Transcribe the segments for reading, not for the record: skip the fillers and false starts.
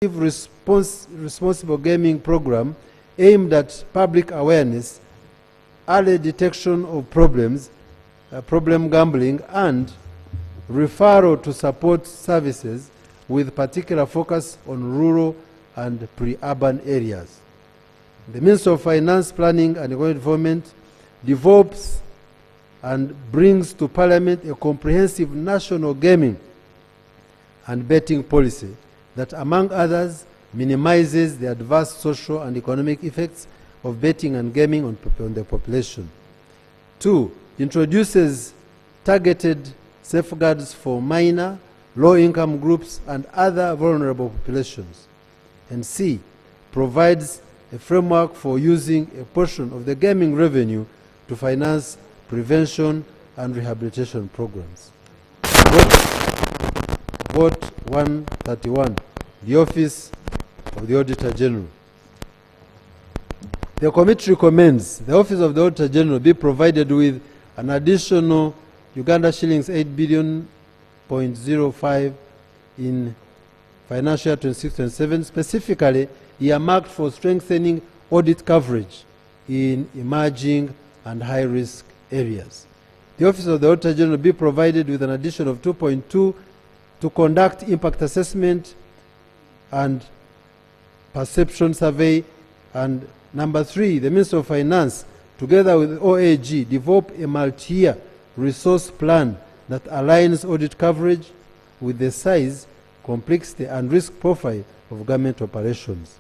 responsible gaming program aimed at public awareness, early detection of problems, problem gambling, and referral to support services with particular focus on rural and pre-urban areas. The Ministry of Finance, Planning and Economic Development develops and brings to Parliament a comprehensive national gaming and betting policy that, among others, minimizes the adverse social and economic effects of betting and gaming on the population. 2, introduces targeted safeguards for minor, low-income groups and other vulnerable populations. And C, provides a framework for using a portion of the gaming revenue to finance prevention and rehabilitation programs. Vote 131, the Office of the Auditor General. The committee recommends the Office of the Auditor General be provided with an additional Uganda shillings 8 billion .05 in financial year 26-27, specifically earmarked for strengthening audit coverage in emerging and high-risk areas. The Office of the Auditor General be provided with an addition of 2.2 to conduct impact assessment and perception survey. And number 3, the Minister of Finance, together with OAG, develop a multi-year resource plan that aligns audit coverage with the size, complexity, and risk profile of government operations.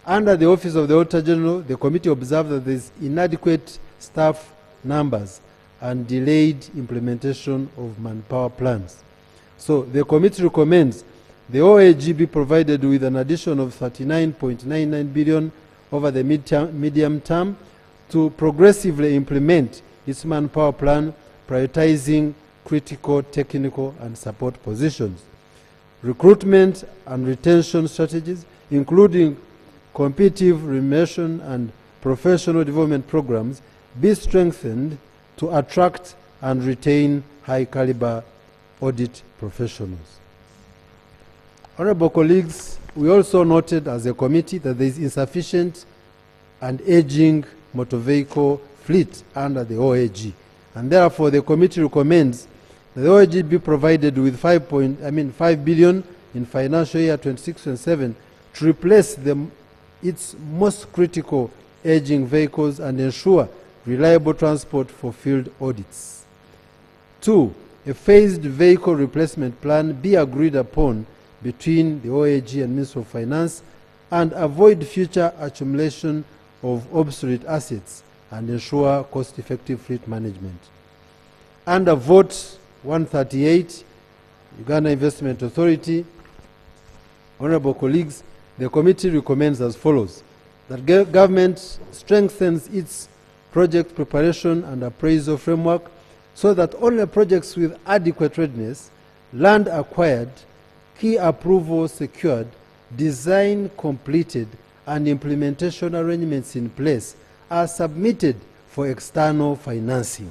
Under the Office of the Auditor General, the committee observed that there is inadequate staff numbers and delayed implementation of manpower plans. So the committee recommends the OAG be provided with an addition of 39.99 billion over the medium term to progressively implement its manpower plan, prioritizing critical technical and support positions. Recruitment and retention strategies, including competitive remuneration and professional development programs, be strengthened to attract and retain high-caliber audit professionals. Honorable colleagues, we also noted as a committee that there is insufficient and aging motor vehicle fleet under the OAG, and therefore the committee recommends that the OAG be provided with 5 billion in financial year 26-27 to replace its most critical aging vehicles and ensure reliable transport for field audits. 2, a phased vehicle replacement plan be agreed upon between the OAG and Ministry of Finance and avoid future accumulation of obsolete assets and ensure cost-effective fleet management. Under Vote 138, Uganda Investment Authority, honorable colleagues, the committee recommends as follows: that government strengthens its project preparation and appraisal framework so that only projects with adequate readiness, land acquired, key approval secured, design completed, and implementation arrangements in place are submitted for external financing.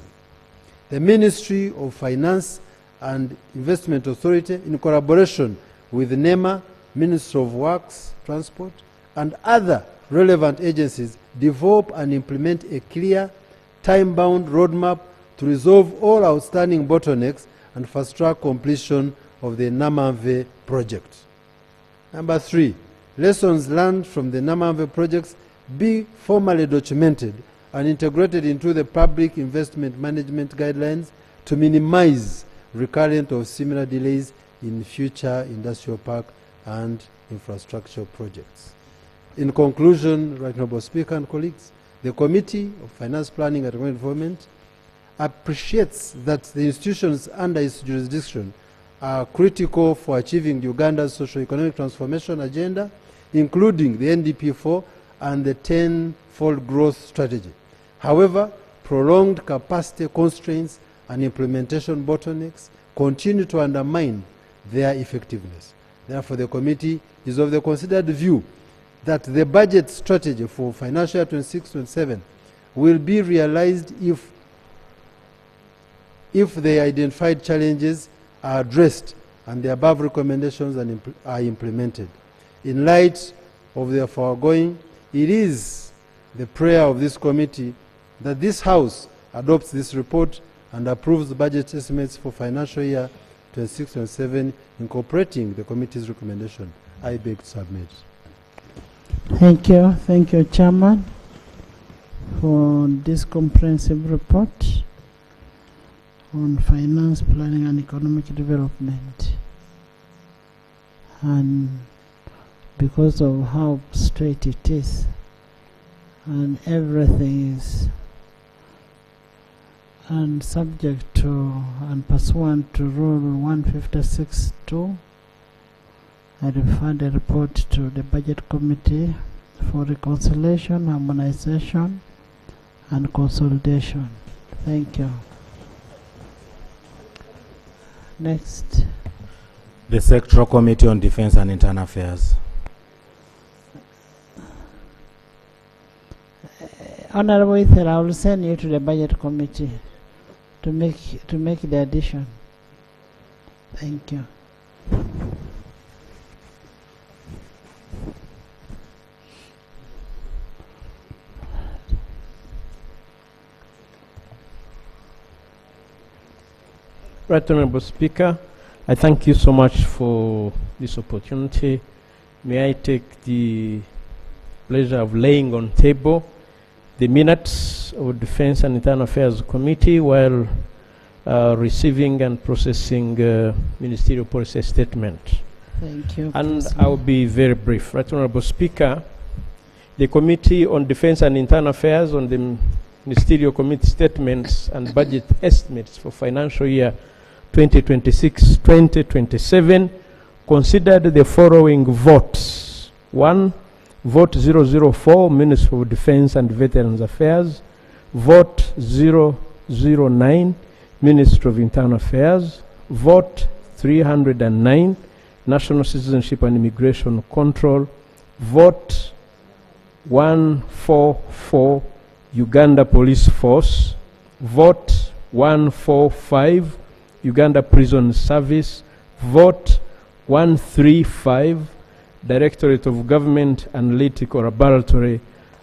The Ministry of Finance and Investment Authority, in collaboration with NEMA, Ministry of Works, Transport, and other relevant agencies, develop and implement a clear, time-bound roadmap to resolve all outstanding bottlenecks and fast-track completion of the Namamve project. Number 3, lessons learned from the Namamve projects be formally documented and integrated into the public investment management guidelines to minimize recurrence of similar delays in future industrial park and infrastructure projects. In conclusion, Right Honourable Speaker and colleagues, the Committee of Finance, Planning and Economic Development appreciates that the institutions under its jurisdiction are critical for achieving Uganda's socio-economic transformation agenda, including the NDP4 and the 10-fold growth strategy. However, prolonged capacity constraints and implementation bottlenecks continue to undermine their effectiveness. Therefore, the committee is of the considered view that the budget strategy for financial year 26-27 will be realized if the identified challenges are addressed and the above recommendations are implemented. In light of the foregoing, it is the prayer of this committee that this House adopts this report and approves the budget estimates for financial year 26-27, incorporating the committee's recommendation. I beg to submit. Thank you. Thank you, Chairman, for this comprehensive report on finance, planning, and economic development. And because of how straight it is, and everything is and subject to and pursuant to Rule 156(2), I refer the report to the Budget Committee for reconciliation, harmonization, and consolidation. Thank you. Next. The Sectoral Committee on Defense and Internal Affairs. Honorable Ethel, I will send you to the Budget Committee to make the addition. Thank you. Right Honorable Speaker, I thank you so much for this opportunity. May I take the pleasure of laying on table the minutes of Defense and Internal Affairs Committee while receiving and processing ministerial policy statement. Thank you. And I will be very brief. Right Honorable Speaker, the Committee on Defense and Internal Affairs on the ministerial committee statements and budget estimates for financial year 2026-2027 considered the following votes. 1. Vote 004, Ministry of Defense and Veterans Affairs. Vote 009, Ministry of Internal Affairs. Vote 309, National Citizenship and Immigration Control. Vote 144, Uganda Police Force. Vote 145, Uganda Prison Service. Vote 135, Directorate of Government Analytical Laboratory,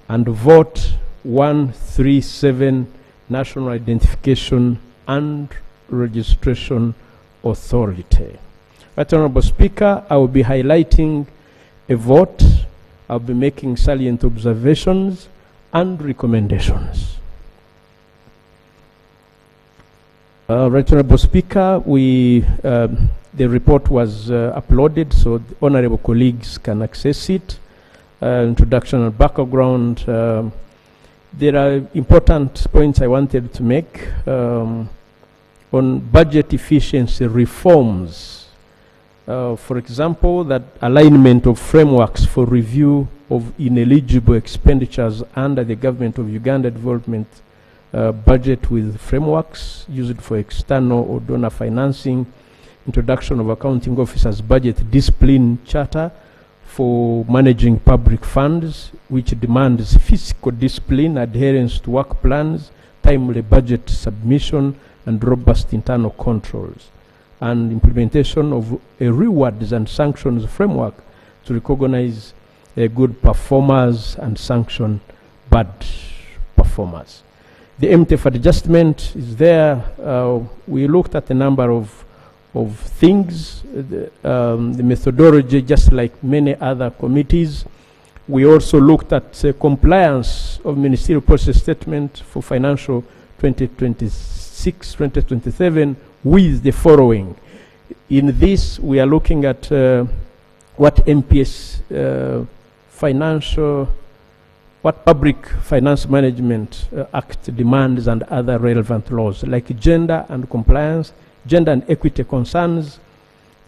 and vote 137, National Identification and Registration Authority. Right Honorable Speaker, I will be highlighting a vote. I'll be making salient observations and recommendations. Right Honorable Speaker, the report was uploaded so the honorable colleagues can access it. Introduction and background. There are important points I wanted to make on budget efficiency reforms. For example, that alignment of frameworks for review of ineligible expenditures under the Government of Uganda Development budget with frameworks used for external or donor financing, introduction of accounting officers budget discipline charter for managing public funds, which demands fiscal discipline, adherence to work plans, timely budget submission, and robust internal controls, and implementation of a rewards and sanctions framework to recognize good performers and sanction bad performers. The MTF adjustment is there. We looked at a number of things, the methodology, just like many other committees. We also looked at compliance of ministerial policy statement for financial 2026-2027 with the following. In this, we are looking at what MPS what Public Finance Management Act demands and other relevant laws, like gender and compliance, gender and equity concerns.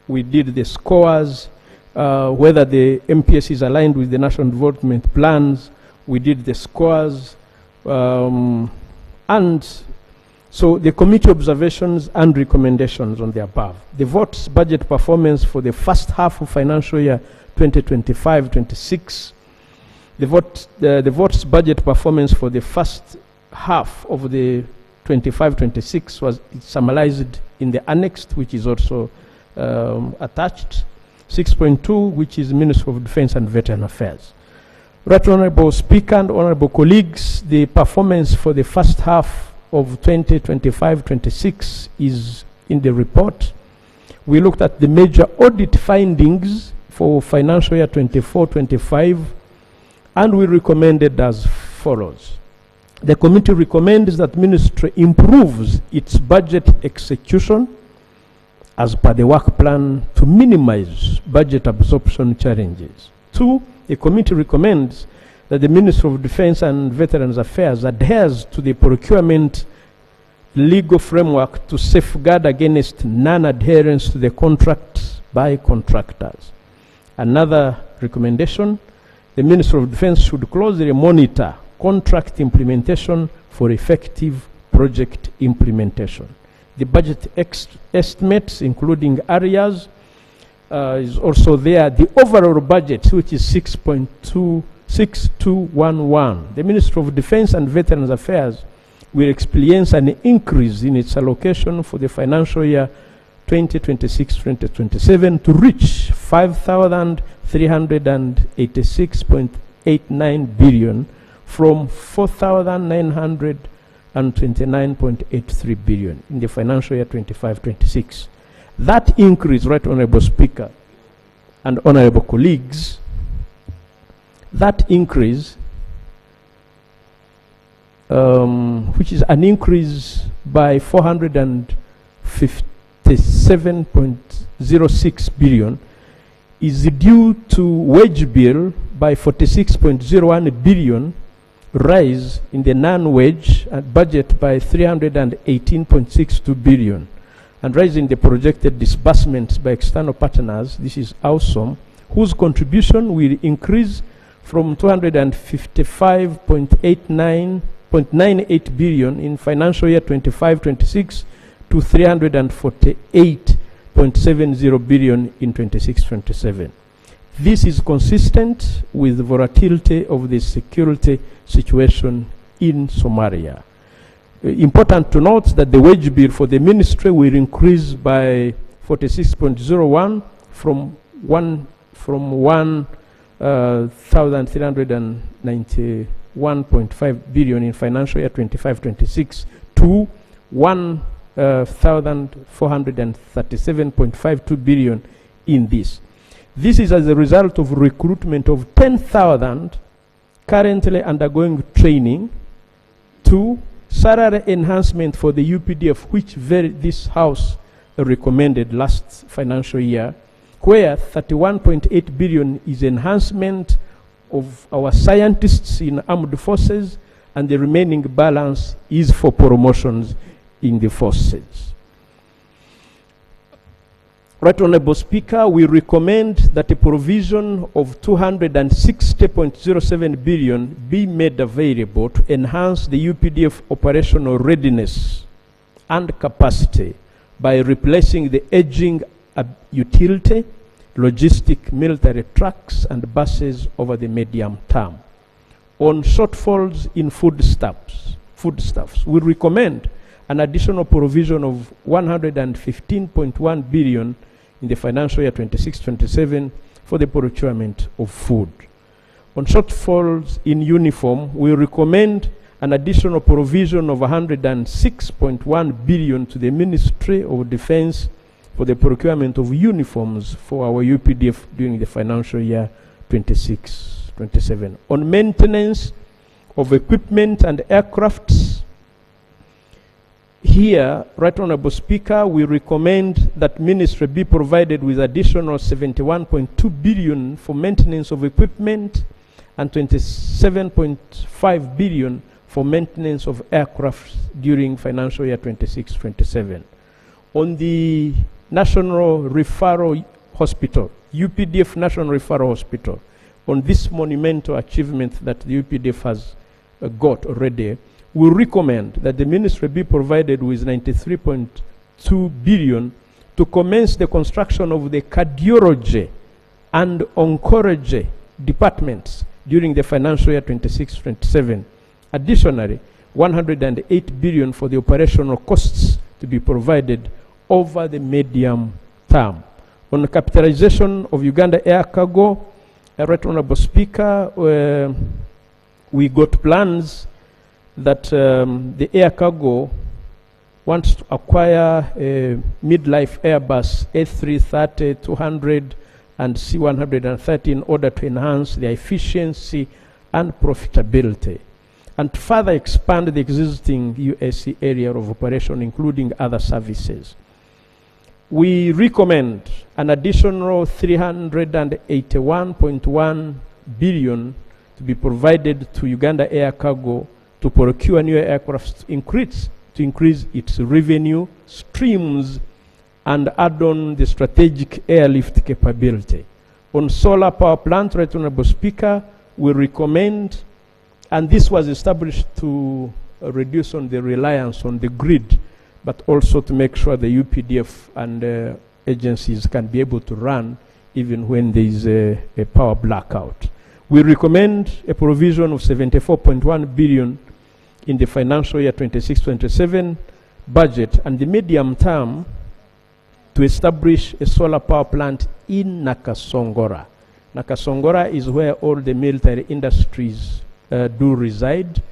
We did the scores, whether the MPS is aligned with the national development plans. We did the scores, and so the committee observations and recommendations on the above. The votes budget performance for the first half of financial year 2025-26. The votes budget performance for the first half of the 25-26 was summarized in the annex, which is also attached. 6.2, which is Ministry of Defense and Veteran Affairs. Right Honorable Speaker and Honorable colleagues, the performance for the first half of 2025-26 is in the report. We looked at the major audit findings for financial year 24-25, and we recommended as follows. The committee recommends that Ministry improves its budget execution as per the work plan to minimize budget absorption challenges. 2, the committee recommends that the Ministry of Defense and Veterans Affairs adheres to the procurement legal framework to safeguard against non-adherence to the contracts by contractors. Another recommendation, the Ministry of Defense should closely monitor contract implementation for effective project implementation. The budget estimates, including areas, is also there. The overall budget, which is 6.26211. The Ministry of Defense and Veterans Affairs will experience an increase in its allocation for the financial year 2026-2027 to reach 5,386.89 billion from 4,929.83 billion in the financial year 25-26. That increase, Right Honorable Speaker and Honorable colleagues, that increase, which is an increase by 457.06 billion, is due to wage bill by 46.01 billion, rise in the non-wage budget by 318.62 billion, and rise in the projected disbursements by external partners, this is awesome, whose contribution will increase from 255.98 billion in financial year 25-26 to 348.70 billion in 26-27. This is consistent with the volatility of the security situation in Somalia. Important to note that the wage bill for the ministry will increase by 46.01 from 1,391.5 billion in financial year 25-26 to 1,437.52 billion in this. This is as a result of recruitment of 10,000 currently undergoing training, to salary enhancement for the UPDF, which this House recommended last financial year, where 31.8 billion is enhancement of our scientists in armed forces, and the remaining balance is for promotions in the forces. Right Honorable Speaker, we recommend that a provision of 260.07 billion be made available to enhance the UPDF operational readiness and capacity by replacing the aging utility, logistic military trucks and buses over the medium term. On shortfalls in foodstuffs, we recommend an additional provision of 115.1 billion in the financial year 26-27 for the procurement of food. On shortfalls in uniform, we recommend an additional provision of 106.1 billion to the Ministry of Defense for the procurement of uniforms for our UPDF during the financial year 26-27. On maintenance of equipment and aircrafts, here, Right Honorable Speaker, we recommend that Ministry be provided with additional 71.2 billion for maintenance of equipment and 27.5 billion for maintenance of aircraft during financial year 26-27. On the National Referral Hospital, UPDF National Referral Hospital, on this monumental achievement that the UPDF has got already, we recommend that the ministry be provided with 93.2 billion to commence the construction of the cardiology and oncology departments during the financial year 26-27. Additionally, 108 billion for the operational costs to be provided over the medium term. On the capitalization of Uganda Air Cargo, Right Honorable Speaker, we got plans that the Air Cargo wants to acquire a mid-life Airbus A330-200 and C130 in order to enhance their efficiency and profitability, and to further expand the existing UAC area of operation, including other services. We recommend an additional 381.1 billion to be provided to Uganda Air Cargo to procure new aircraft to increase its revenue streams and add on the strategic airlift capability. On solar power plant, Right Honorable Speaker, we recommend, and this was established to reduce on the reliance on the grid, but also to make sure the UPDF and agencies can be able to run even when there is a power blackout. We recommend a provision of 74.1 billion in the financial year 26-27 budget and the medium term to establish a solar power plant in Nakasongora. Nakasongora is where all the military industries do reside.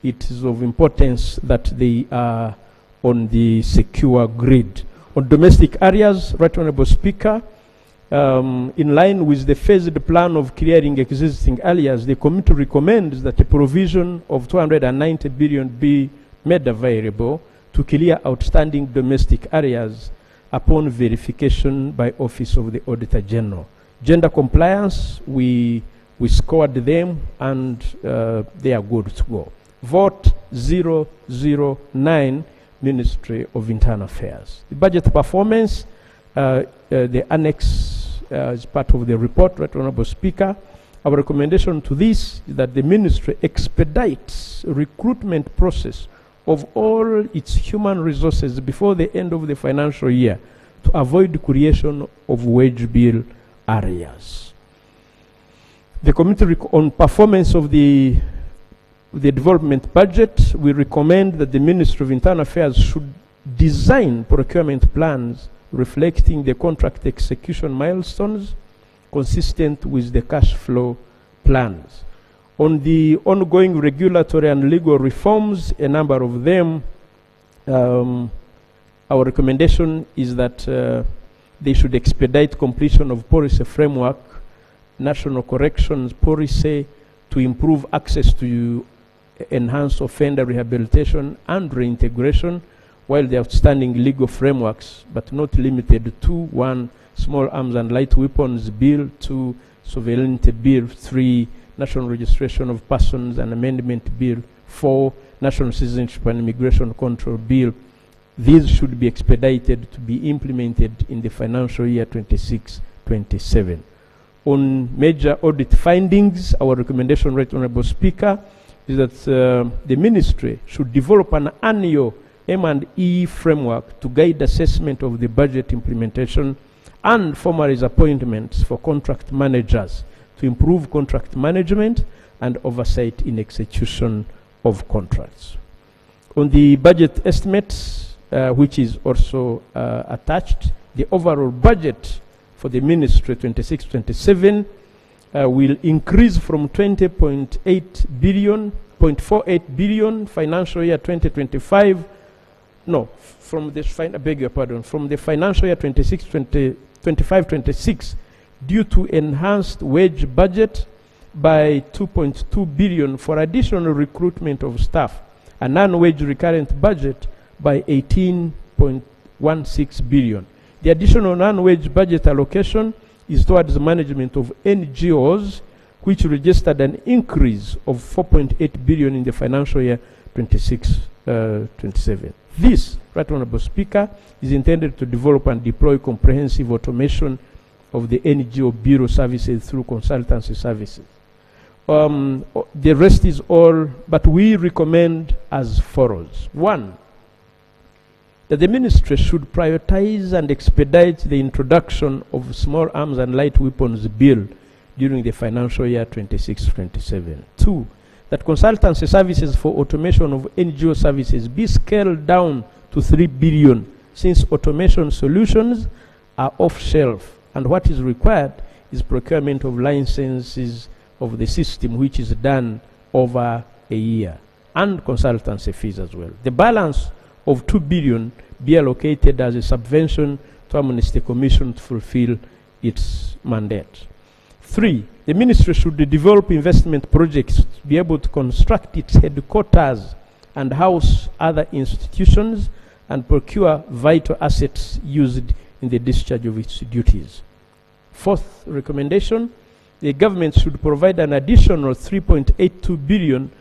It is of importance that they are on the secure grid. On domestic areas, Right Honorable Speaker, in line with the phased plan of clearing existing areas, the committee recommends that the provision of 290 billion be made available to clear outstanding domestic areas upon verification by Office of the Auditor General. Gender compliance, we scored them and they are good to go. Vote 009, Ministry of Internal Affairs. The budget performance, the annex is part of the report, Right Honorable Speaker. Our recommendation to this is that the ministry expedites recruitment process of all its human resources before the end of the financial year to avoid creation of wage bill areas. The committee on performance of the development budget, we recommend that the Ministry of Internal Affairs should design procurement plans reflecting the contract execution milestones consistent with the cash flow plans. On the ongoing regulatory and legal reforms, a number of them, our recommendation is that they should expedite completion of policy framework, national corrections policy to improve access to enhance offender rehabilitation and reintegration, while the outstanding legal frameworks, but not limited to 1, Small Arms and Light Weapons Bill, 2, Sovereignty Bill, 3, National Registration of Persons and Amendment Bill, 4, National Citizenship and Immigration Control Bill. These should be expedited to be implemented in the financial year 26-27. On major audit findings, our recommendation, Right Honorable Speaker, is that the ministry should develop an annual M&E framework to guide assessment of the budget implementation and formalize appointments for contract managers to improve contract management and oversight in execution of contracts. On the budget estimates, which is also attached, the overall budget for the ministry 26-27 will increase from 20.8 billion, 0.48 billion financial year 2025. No, from the from the financial year 25-26 due to enhanced wage budget by 2.2 billion for additional recruitment of staff, a non-wage recurrent budget by 18.16 billion. The additional non-wage budget allocation is towards the management of NGOs, which registered an increase of 4.8 billion in the financial year 26-27. This, Right Honorable Speaker, is intended to develop and deploy comprehensive automation of the NGO bureau services through consultancy services. The rest is all, but we recommend as follows. 1, that the ministry should prioritize and expedite the introduction of Small Arms and Light Weapons Bill during the financial year 26-27. 2, that consultancy services for automation of NGO services be scaled down to 3 billion, since automation solutions are off-shelf And what is required is procurement of licenses of the system, which is done over a year, and consultancy fees as well. The balance of 2 billion be allocated as a subvention to Amnesty Commission to fulfill its mandate. 3, the ministry should develop investment projects to be able to construct its headquarters and house other institutions and procure vital assets used in the discharge of its duties. 4th recommendation, the government should provide an additional 3.82 billion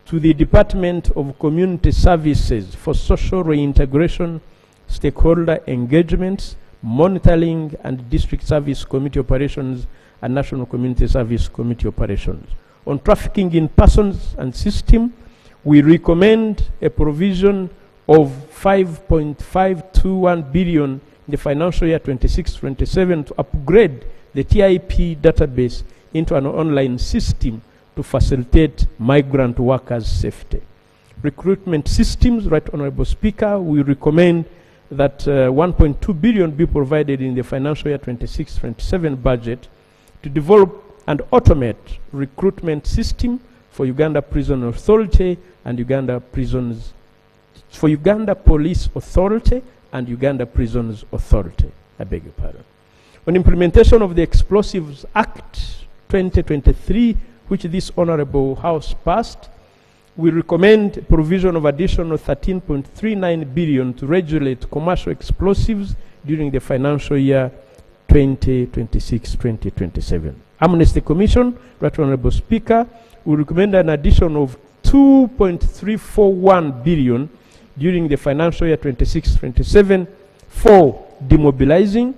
to the Department of Community Services for social reintegration, stakeholder engagements, monitoring, and district service committee operations and National Community Service Committee operations. On trafficking in persons and system, we recommend a provision of 5.521 billion in the financial year 26-27 to upgrade the TIP database into an online system to facilitate migrant workers' safety. Recruitment systems, Right Honorable Speaker, we recommend that 1.2 billion be provided in the financial year 26-27 budget to develop and automate recruitment system for Uganda Prison Authority and Uganda Prisons, for Uganda Police Authority and Uganda Prisons Authority. I beg your pardon. On implementation of the Explosives Act 2023, which this Honorable House passed, we recommend provision of additional 13.39 billion to regulate commercial explosives during the financial year 2026-2027. Amnesty Commission, Right Honorable Speaker, we recommend an addition of 2.341 billion during the financial year 26-27 for demobilizing,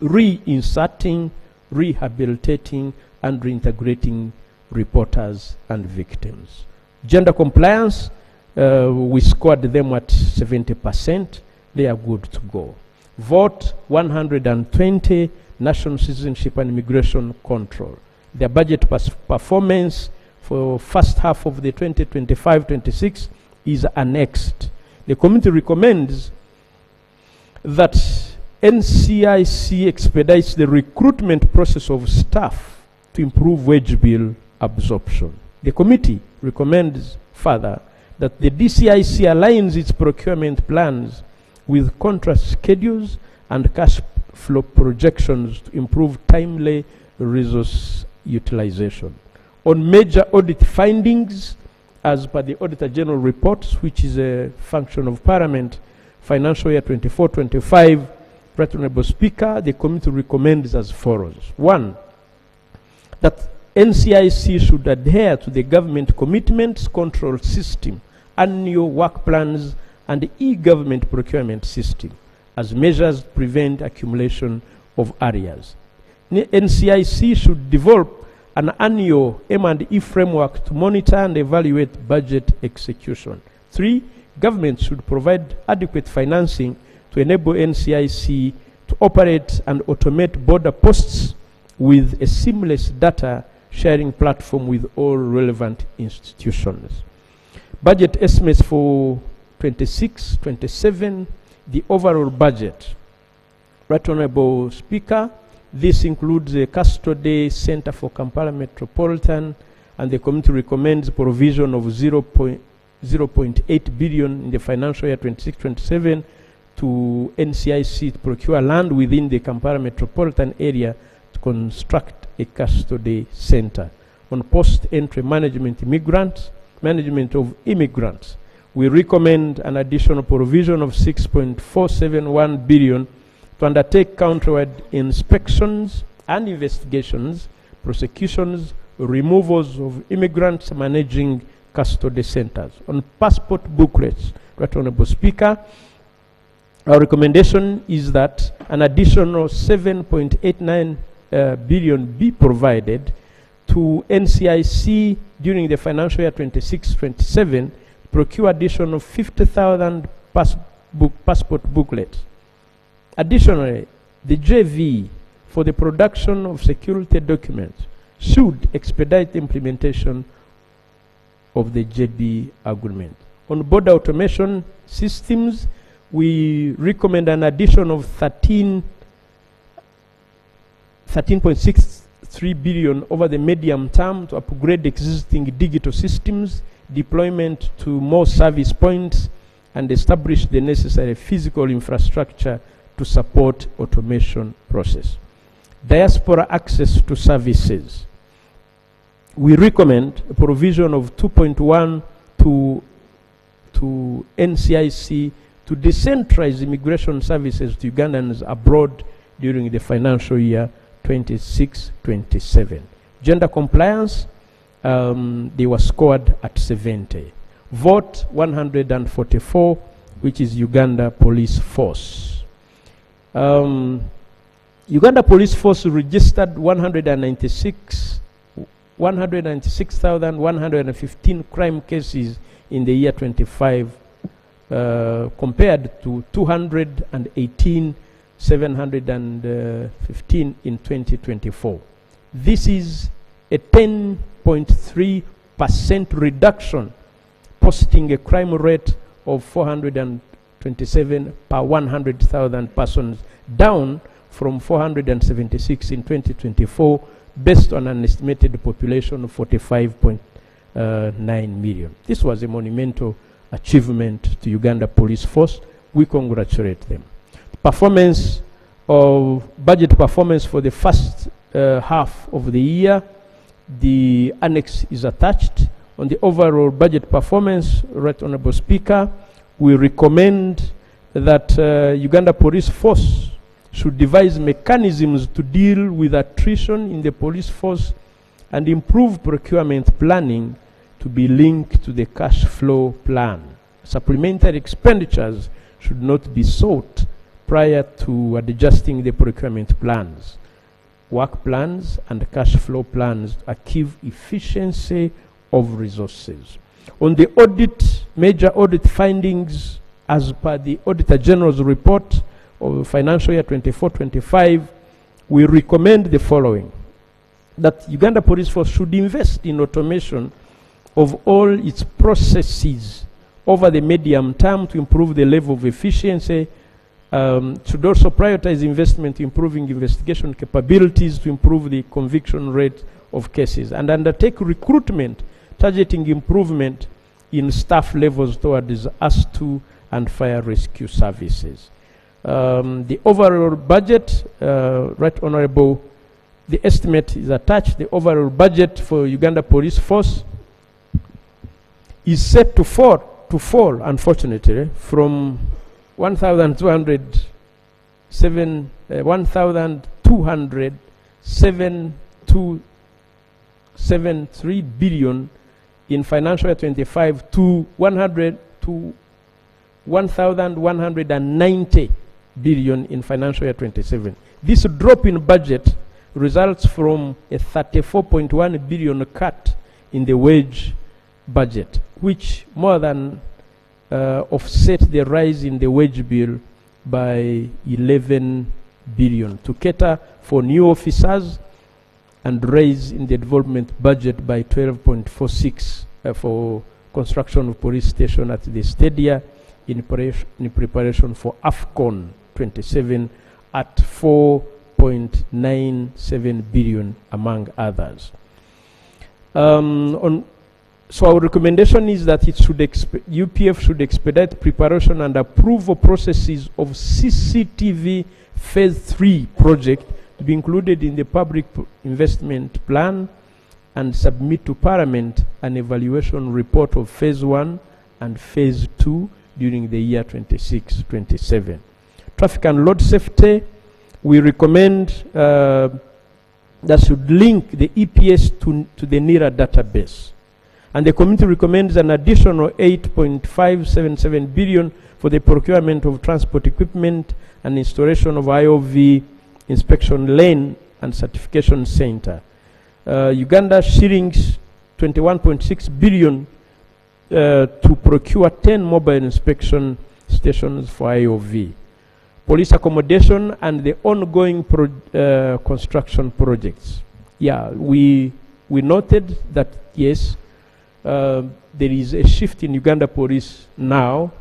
reinserting, rehabilitating, and reintegrating reporters and victims. Gender compliance, we scored them at 70%. They are good to go. Vote 120, National Citizenship and Immigration Control. Their budget performance for first half of the 2025-26 is annexed. The committee recommends that NCIC expedites the recruitment process of staff to improve wage bill absorption. The committee recommends further that the DCIC aligns its procurement plans with contract schedules and cash flow projections to improve timely resource utilization. On major audit findings, as per the Auditor General reports, which is a function of Parliament, financial year 24-25, Right Honorable Speaker, the committee recommends as follows. 1, that NCIC should adhere to the government commitments control system, annual work plans, and e-government procurement system as measures to prevent accumulation of areas. NCIC should develop an annual M&E framework to monitor and evaluate budget execution. 3, government should provide adequate financing to enable NCIC to operate and automate border posts with a seamless data sharing platform with all relevant institutions. Budget estimates for 26-27, the overall budget. Right Honorable Speaker, this includes the Custody Center for Kampala Metropolitan, and the committee recommends provision of 0.8 billion in the financial year 26-27 to NCIC to procure land within the Kampala Metropolitan area to construct a custody center. On post-entry management of immigrants, we recommend an additional provision of 6.471 billion to undertake countrywide inspections and investigations, prosecutions, removals of immigrants, managing custody centers. On passport booklets, Right Honorable Speaker, our recommendation is that an additional 7.89 billion be provided to NCIC during the financial year 26-27, procure additional 50,000 passport booklets. Additionally, the JV for the production of security documents should expedite the implementation of the JB agreement. On border automation systems, we recommend an addition of 13 13.63 billion over the medium term to upgrade existing digital systems, deployment to more service points, and establish the necessary physical infrastructure to support automation process. Diaspora access to services. We recommend a provision of 2.1 to NCIC to decentralize immigration services to Ugandans abroad during the financial year 26-27. Gender compliance, they were scored at 70. Vote 144, which is Uganda Police Force. Uganda Police Force registered 196,115 crime cases in the year 25, compared to 218,715 in 2024. This is a 10.3% reduction, posting a crime rate of 427 per 100,000 persons, down from 476 in 2024, based on an estimated population of 45.9 million. This was a monumental achievement to Uganda Police Force. We congratulate them. Performance of budget performance for the first half of the year. The annex is attached. On the overall budget performance, Right Honorable Speaker, we recommend that Uganda Police Force should devise mechanisms to deal with attrition in the police force and improve procurement planning to be linked to the cash flow plan. Supplementary expenditures should not be sought prior to adjusting the procurement plans, work plans, and cash flow plans to achieve efficiency of resources. On the audit, major audit findings as per the Auditor General's report of financial year 24-25, we recommend the following: that Uganda Police Force should invest in automation of all its processes over the medium term to improve the level of efficiency, should also prioritize investment improving investigation capabilities to improve the conviction rate of cases, and undertake recruitment targeting improvement in staff levels towards AS2 and fire rescue services. The overall budget, Right Honorable, the estimate is attached. The overall budget for Uganda Police Force is set to fall, unfortunately, from 1,273 billion in financial year 25 to 1,190 billion in financial year 27. This drop in budget results from a 34.1 billion cut in the wage budget, which more than offset the rise in the wage bill by 11 billion to cater for new officers, and raise in the development budget by 12.46 for construction of police station at the stadia in preparation for AFCON 27 at 4.97 billion, among others. So our recommendation is that UPF should expedite preparation and approval processes of CCTV Phase 3 project to be included in the public investment plan, and submit to Parliament an evaluation report of Phase 1 and Phase 2 during the year 26-27. Traffic and road safety, we recommend that should link the EPS to the NERA database. And the committee recommends an additional 8.577 billion for the procurement of transport equipment and installation of IOV inspection lane and certification center. Uganda shillings 21.6 billion to procure 10 mobile inspection stations for IOV. Police accommodation and the ongoing construction projects. Yeah, we noted that, yes, there is a shift in Uganda Police now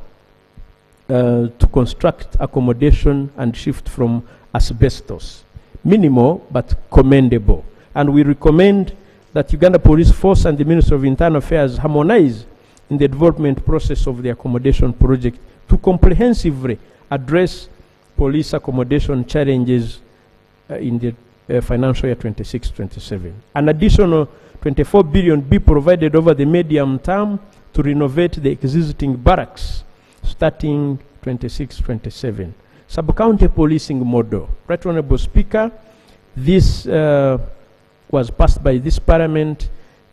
to construct accommodation and shift from asbestos. minimal but commendable. And we recommend that Uganda Police Force and the Ministry of Internal Affairs harmonize in the development process of the accommodation project to comprehensively address police accommodation challenges in the financial year 26-27. An additional 24 billion be provided over the medium term to renovate the existing barracks starting 26-27. Sub-county policing model. Right Honorable Speaker, this was passed by this Parliament.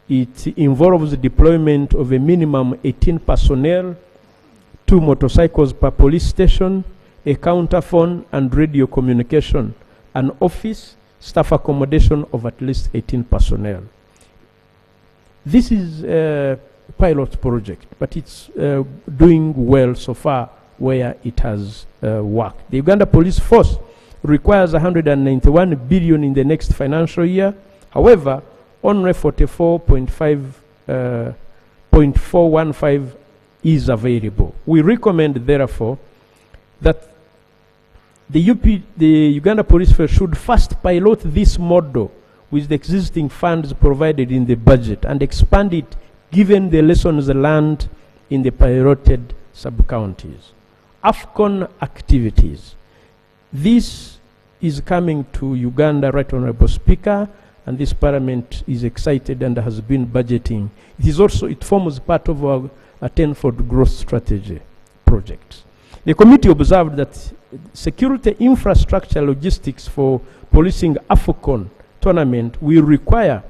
It involves the deployment of a minimum 18 personnel, 2 motorcycles per police station, a counterphone and radio communication, an office, staff accommodation of at least 18 personnel. This is a pilot project, but it's doing well so far where it has worked. The Uganda Police Force requires 191 billion in the next financial year. However, only 44.415 is available. We recommend, therefore, that the Uganda Police Force should first pilot this model with the existing funds provided in the budget and expand it given the lessons learned in the piloted sub-counties. AFCON activities. This is coming to Uganda, Right Honorable Speaker, and this Parliament is excited and has been budgeting. It forms part of our tenfold growth strategy project. The committee observed that security infrastructure logistics for policing AFCON tournament will require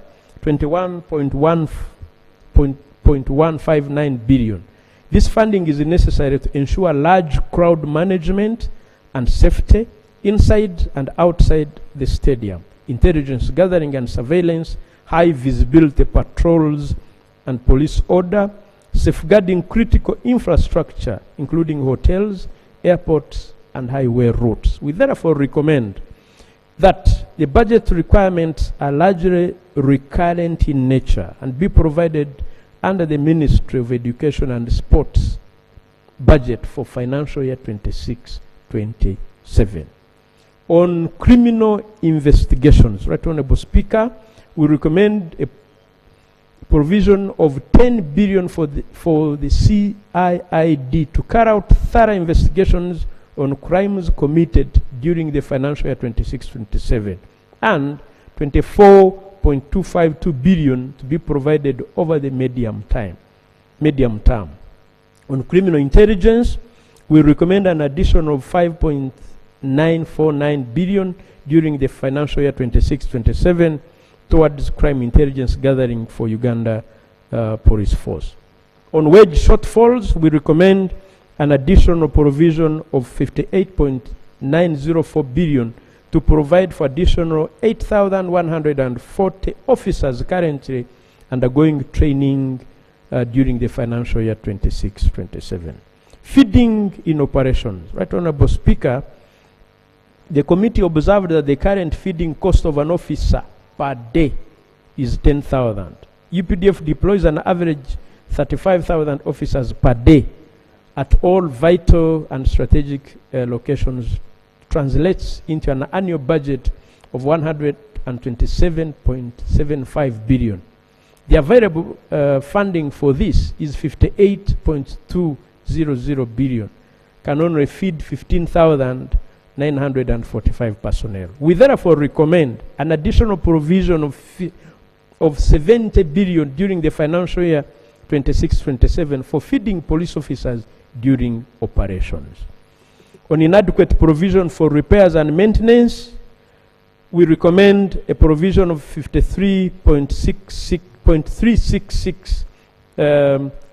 21.159 billion. This funding is necessary to ensure large crowd management and safety inside and outside the stadium, intelligence gathering and surveillance, high visibility patrols and police order, safeguarding critical infrastructure, including hotels, airports, and highway routes. We therefore recommend that the budget requirements are largely recurrent in nature and be provided under the Ministry of Education and Sports budget for financial year 26-27. On criminal investigations, Right Honorable Speaker, we recommend a provision of 10 billion for the CIID to carry out thorough investigations on crimes committed during the financial year 26-27, and 24.252 billion to be provided over the medium term. On criminal intelligence, we recommend an addition of 5.949 billion during the financial year 26-27 towards crime intelligence gathering for Uganda Police Force. On wage shortfalls, we recommend an additional provision of 58.904 billion to provide for additional 8,140 officers currently undergoing training during the financial year 26-27. Feeding in operations. Right Honorable Speaker, the committee observed that the current feeding cost of an officer per day is 10,000. UPDF deploys an average 35,000 officers per day at all vital and strategic locations, translates into an annual budget of 127.75 billion. The available funding for this is 58.200 billion, can only feed 15,945 personnel. We therefore recommend an additional provision of 70 billion during the financial year 26-27 for feeding police officers during operations. On inadequate provision for repairs and maintenance, we recommend a provision of 53.366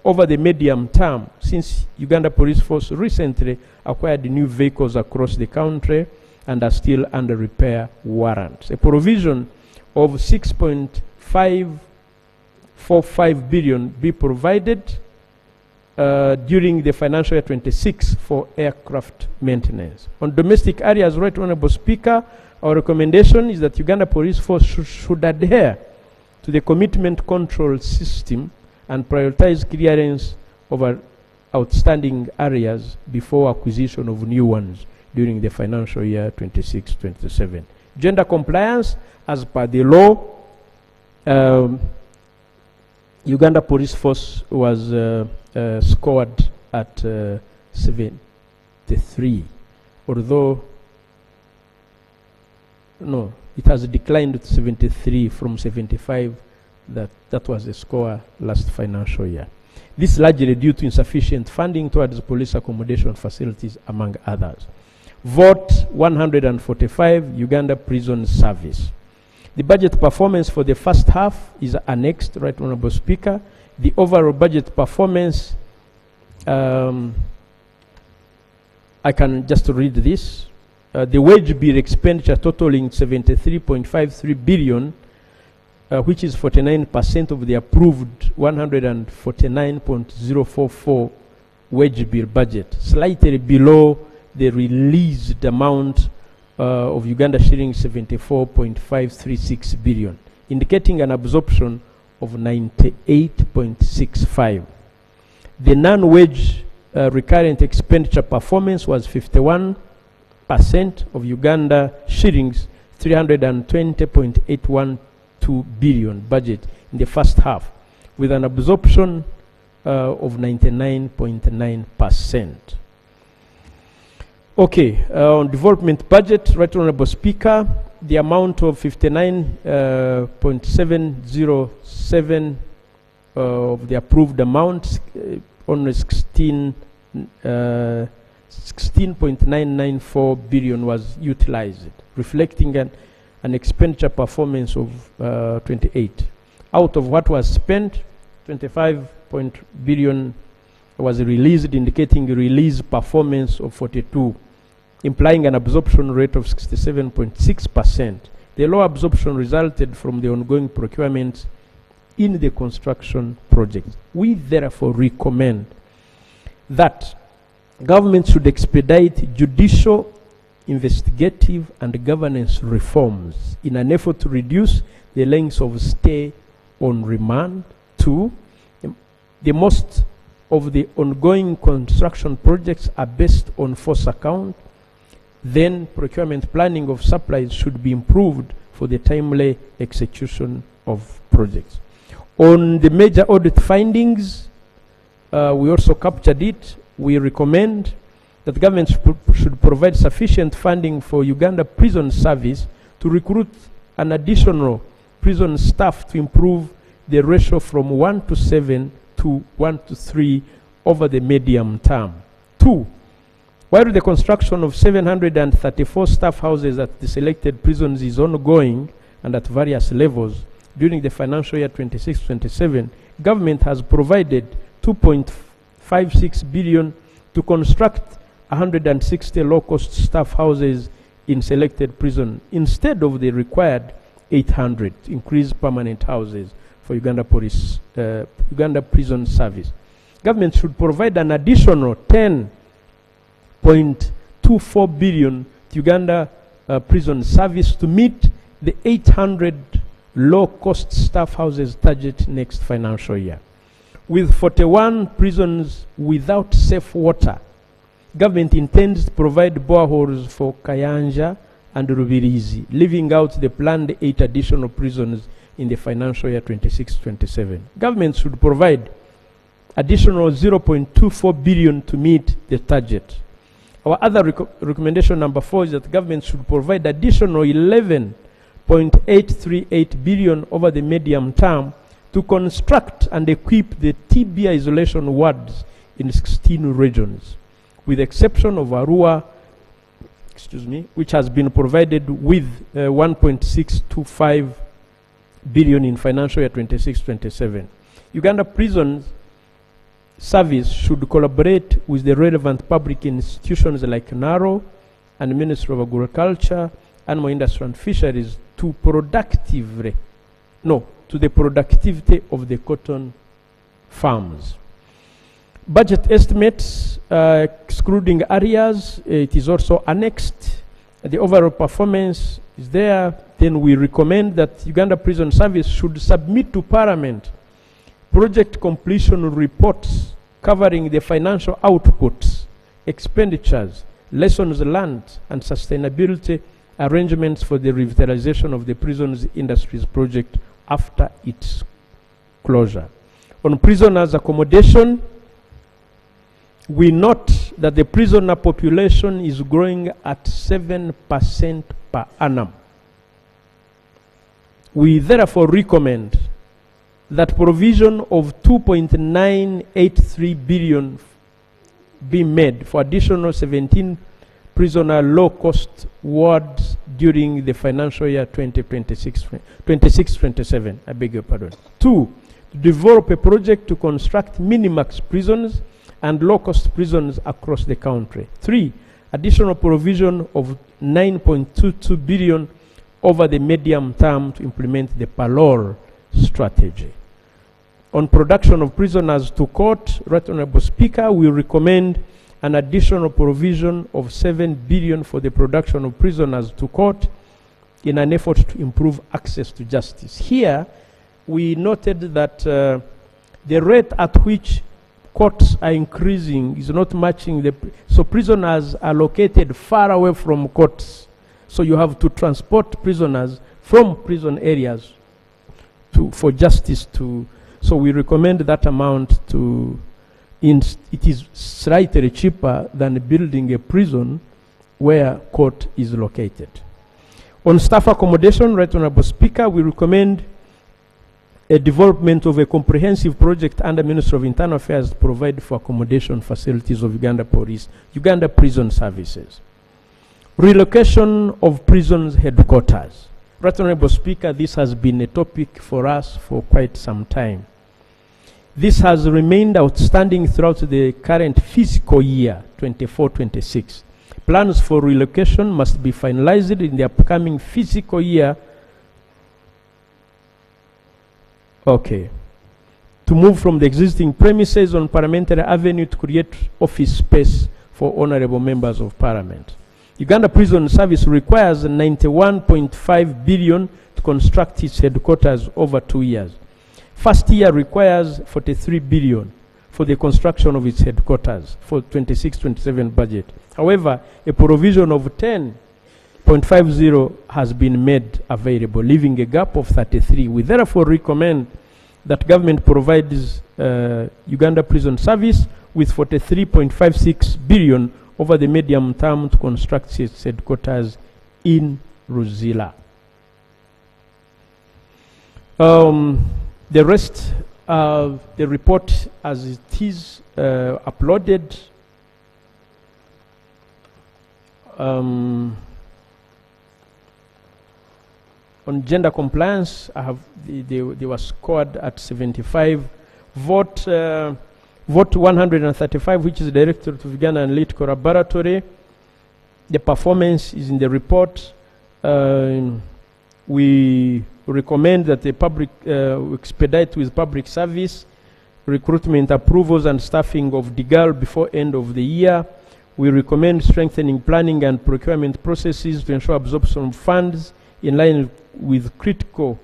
over the medium term, since Uganda Police Force recently acquired new vehicles across the country and are still under repair warrants. A provision of 6.545 billion be provided during the financial year 26 for aircraft maintenance. On domestic areas, Right Honorable Speaker, our recommendation is that Uganda Police Force should adhere to the commitment control system and prioritize clearance of outstanding areas before acquisition of new ones during the financial year 26-27. Gender compliance, as per the law, Uganda Police Force was scored at 73, although no, it has declined to 73 from 75. That was the score last financial year. This is largely due to insufficient funding towards police accommodation facilities, among others. Vote 145, Uganda Prison Service. The budget performance for the first half is annexed, Right Honorable Speaker. The overall budget performance, I can just read this. The wage bill expenditure totaling 73.53 billion, which is 49% of the approved 149.044 wage bill budget, slightly below the released amount of Uganda shilling 74.536 billion, indicating an absorption of 98.65. The non-wage recurrent expenditure performance was 51% of Uganda shillings 320.812 billion budget in the first half, with an absorption of 99.9%. Okay, on development budget, Right Honorable Speaker, the amount of 59.707 of the approved amount, only 16.994 billion was utilized, reflecting an expenditure performance of 28. Out of what was spent, 25 billion was released, indicating a release performance of 42, implying an absorption rate of 67.6%. The low absorption resulted from the ongoing procurement in the construction project. We therefore recommend that government should expedite judicial, investigative, and governance reforms in an effort to reduce the length of stay on remand. 2, the most of the ongoing construction projects are based on force account. Then procurement planning of supplies should be improved for the timely execution of projects. On the major audit findings, we also captured it. We recommend that the government should provide sufficient funding for Uganda Prison Service to recruit an additional prison staff to improve the ratio from 1:7 to 1:3 over the medium term. 2, while the construction of 734 staff houses at the selected prisons is ongoing and at various levels, during the financial year 26-27, government has provided 2.56 billion to construct 160 low-cost staff houses in selected prison instead of the required 800 increased permanent houses for Uganda Prison Service. Government should provide an additional 10.24 billion to Uganda Prison Service to meet the 800 low-cost staff houses target next financial year. With 41 prisons without safe water, government intends to provide boreholes for Kayanja and Rubirizi, leaving out the planned 8 additional prisons in the financial year 26-27. Government should provide additional 0.24 billion to meet the target. Our other recommendation number 4 is that government should provide additional 11.838 billion over the medium term to construct and equip the TB isolation wards in 16 regions, with the exception of Arua, which has been provided with 1.625 billion in financial year 26-27. Uganda Prison Service should collaborate with the relevant public institutions like NARO and Ministry of Agriculture, Animal Industry and Fisheries to the productivity of the cotton farms. Budget estimates, excluding areas, it is also annexed. The overall performance is there. Then we recommend that Uganda Prison Service should submit to Parliament project completion reports covering the financial outputs, expenditures, lessons learned, and sustainability arrangements for the revitalization of the prisons industries project after its closure. On prisoners' accommodation, we note that the prisoner population is growing at 7% per annum. We therefore recommend that provision of 2.983 billion be made for additional 17 prisoner low-cost wards during the financial year 26-27. I beg your pardon. 2, to develop a project to construct minimax prisons and low-cost prisons across the country. 3, additional provision of 9.22 billion over the medium term to implement the parole strategy. On production of prisoners to court, Right Honorable Speaker, we recommend an additional provision of 7 billion for the production of prisoners to court in an effort to improve access to justice. Here, we noted that the rate at which courts are increasing is not matching so prisoners are located far away from courts. So you have to transport prisoners from prison areas for justice to. So we recommend that amount to. It is slightly cheaper than building a prison where court is located. On staff accommodation, Right Honorable Speaker, we recommend a development of a comprehensive project under Ministry of Internal Affairs to provide for accommodation facilities of Uganda Police, Uganda Prison Services. Relocation of prisons headquarters. Right Honorable Speaker, this has been a topic for us for quite some time. This has remained outstanding throughout the current fiscal year, 24-26. Plans for relocation must be finalized in the upcoming fiscal year. Okay. To move from the existing premises on Parliamentary Avenue to create office space for honorable members of Parliament. Uganda Prison Service requires 91.5 billion to construct its headquarters over 2 years. First year requires 43 billion for the construction of its headquarters for 26-27 budget. However, a provision of 10.50 has been made available, leaving a gap of 33. We therefore recommend that government provides Uganda Prison Service with 43.56 billion over the medium term to construct its headquarters in Ruzila. The rest of the report as it is uploaded on gender compliance, they were scored at 75. Vote 135, which is the Directorate of Uganda Analytical Laboratory. The performance is in the report. We recommend that the public expedite with public service recruitment approvals and staffing of DIGAL before end of the year. We recommend strengthening planning and procurement processes to ensure absorption of funds in line with critical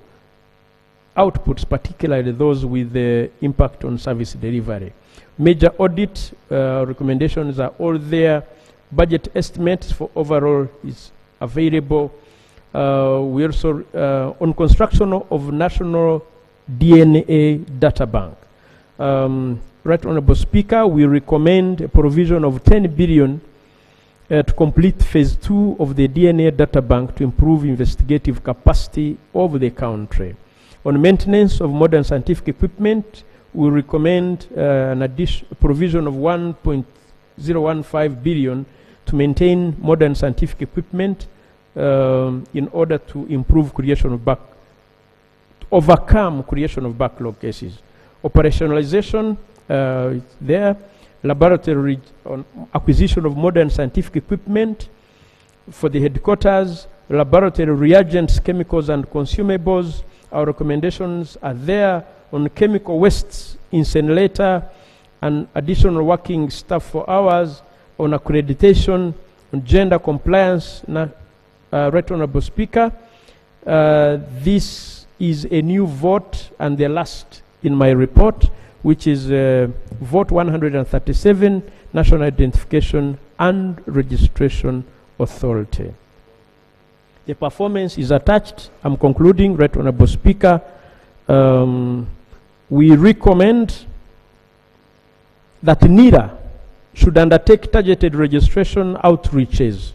outputs, particularly those with the impact on service delivery. Major audit recommendations are all there. Budget estimates for overall is available. We also, on construction of National DNA Data Bank. Right Honorable Speaker, we recommend a provision of 10 billion to complete phase 2 of the DNA Data Bank to improve investigative capacity of the country. On maintenance of modern scientific equipment, we recommend an additional provision of 1.015 billion to maintain modern scientific equipment in order to improve overcome creation of backlog cases. Operationalization there, laboratory on acquisition of modern scientific equipment for the headquarters, laboratory reagents, chemicals and consumables. Our recommendations are there on chemical wastes, incinerator, and additional working staff for hours, on accreditation, on gender compliance. Right Honorable Speaker, this is a new vote and the last in my report, which is vote 137, National Identification and Registration Authority. The performance is attached. I'm concluding, Right Honorable Speaker. We recommend that NIRA should undertake targeted registration outreaches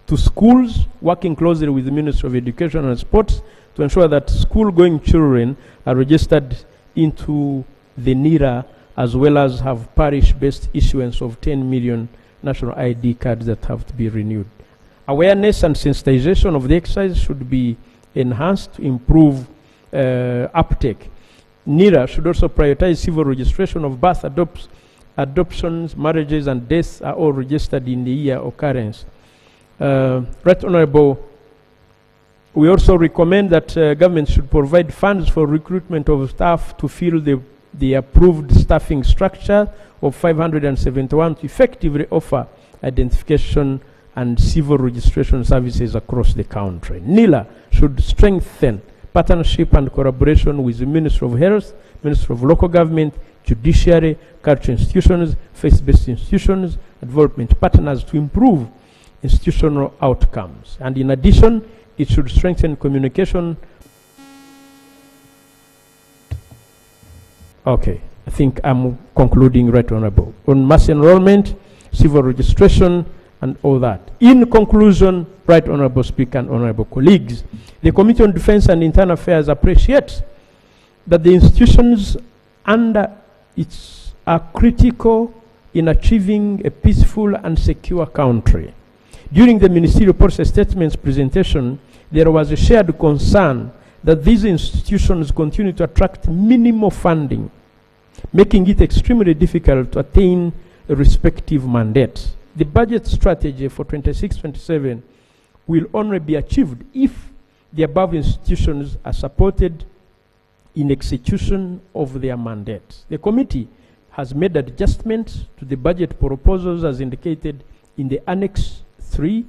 to schools, working closely with the Ministry of Education and Sports to ensure that school-going children are registered into the NIRA, as well as have parish-based issuance of 10 million national ID cards that have to be renewed. Awareness and sensitization of the exercise should be enhanced to improve uptake. NIRA should also prioritize civil registration of birth, adoptions, marriages, and deaths are all registered in the year occurrence. Right Honorable, we also recommend that government should provide funds for recruitment of staff to fill the approved staffing structure of 571 to effectively offer identification and civil registration services across the country. NILA should strengthen partnership and collaboration with the Ministry of Health, Ministry of Local Government, Judiciary, cultural institutions, faith-based institutions, development partners to improve institutional outcomes. And in addition, it should strengthen communication. Okay, I think I'm concluding, Right Honorable. On mass enrollment, civil registration, and all that. In conclusion, Right Honorable Speaker and Honorable colleagues, the Committee on Defense and Internal Affairs appreciates that the institutions under its are critical in achieving a peaceful and secure country. During the ministerial policy statements presentation, there was a shared concern that these institutions continue to attract minimal funding, making it extremely difficult to attain a respective mandate. The budget strategy for 26-27 will only be achieved if the above institutions are supported in execution of their mandates. The committee has made adjustments to the budget proposals as indicated in the Annex 3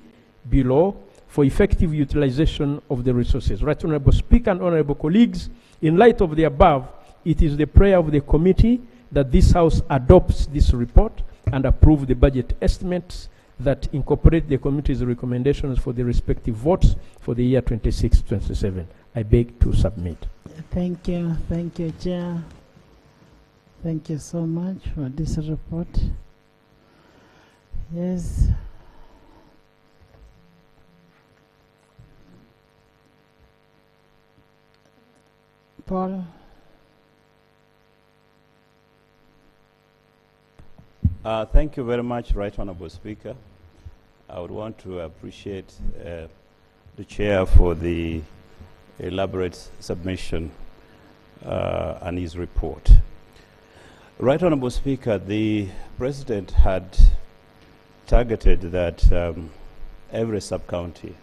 below for effective utilization of the resources. Right Honorable Speaker and Honorable colleagues, in light of the above, it is the prayer of the committee that this House adopts this report and approve the budget estimates that incorporate the committee's recommendations for the respective votes for the year 26-27. I beg to submit. Thank you, Chair. Thank you so much for this report. Yes. Paul. Thank you very much, Right Honorable Speaker. I would want to appreciate the Chair for the elaborate submission and his report. Right Honorable Speaker, the President had targeted that every sub-county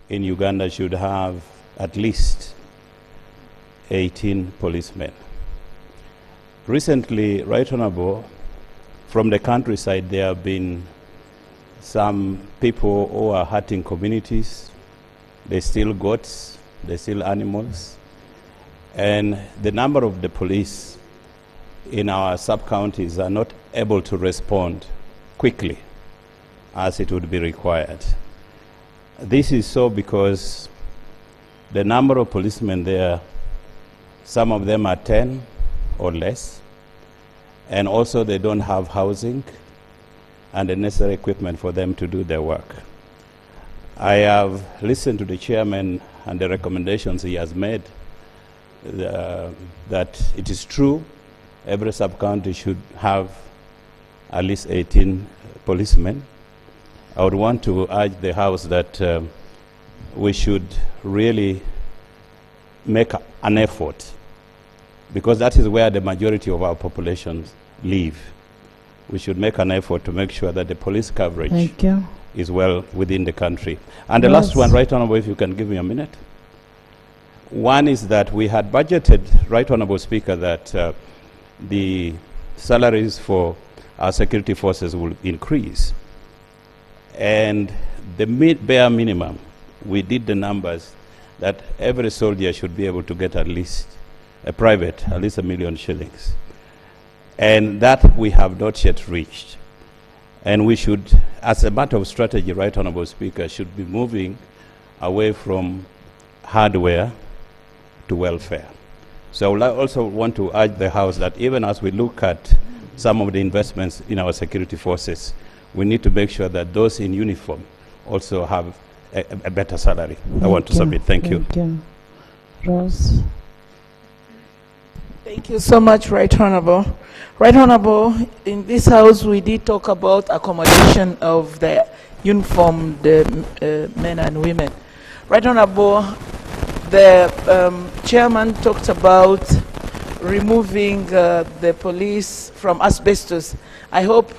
in Uganda should have at least 18 policemen. Recently, Right Honorable, from the countryside, there have been some people who are hurting communities. They steal goats, they steal animals. And the number of the police in our sub-counties are not able to respond quickly as it would be required. This is so because the number of policemen there, some of them are 10 or less. And also they don't have housing and the necessary equipment for them to do their work. I have listened to the chairman and the recommendations he has made that it is true every sub-county should have at least 18 policemen. I would want to urge the House that we should really make an effort, because that is where the majority of our populations live. We should make an effort to make sure that the police coverage is well within the country. And the last one, Right Honorable, if you can give me a minute. One is that we had budgeted, Right Honorable Speaker, that the salaries for our security forces will increase. And the bare minimum, we did the numbers that every soldier should be able to get at least at least 1 million shillings. And that we have not yet reached. And we should, as a matter of strategy, Right Honorable Speaker, should be moving away from hardware to welfare. So I would also want to urge the House that even as we look at some of the investments in our security forces, we need to make sure that those in uniform also have a better salary. I want to submit. Thank you. Thank you. Rose. Thank you so much, Right Honorable. Right Honorable, in this House we did talk about accommodation of the uniformed men and women. Right Honorable, the chairman talked about removing the police from asbestos. I hope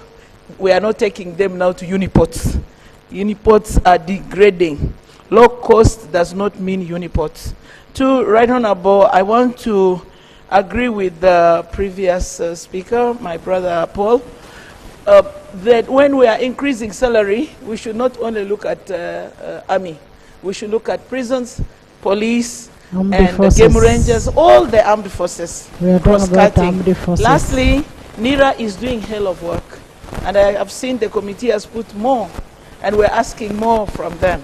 we are not taking them now to uniports. Uniports are degrading. Low cost does not mean uniports. To Right Honorable, I want to agree with the previous speaker, my brother Paul, that when we are increasing salary, we should not only look at army. We should look at prisons, police, Armed and the forces. game rangers, all the armed forces. We are talking about cross-cutting. armed forces. Lastly, NIRA is doing hell of work. And I have seen the committee has put more, and we're asking more from them.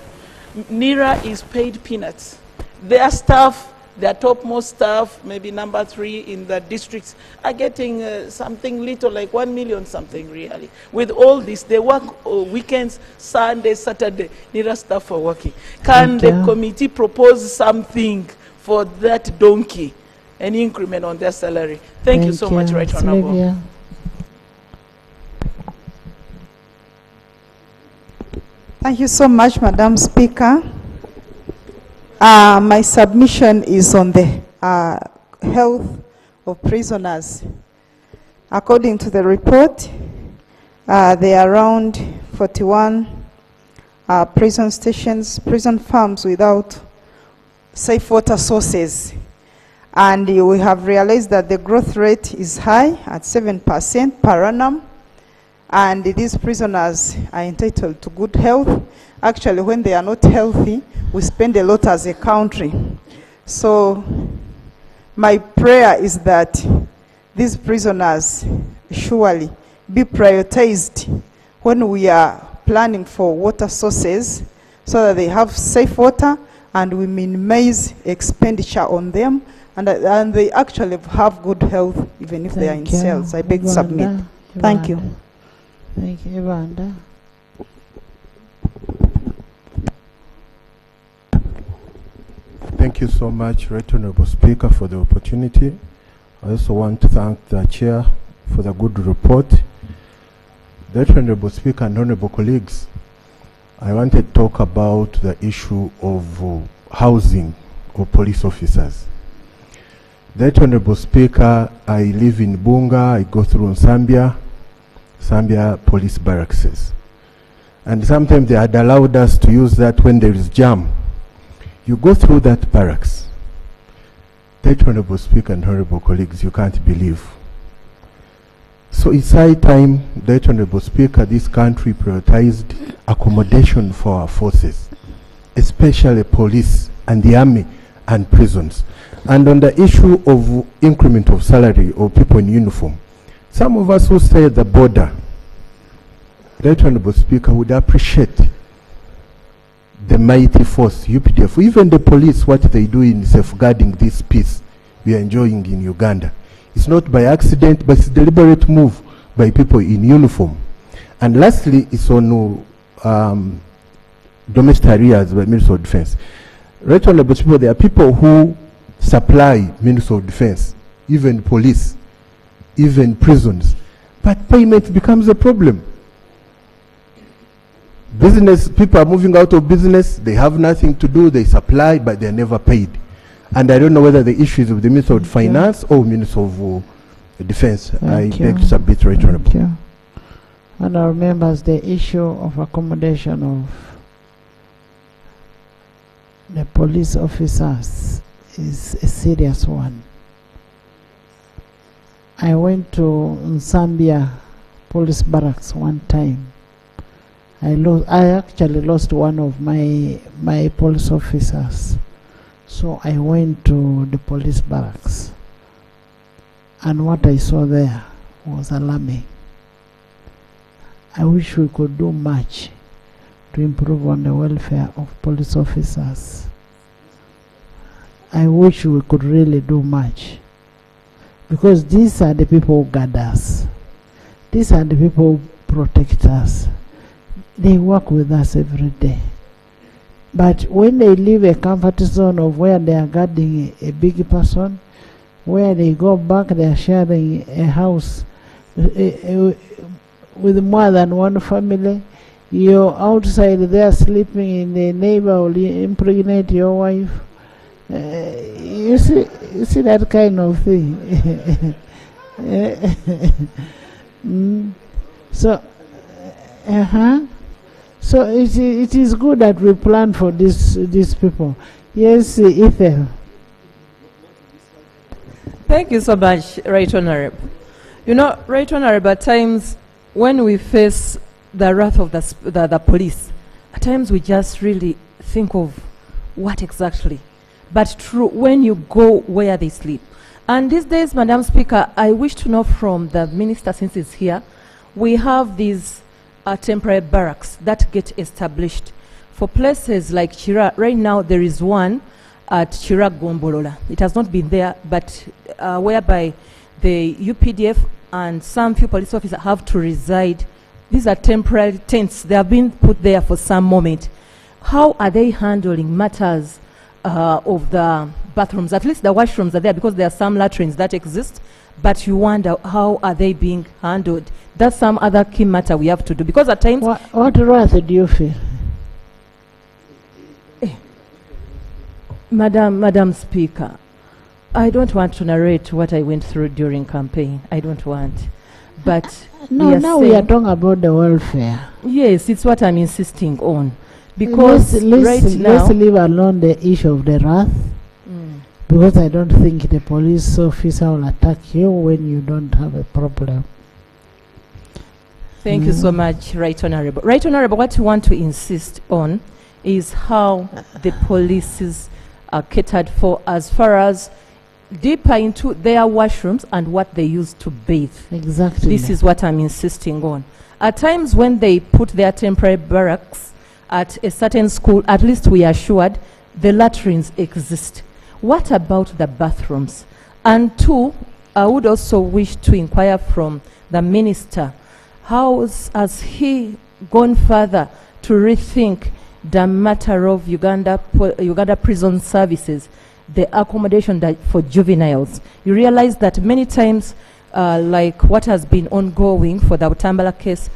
NIRA is paid peanuts. Their staff, their topmost staff, maybe number 3 in the districts, are getting something little, like 1 million something really. With all this, they work weekends, Sunday, Saturday, NIRA staff are working. Can the committee propose something for that donkey, an increment on their salary? Thank you so much, Right Honorable. Sylvia. Thank you so much, Madam Speaker. My submission is on the health of prisoners. According to the report, there are around 41 prison stations, prison farms without safe water sources. And we have realized that the growth rate is high at 7% per annum. And these prisoners are entitled to good health. Actually, when they are not healthy, we spend a lot as a country. So my prayer is that these prisoners surely be prioritized when we are planning for water sources so that they have safe water and we minimize expenditure on them and they actually have good health even if they are in cells. I beg to submit. Thank you. Thank you, Ivanda. Thank you so much, Right Honorable Speaker, for the opportunity. I also want to thank the Chair for the good report. Right Honorable Speaker and Honorable colleagues, I want to talk about the issue of housing of police officers. Right Honorable Speaker, I live in Bunga, I go through Zambia police barracks. And sometimes they had allowed us to use that when there is jam. You go through that barracks. Right Honorable Speaker and Honorable colleagues, you can't believe. So it's high time, Right Honorable Speaker, this country prioritized accommodation for our forces, especially police and the army and prisons. And on the issue of increment of salary of people in uniform, some of us who stay at the border, Right Honorable Speaker, would appreciate the mighty force, UPDF, even the police, what they do in safeguarding this peace we are enjoying in Uganda. It's not by accident, but it's a deliberate move by people in uniform. And lastly, it's on domestic areas by Ministry of Defense. Right Honorable Speaker, there are people who supply Ministry of Defense, even police, even prisons, but payment becomes a problem. Business, people are moving out of business, they have nothing to do, they supply, but they're never paid. And I don't know whether the issue is with the Minister of Finance or Minister of Defense. I beg to submit, Right Honorable. Thank you. Honourable members, the issue of accommodation of the police officers is a serious one. I went to Zambia police barracks one time. I actually lost one of my police officers. So I went to the police barracks. And what I saw there was alarming. I wish we could do much to improve on the welfare of police officers. I wish we could really do much, because these are the people who guard us. These are the people who protect us. They work with us every day. But when they leave a comfort zone of where they are guarding a big person, where they go back, they are sharing a house with more than one family. You're outside there sleeping in the neighbor will impregnate your wife. You see that kind of thing. So, so it is good that we plan for these people. Yes, Ethel. Thank you so much, Right Honorable. You know, Right Honorable, at times when we face the wrath of the police, at times we just really think of what exactly. But true, when you go where they sleep. And these days, Madam Speaker, I wish to know from the Minister, since he's here, we have these temporary barracks that get established for places like Chira. Right now, there is one at Chira Gombolola. It has not been there, but whereby the UPDF and some few police officers have to reside. These are temporary tents. They have been put there for some moment. How are they handling matters of the bathrooms? At least the washrooms are there, because there are some latrines that exist, but you wonder how are they being handled. That's some other key matter we have to do, because at times... What wrath do you feel? Madam Speaker, I don't want to narrate what I went through during campaign. I don't want. But no, now we are talking about the welfare. Yes, it's what I'm insisting on. Because let's leave alone the issue of the wrath. Because I don't think the police officer will attack you when you don't have a problem. Thank you so much, Right Honorable. Right Honorable, what we want to insist on is how the policies are catered for as far as deeper into their washrooms and what they use to bathe. Exactly. This is what I'm insisting on. At times when they put their temporary barracks at a certain school, at least we are assured the latrines exist. What about the bathrooms? And two, I would also wish to inquire from the minister, how has he gone further to rethink the matter of Uganda Prison Services, the accommodation for juveniles? You realize that many times, like what has been ongoing for the Utambala case,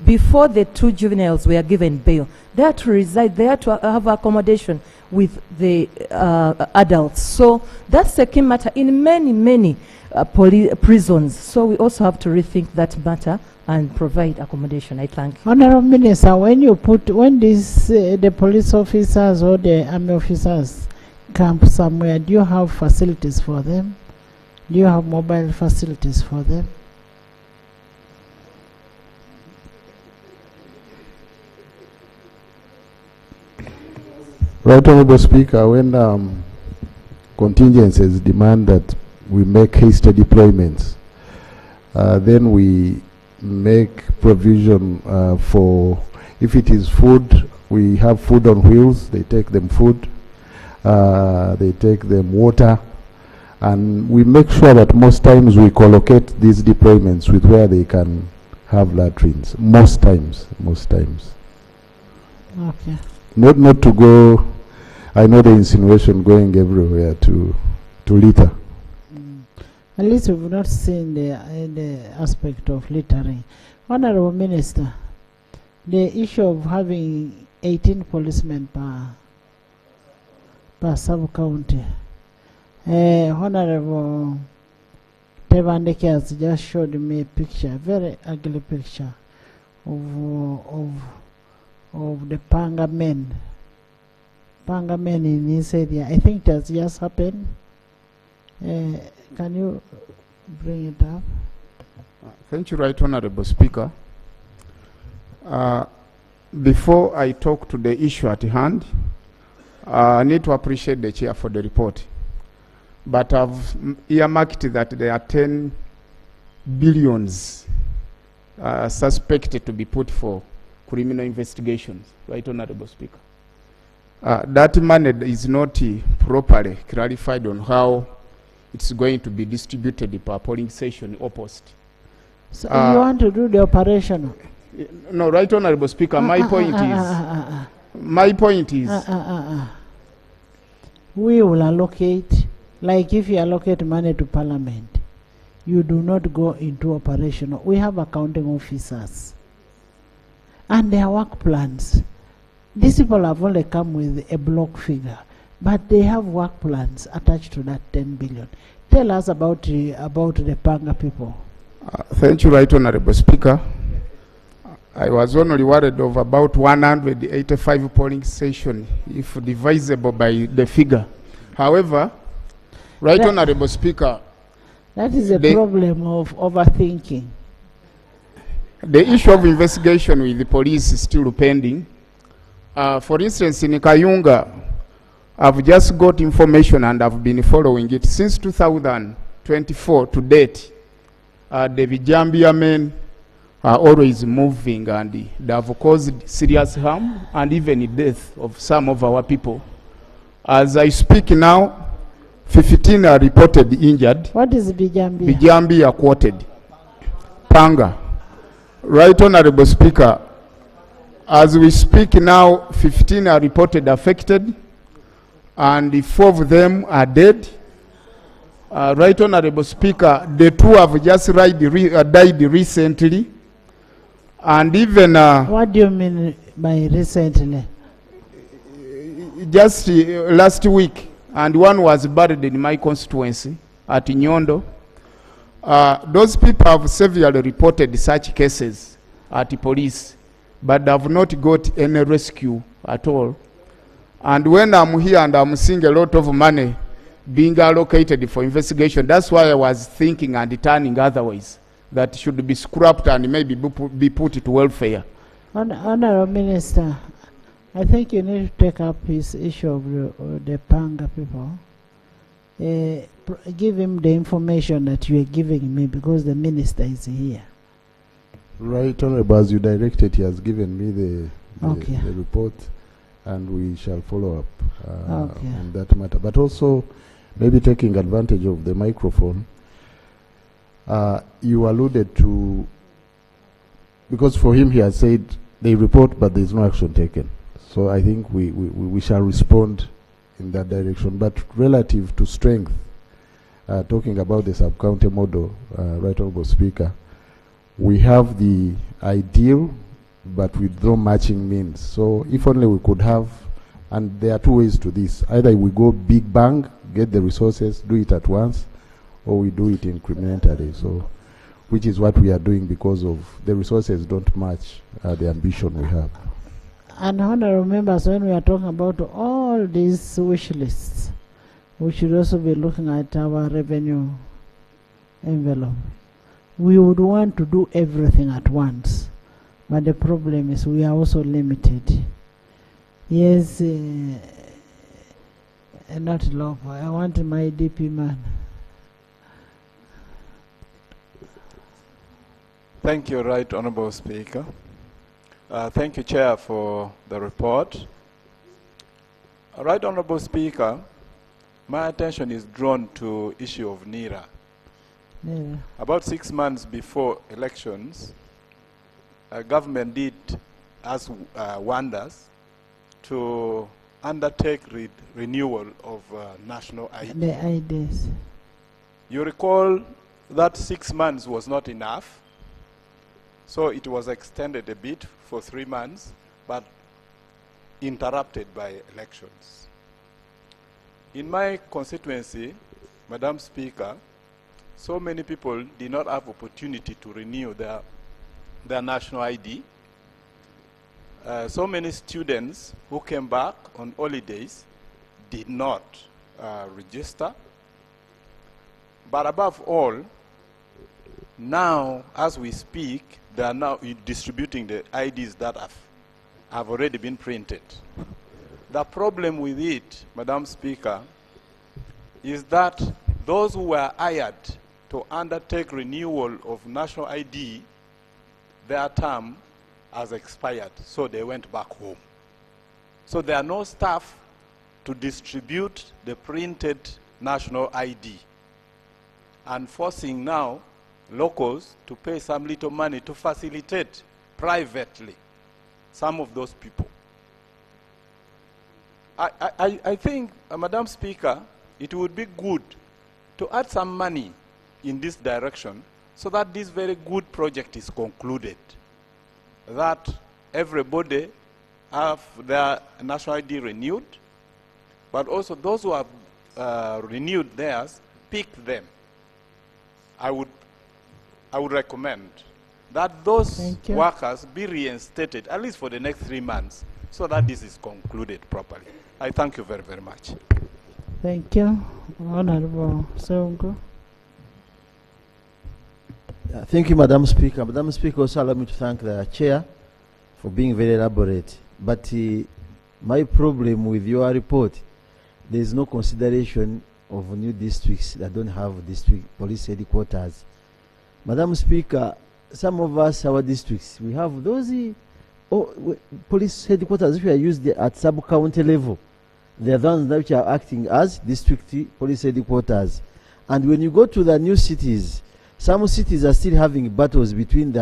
before the two juveniles were given bail, they had to reside, they had to have accommodation with the adults. So that's a key matter in many prisons. So we also have to rethink that matter and provide accommodation. I thank you. Honorable Minister, when these the police officers or the army officers camp somewhere, do you have facilities for them? Do you have mobile facilities for them? Right Honourable Speaker, when contingencies demand that we make hasty deployments, then we make provision for, if it is food, we have food on wheels, they take them food, they take them water, and we make sure that most times we collocate these deployments with where they can have latrines. Most times. Okay. Not to go, I know the insinuation going everywhere to litter. At least we've not seen the aspect of littering. Honorable Minister, the issue of having 18 policemen per sub-county. Honorable Tebandeke has just showed me a picture, very ugly picture of the Panga men in this area. I think it has just happened. Can you bring it up? Thank you, Right Honourable Speaker. Before I talk to the issue at hand, I need to appreciate the Chair for the report. But I've earmarked that there are 10 billions suspected to be put for criminal investigations. Right, Honorable Speaker. That money is not properly clarified on how it's going to be distributed per polling station opposite. So you want to do the operation? No, Right, Honorable Speaker, my point is, we will allocate, like if you allocate money to Parliament, you do not go into operation. We have accounting officers and their work plans. These people have only come with a block figure, but they have work plans attached to that 10 billion. Tell us about the Panga people. Thank you, Right, Honorable Speaker. I was only worried of about 185 polling stations, if divisible by the figure. However, Right, Honorable Speaker, that is a problem of overthinking. The issue of investigation with the police is still pending. For instance, in Kayunga, I've just got information and I've been following it since 2024 to date. The Vijambia men are always moving and they have caused serious harm and even death of some of our people. As I speak now, 15 are reported injured. What is Vijambia? Vijambia quoted. Panga. Right, Honorable Speaker, as we speak now, 15 are reported affected and 4 of them are dead. Right, Honorable Speaker, the 2 have just died recently. And even... what do you mean by recently? Just last week, and one was buried in my constituency at Nyondo. Those people have severely reported such cases at the police, but have not got any rescue at all. And when I'm here and I'm seeing a lot of money being allocated for investigation, that's why I was thinking and turning otherwise, that should be scrapped and maybe be put to welfare. Honorable Minister, I think you need to take up his issue of the Panga people. Give him the information that you are giving me because the minister is here. Right, Honorable, as you directed, he has given me the Okay. report, and we shall follow up on that matter. But also, maybe taking advantage of the microphone, you alluded to, because for him he has said they report but there is no action taken. So I think we shall respond in that direction. But relative to strength, talking about the sub-county model, Right Honorable Speaker, we have the ideal but with no matching means. So if only we could have, and there are 2 ways to this, either we go big bang, get the resources, do it at once, or we do it incrementally. So, which is what we are doing because of the resources don't match the ambition we have. And honorable members, when we are talking about all these wish lists, we should also be looking at our revenue envelope. We would want to do everything at once, but the problem is we are also limited. Yes, not love. I want my DP man. Thank you, Right Honorable Speaker. Thank you, Chair, for the report. Right Honorable Speaker, my attention is drawn to issue of NIRA. Yeah. About 6 months before elections, government did us wonders to undertake renewal of national ID. The IDs. You recall that 6 months was not enough, so it was extended a bit for 3 months, but interrupted by elections. In my constituency, Madam Speaker, so many people did not have opportunity to renew their national ID. So many students who came back on holidays did not register. But above all, now, as we speak, they are now distributing the IDs that have already been printed. The problem with it, Madam Speaker, is that those who were hired to undertake renewal of national ID, their term has expired, so they went back home. So there are no staff to distribute the printed national ID, and forcing now locals to pay some little money to facilitate privately some of those people. I think, Madam Speaker, it would be good to add some money in this direction so that this very good project is concluded, that everybody have their national ID renewed, but also those who have renewed theirs, pick them. I would recommend that those workers be reinstated, at least for the next 3 months, so that this is concluded properly. I thank you very, very much. Thank you. Honorable Seungu. Thank you, Madam Speaker. Madam Speaker, also allow me to thank the chair for being very elaborate. But my problem with your report, there is no consideration of new districts that don't have district police headquarters. Madam Speaker, some of us, our districts, we have those police headquarters which are used at sub-county level. They are the ones which are acting as district police headquarters. And when you go to the new cities, some cities are still having battles between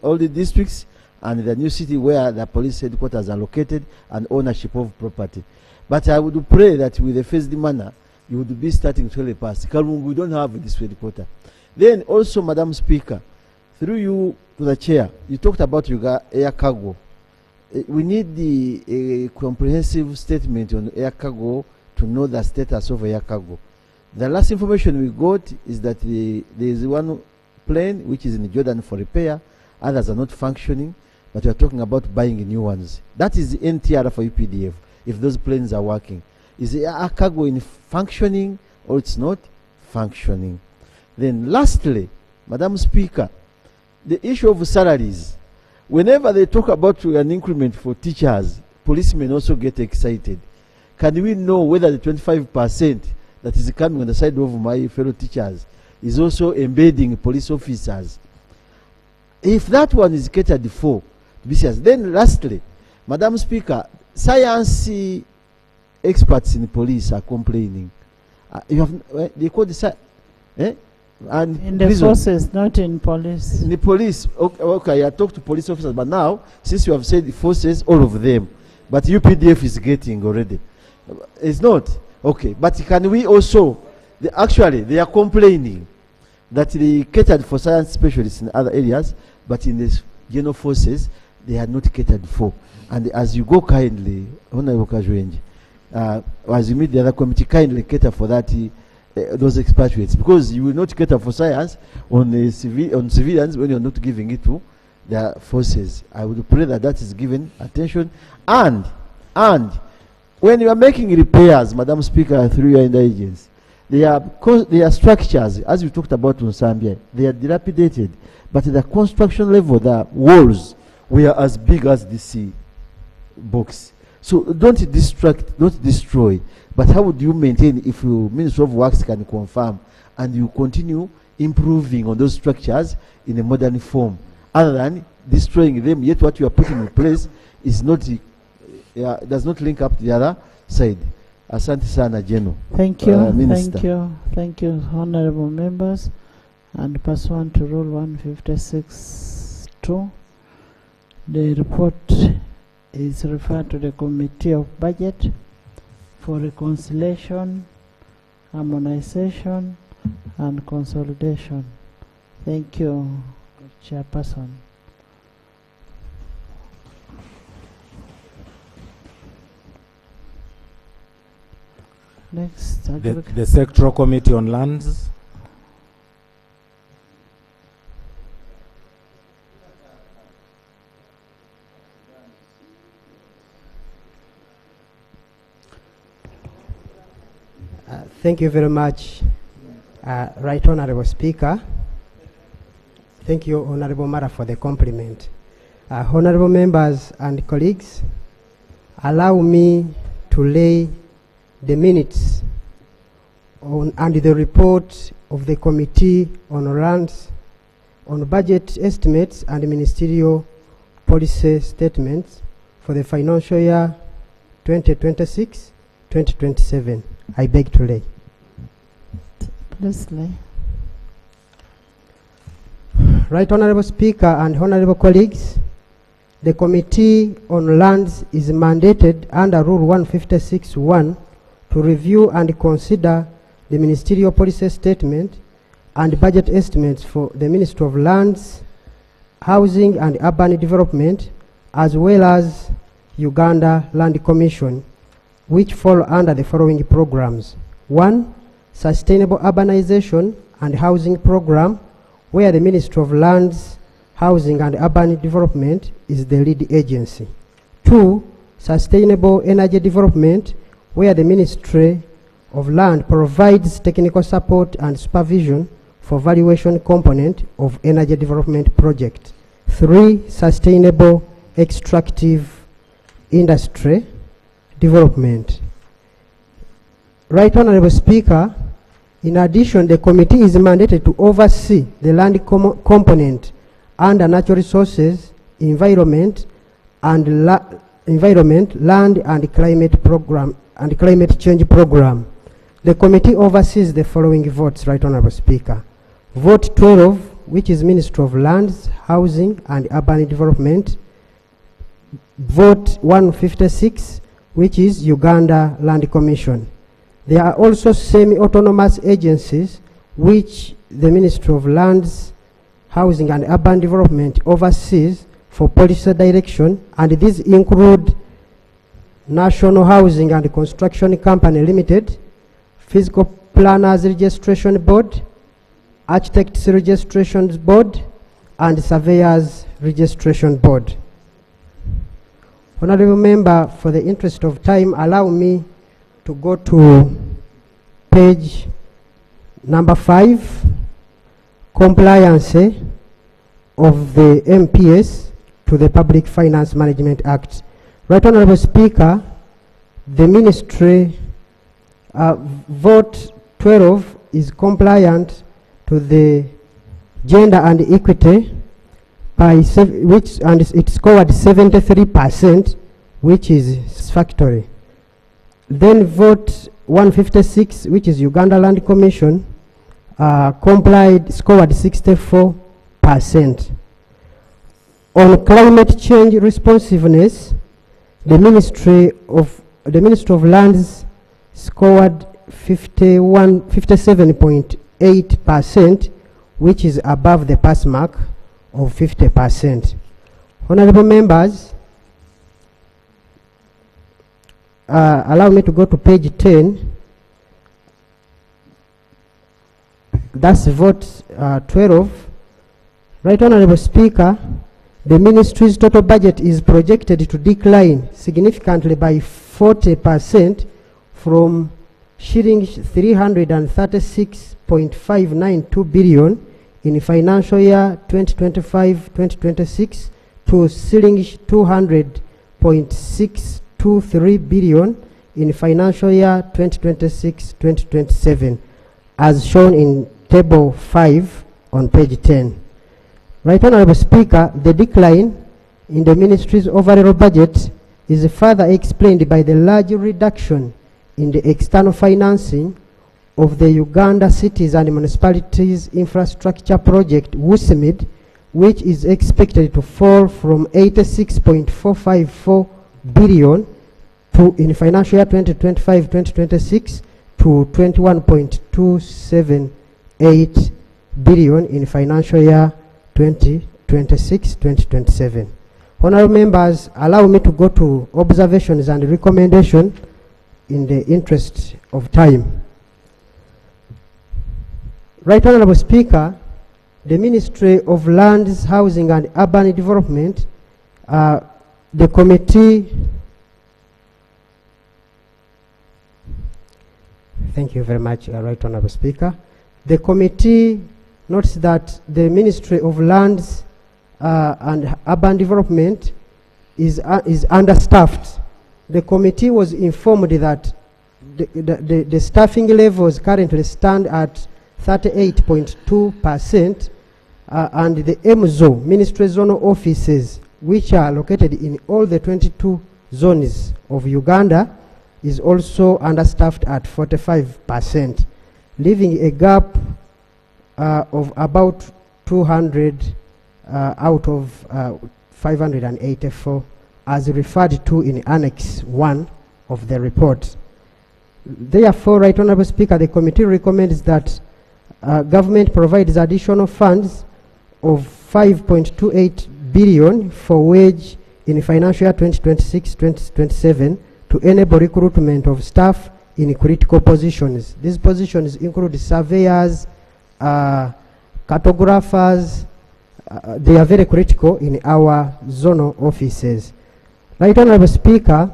all the districts and the new city where the police headquarters are located and ownership of property. But I would pray that with the phased manner, you would be starting to help us. Kalungu, we don't have this headquarter. Then also, Madam Speaker, through you to the chair, you talked about air cargo. We need the comprehensive statement on air cargo to know the status of air cargo. The last information we got is that there is one plane which is in Jordan for repair, others are not functioning, but we are talking about buying new ones. That is the NTR for UPDF, if those planes are working. Is the air cargo in functioning or it's not functioning? Then lastly, Madam Speaker, the issue of salaries. Whenever they talk about an increment for teachers, policemen also get excited. Can we know whether the 25% that is coming on the side of my fellow teachers is also embedding police officers? If that one is catered for, then lastly, Madam Speaker, science experts in police are complaining. They call the and in the forces, not in police. In the police, okay, I talked to police officers, but now, since you have said the forces, all of them, but UPDF is getting already. It's not. Okay, but can we also, actually, they are complaining that they catered for science specialists in other areas, but in the general forces, they are not catered for. And as you go kindly, Honorable Kajwenji, as you meet the other committee, kindly cater for that, those expatriates, because you will not cater for science on civilians when you are not giving it to the forces. I would pray that that is given attention. And when you are making repairs, Madam Speaker, through your intelligence, they are structures, as we talked about on Zambia, they are dilapidated, but at the construction level, the walls were as big as the sea box. So don't distract, don't destroy. But how would you maintain if your Ministry of Works can confirm and you continue improving on those structures in a modern form, other than destroying them, yet what you are putting in place is not, does not link up to the other side. Asante sana, General. Thank you, Minister. thank you, honorable members. And pursuant to Rule 156(2), the report is referred to the Committee of Budget for reconciliation, harmonization, and consolidation. Thank you, Chairperson. Next, the Sectoral Committee on Lands. Thank you very much, Right Honorable Speaker. Thank you, Honorable Mara, for the compliment. Honorable members and colleagues, allow me to lay the minutes on and the report of the Committee on Lands on Budget Estimates and Ministerial policy statements for the financial year 2026-2027. I beg to lay. Please lay. Right Honorable Speaker and Honorable colleagues, the Committee on Lands is mandated under Rule 156(1) to review and consider the ministerial policy statement and budget estimates for the Ministry of Lands, Housing and Urban Development, as well as Uganda Land Commission, which fall under the following programs. 1. Sustainable Urbanization and Housing Program, where the Ministry of Lands, Housing and Urban Development is the lead agency. 2. Sustainable Energy Development, where the Ministry of Land provides technical support and supervision for valuation component of energy development project. 3. Sustainable Extractive Industry Development. Right Honorable Speaker, in addition, the committee is mandated to oversee the land component under natural resources, environment, and land and climate program and climate change program. The committee oversees the following votes, Right Honorable Speaker. Vote 12, which is Ministry of Lands, Housing and Urban Development. Vote 156, which is Uganda Land Commission. There are also semi-autonomous agencies which the Ministry of Lands, Housing and Urban Development oversees for policy direction, and these include National Housing and Construction Company Limited, Physical Planners Registration Board, Architects Registration Board, and Surveyors Registration Board. Honorable Member, for the interest of time, allow me to go to page number 5, compliance of the MPS to the Public Finance Management Act. Right Honorable Speaker, the Ministry vote 12 is compliant to the gender and equity by which, and it scored 73%, which is satisfactory. Then vote 156, which is Uganda Land Commission, scored 64%. On climate change responsiveness, the Ministry of Lands scored 57.8%, which is above the pass mark of 50%. Honorable members, allow me to go to page 10. That's vote 12. Right Honorable Speaker, the ministry's total budget is projected to decline significantly by 40% from shillings 336.592 billion in financial year 2025-2026 to shillings 200.623 billion in financial year 2026-2027, as shown in table 5 on page 10. Right Honorable Speaker, the decline in the ministry's overall budget is further explained by the large reduction in the external financing of the Uganda Cities and Municipalities Infrastructure Project, WUSIMID, which is expected to fall from 86.454 billion in financial year 2025-2026 to 21.278 billion in financial year 2026-2027. Honorable members, allow me to go to observations and recommendations in the interest of time. Right Honorable Speaker, the Ministry of Lands, Housing and Urban Development, the committee, thank you very much, Right Honorable Speaker. The committee notes that the Ministry of Lands and Urban Development is understaffed. The committee was informed that the staffing levels currently stand at 38.2%, and the MZO, Ministry Zonal Offices, which are located in all the 22 zones of Uganda, is also understaffed at 45%, leaving a gap of about 200 out of 584, as referred to in Annex 1 of the report. Therefore, Right Honourable Speaker, the committee recommends that government provides additional funds of 5.28 billion for wage in financial year 2026-2027 to enable recruitment of staff in critical positions. These positions include surveyors, cartographers. They are very critical in our zonal offices. Right Honourable Speaker,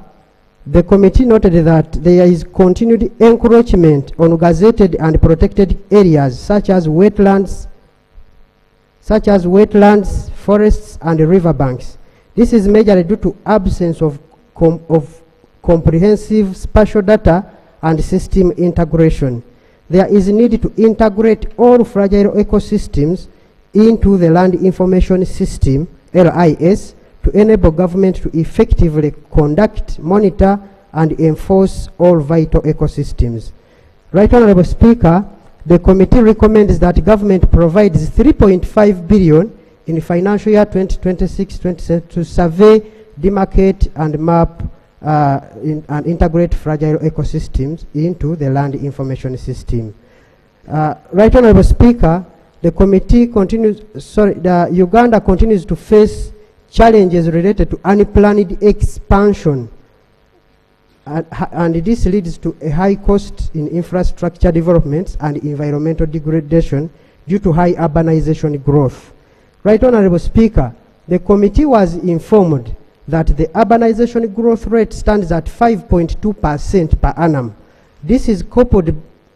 the committee noted that there is continued encroachment on gazetted and protected areas such as wetlands, forests, and riverbanks. This is majorly due to absence of comprehensive spatial data and system integration. There is a need to integrate all fragile ecosystems into the Land Information System, LIS, to enable government to effectively conduct, monitor, and enforce all vital ecosystems. Right Honourable Speaker, the committee recommends that government provides 3.5 billion in financial year 2026-27 to survey, demarcate, and map and integrate fragile ecosystems into the Land Information System. Right Honourable Speaker, the committee continues, Uganda continues to face challenges related to unplanned expansion, and this leads to a high cost in infrastructure developments and environmental degradation due to high urbanization growth. Right Honourable Speaker, the committee was informed that the urbanization growth rate stands at 5.2% per annum. This is coupled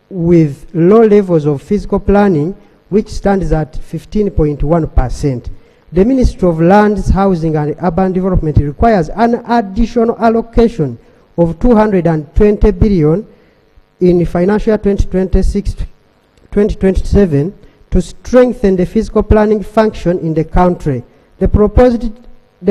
with low levels of physical planning, which stands at 15.1%. The Ministry of Lands, Housing and Urban Development requires an additional allocation of 220 billion in financial year 2026-2027 to strengthen the physical planning function in the country. The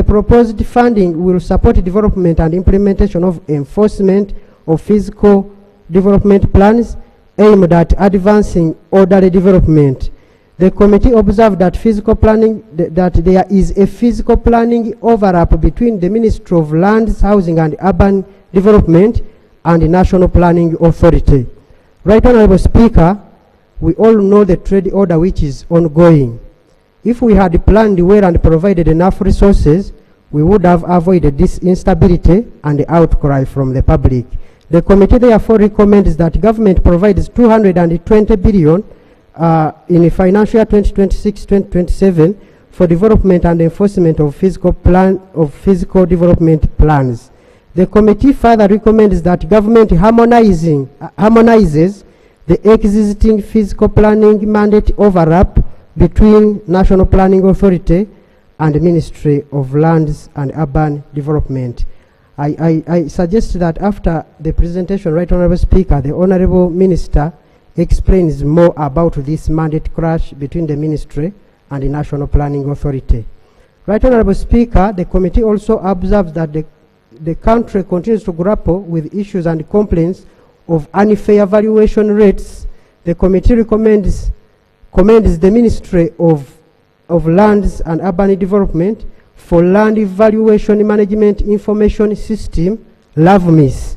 proposed funding will support development and implementation of enforcement of physical development plans aimed at advancing orderly development. The committee observed that that there is a physical planning overlap between the Ministry of Lands, Housing and Urban Development and the National Planning Authority. Right Honourable Speaker, we all know the trade order which is ongoing. If we had planned well and provided enough resources, we would have avoided this instability and the outcry from the public. The committee therefore recommends that government provides 220 billion in financial year 2026-2027 for development and enforcement of physical development plans. The committee further recommends that government harmonizes the existing physical planning mandate overlap between National Planning Authority and the Ministry of Lands and Urban Development. I suggest that after the presentation, Right Honourable Speaker, the Honourable Minister explains more about this mandate clash between the Ministry and the National Planning Authority. Right Honourable Speaker, the committee also observes that the country continues to grapple with issues and complaints of unfair valuation rates. The committee commends the Ministry of Lands and Urban Development for Land Valuation Management Information System, LAVMIS.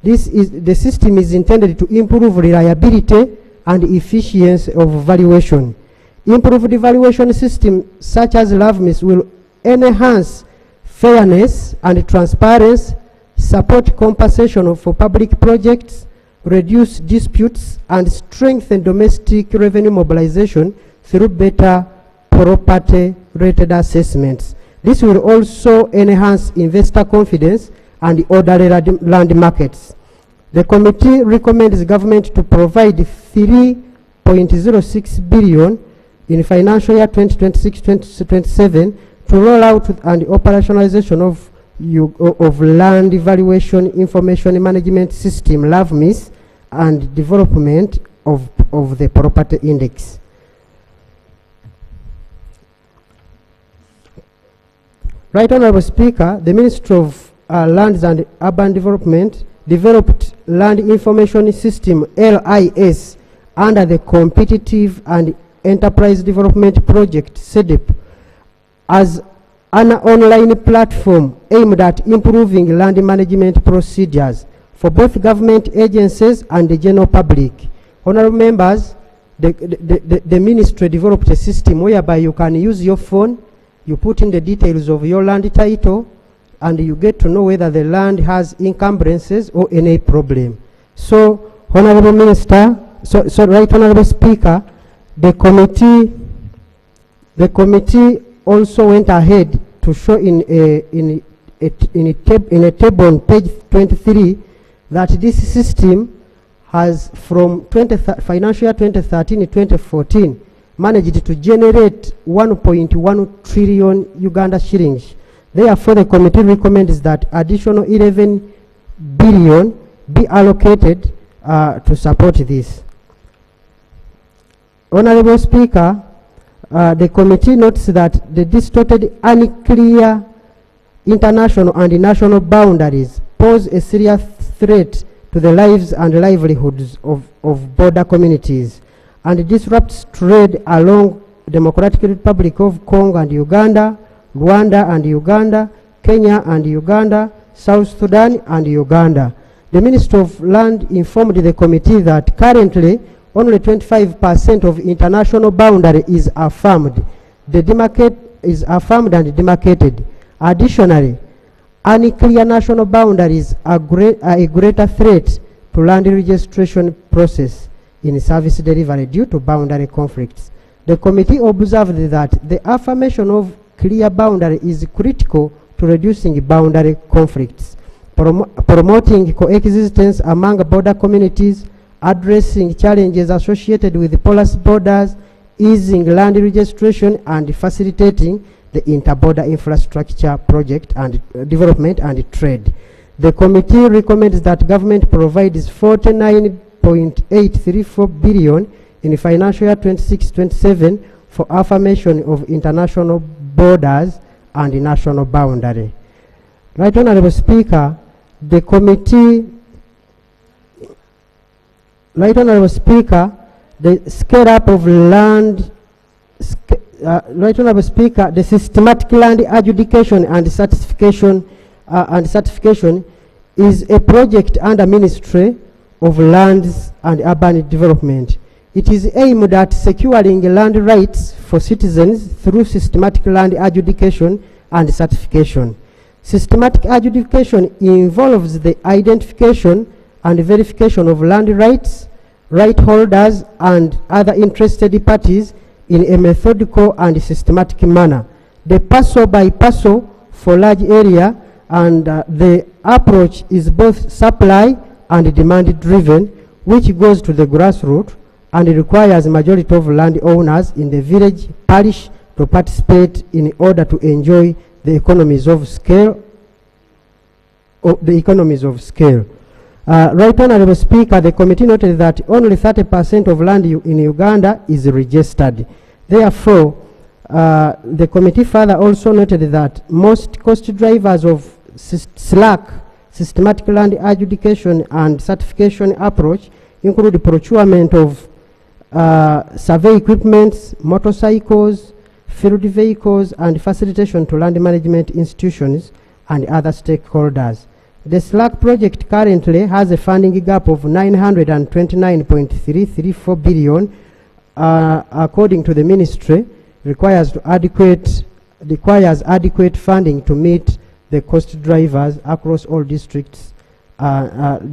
The system is intended to improve reliability and efficiency of valuation. Improved valuation system such as LAVMIS will enhance fairness and transparency, support compensation for public projects, reduce disputes, and strengthen domestic revenue mobilization through better property-rated assessments. This will also enhance investor confidence and orderly land markets. The committee recommends government to provide 3.06 billion in financial year 2026-2027 to roll out and operationalization of Land Valuation Information Management System, LAVMIS, and development of the property index. Right Honorable Speaker, the Ministry of Lands and Urban Development developed Land Information System LIS under the Competitive and Enterprise Development Project CEDEP as an online platform aimed at improving land management procedures for both government agencies and the general public. Honorable members, the ministry developed a system whereby you can use your phone, you put in the details of your land title, and you get to know whether the land has encumbrances or any problem. So, Honorable Minister, Right Honorable Speaker, the committee also went ahead to show in a table on page 23 that this system has from financial year 2013-2014 managed to generate 1.1 trillion Uganda shillings. Therefore, the committee recommends that additional 11 billion be allocated to support this. Honorable Speaker, the committee notes that the distorted, unclear international and national boundaries pose a serious threat to the lives and livelihoods of border communities and disrupts trade along Democratic Republic of Congo and Uganda, Rwanda and Uganda, Kenya and Uganda, South Sudan and Uganda. The Ministry of Land informed the committee that currently only 25% of international boundary is affirmed. The demarcate is affirmed and demarcated. Additionally, unclear national boundaries are a greater threat to land registration process in service delivery due to boundary conflicts. The committee observed that the affirmation of clear boundary is critical to reducing boundary conflicts, promoting coexistence among border communities, addressing challenges associated with porous borders, easing land registration, and facilitating the inter-border infrastructure project and development and trade. The committee recommends that government provides 49.834 billion in financial year 26-27 for affirmation of international borders and national boundary. Right Honorable Speaker, the committee the scale up of land, Right Honorable Speaker, the systematic land adjudication and certification is a project under Ministry of Lands and Urban Development. It is aimed at securing land rights for citizens through systematic land adjudication and certification. Systematic adjudication involves the identification and verification of land rights, right holders, and other interested parties in a methodical and systematic manner. The parcel by parcel for large area, and the approach is both supply and demand driven, which goes to the grassroots and requires majority of landowners in the village parish to participate in order to enjoy the economies of scale. Right Honorable Speaker, the committee noted that only 30% of land in Uganda is registered. Therefore, the committee further also noted that most cost drivers of SLAC, systematic land adjudication and certification approach, include procurement of survey equipment, motorcycles, field vehicles, and facilitation to land management institutions and other stakeholders. The SLAC project currently has a funding gap of 929.334 billion, according to the ministry, requires adequate funding to meet the cost drivers across all districts,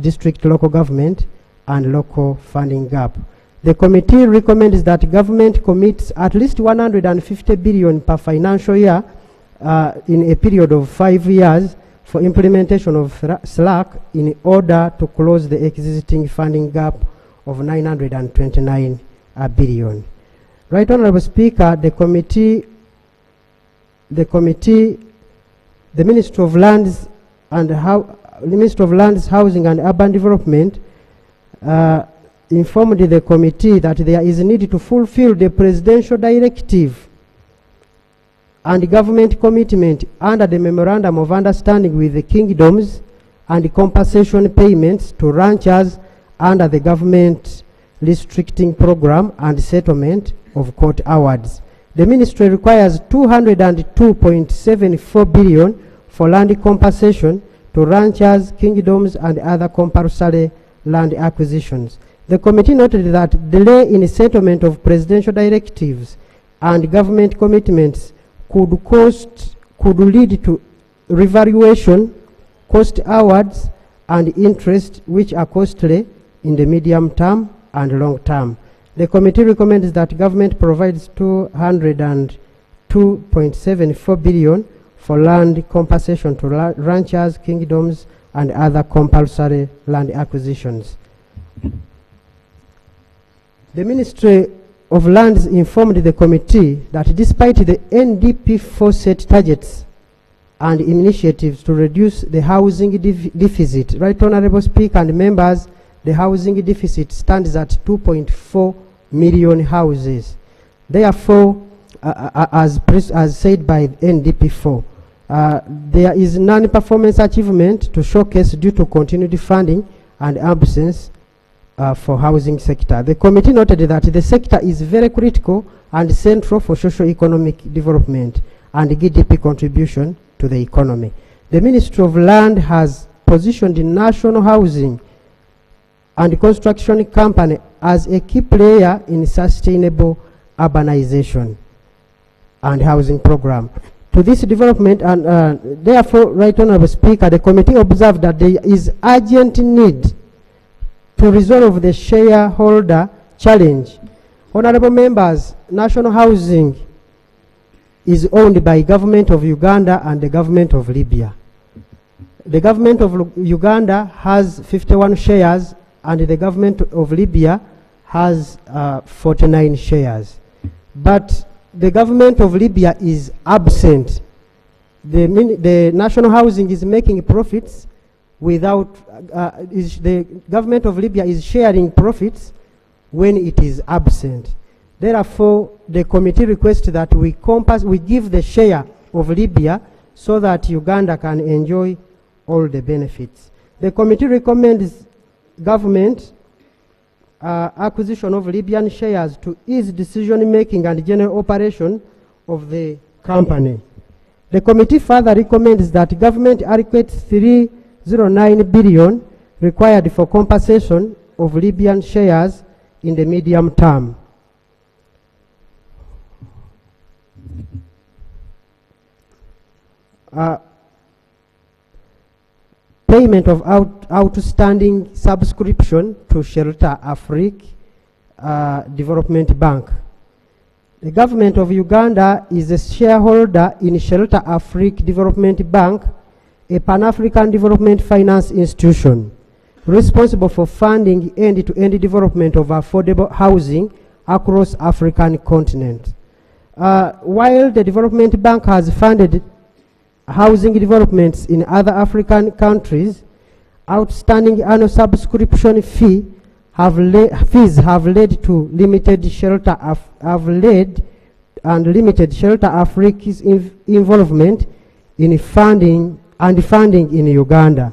district local government and local funding gap. The committee recommends that government commits at least 150 billion per financial year in a period of 5 years for implementation of SLAC in order to close the existing funding gap of 929 billion. Right Honorable Speaker, the Ministry of Lands, Housing and Urban Development informed the committee that there is a need to fulfill the presidential directive and government commitment under the Memorandum of Understanding with the Kingdoms and compensation payments to ranchers under the government restricting program and settlement of court awards. The ministry requires 202.74 billion for land compensation to ranchers, kingdoms, and other compulsory land acquisitions. The committee noted that delay in settlement of presidential directives and government commitments could lead to revaluation, cost awards, and interest, which are costly in the medium term and long term. The committee recommends that government provides 202.74 billion for land compensation to ranchers, kingdoms, and other compulsory land acquisitions. The Ministry of Lands informed the committee that despite the NDP4 set targets and initiatives to reduce the housing deficit, Right Honorable Speaker and members, the housing deficit stands at 2.4 million houses. Therefore, as said by NDP4, there is non-performance achievement to showcase due to continued funding and absence for housing sector. The committee noted that the sector is very critical and central for socio-economic development and GDP contribution to the economy. The Ministry of Land has positioned the National Housing and Construction Company as a key player in sustainable urbanization and housing program. To this development, and therefore, Right Honorable Speaker, the committee observed that there is urgent need to resolve the shareholder challenge. Honorable members, National Housing is owned by Government of Uganda and the Government of Libya. The Government of Uganda has 51 shares and the Government of Libya has 49 shares. But the Government of Libya is absent. The National Housing is making profits without, the Government of Libya is sharing profits when it is absent. Therefore, the committee requests that we give the share of Libya so that Uganda can enjoy all the benefits. The committee recommends government acquisition of Libyan shares to ease decision-making and general operation of the company. The committee further recommends that government allocate 309 billion required for compensation of Libyan shares in the medium term. Payment of outstanding subscription to Shelter Afrique Development Bank. The government of Uganda is a shareholder in Shelter Afrique Development Bank, a Pan-African development finance institution responsible for funding end-to-end development of affordable housing across African continent. While the development bank has funded housing developments in other African countries, outstanding annual subscription fees have led to limited Shelter Afrique's involvement in funding in Uganda.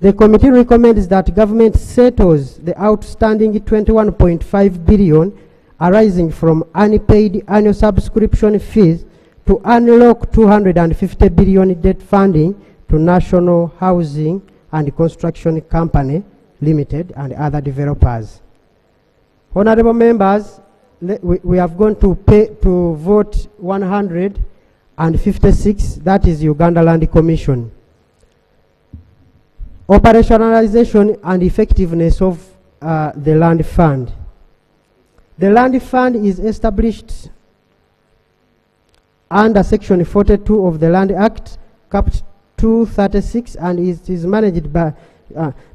The committee recommends that government settles the outstanding 21.5 billion arising from unpaid annual subscription fees to unlock 250 billion debt funding to National Housing and Construction Company Limited and other developers. Honorable members, we have gone to vote 156, that is Uganda Land Commission. Operationalization and effectiveness of the Land Fund. The Land Fund is established under Section 42 of the Land Act, Cap 236, and it is managed by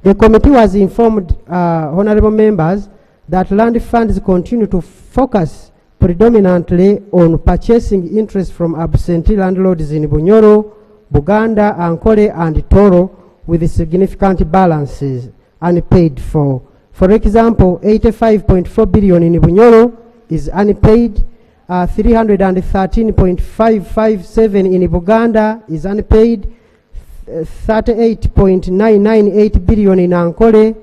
the committee was informed, honorable members, that land funds continue to focus predominantly on purchasing interest from absentee landlords in Bunyoro, Buganda, Ankole, and Toro with significant balances unpaid for. For example, 85.4 billion in Bunyoro is unpaid, 313.557 in Buganda is unpaid, 38.998 billion in Ankole,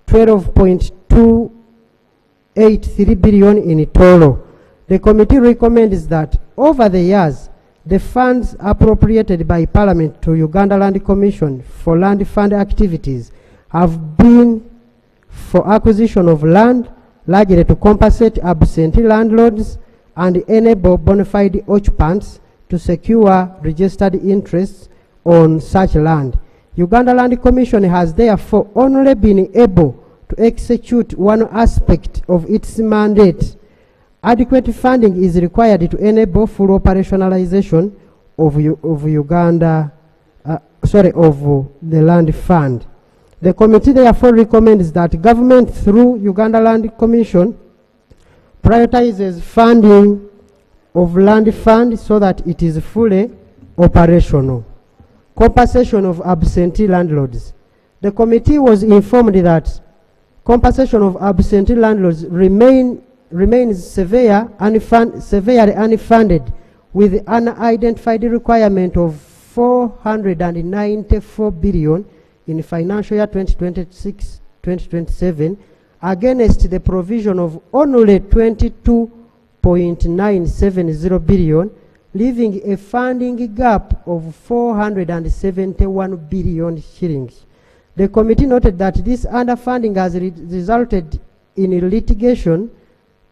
12.283 billion in Tolo. The committee recommends that over the years, the funds appropriated by Parliament to Uganda Land Commission for land fund activities have been for acquisition of land, largely to compensate absentee landlords and enable bona fide occupants to secure registered interests on such land. Uganda Land Commission has therefore only been able to execute one aspect of its mandate. Adequate funding is required to enable full operationalization of the land fund. The committee therefore recommends that government through Uganda Land Commission prioritizes funding of land fund so that it is fully operational. Compensation of absentee landlords. The committee was informed that compensation of absentee landlords remains severely unfunded, with an unidentified requirement of 494 billion in financial year 2026-2027 against the provision of only 22.970 billion, leaving a funding gap of 471 billion shillings. The committee noted that this underfunding has resulted in litigation,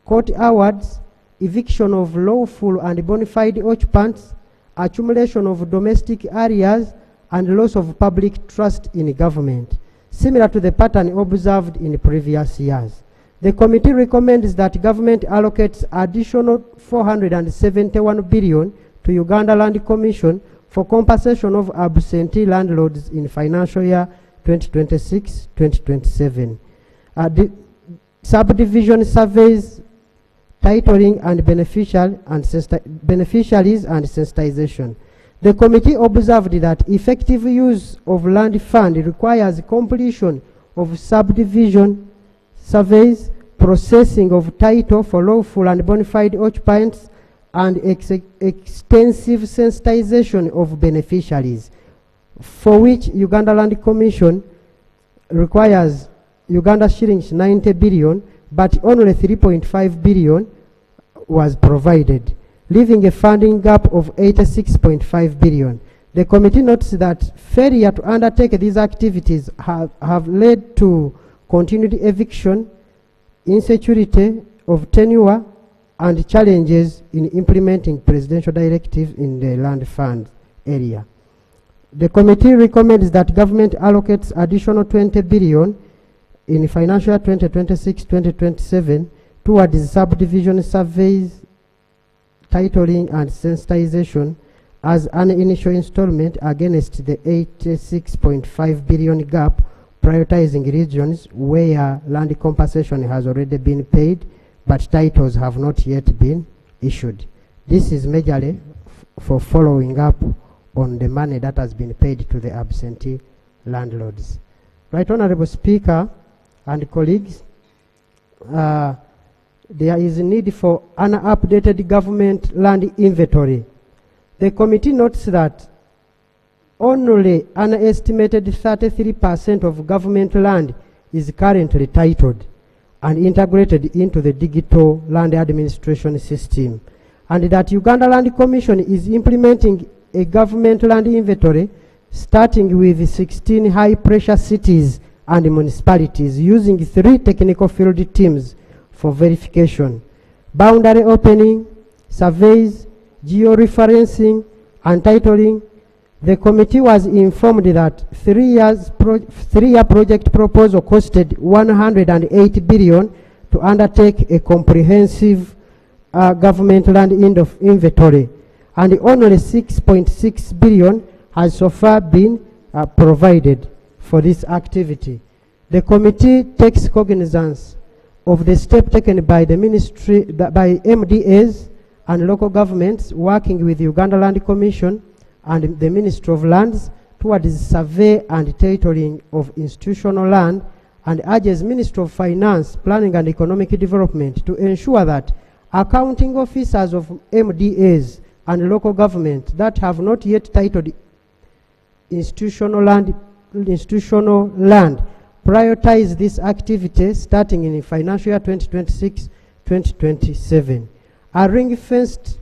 court awards, eviction of lawful and bona fide occupants, accumulation of domestic areas, and loss of public trust in government, similar to the pattern observed in previous years. The committee recommends that government allocates additional 471 billion to Uganda Land Commission for compensation of absentee landlords in financial year 2026-2027. The subdivision surveys, titling and beneficiaries and sensitization. The committee observed that effective use of land fund requires completion of subdivision surveys, processing of title for lawful and bona fide occupants, and extensive sensitization of beneficiaries, for which Uganda Land Commission requires Uganda shillings 90 billion, but only 3.5 billion was provided, leaving a funding gap of 86.5 billion. The committee notes that failure to undertake these activities have led to continued eviction, insecurity of tenure, and challenges in implementing presidential directives in the land fund area. The committee recommends that government allocates additional 20 billion in financial year 2026-2027 towards subdivision surveys, titling and sensitization as an initial installment against the 86.5 billion gap, prioritizing regions where land compensation has already been paid but titles have not yet been issued. This is majorly for following up on the money that has been paid to the absentee landlords. Right Honorable Speaker and colleagues, there is a need for an updated government land inventory. The committee notes that only an estimated 33% of government land is currently titled and integrated into the digital land administration system, and that Uganda Land Commission is implementing a government land inventory starting with 16 high-pressure cities and municipalities using 3 technical field teams for verification, boundary opening, surveys, georeferencing, and titling. The committee was informed that 3-year project proposal costed 108 billion to undertake a comprehensive government land inventory, and only 6.6 billion has so far been provided for this activity. The committee takes cognizance of the step taken by the ministry, by MDAs and local governments working with the Uganda Land Commission and the Ministry of Lands towards survey and titling of institutional land, and urges Ministry of Finance, Planning and Economic Development to ensure that accounting officers of MDAs and local government that have not yet titled institutional land prioritize this activity starting in financial year 2026-2027. A ring-fenced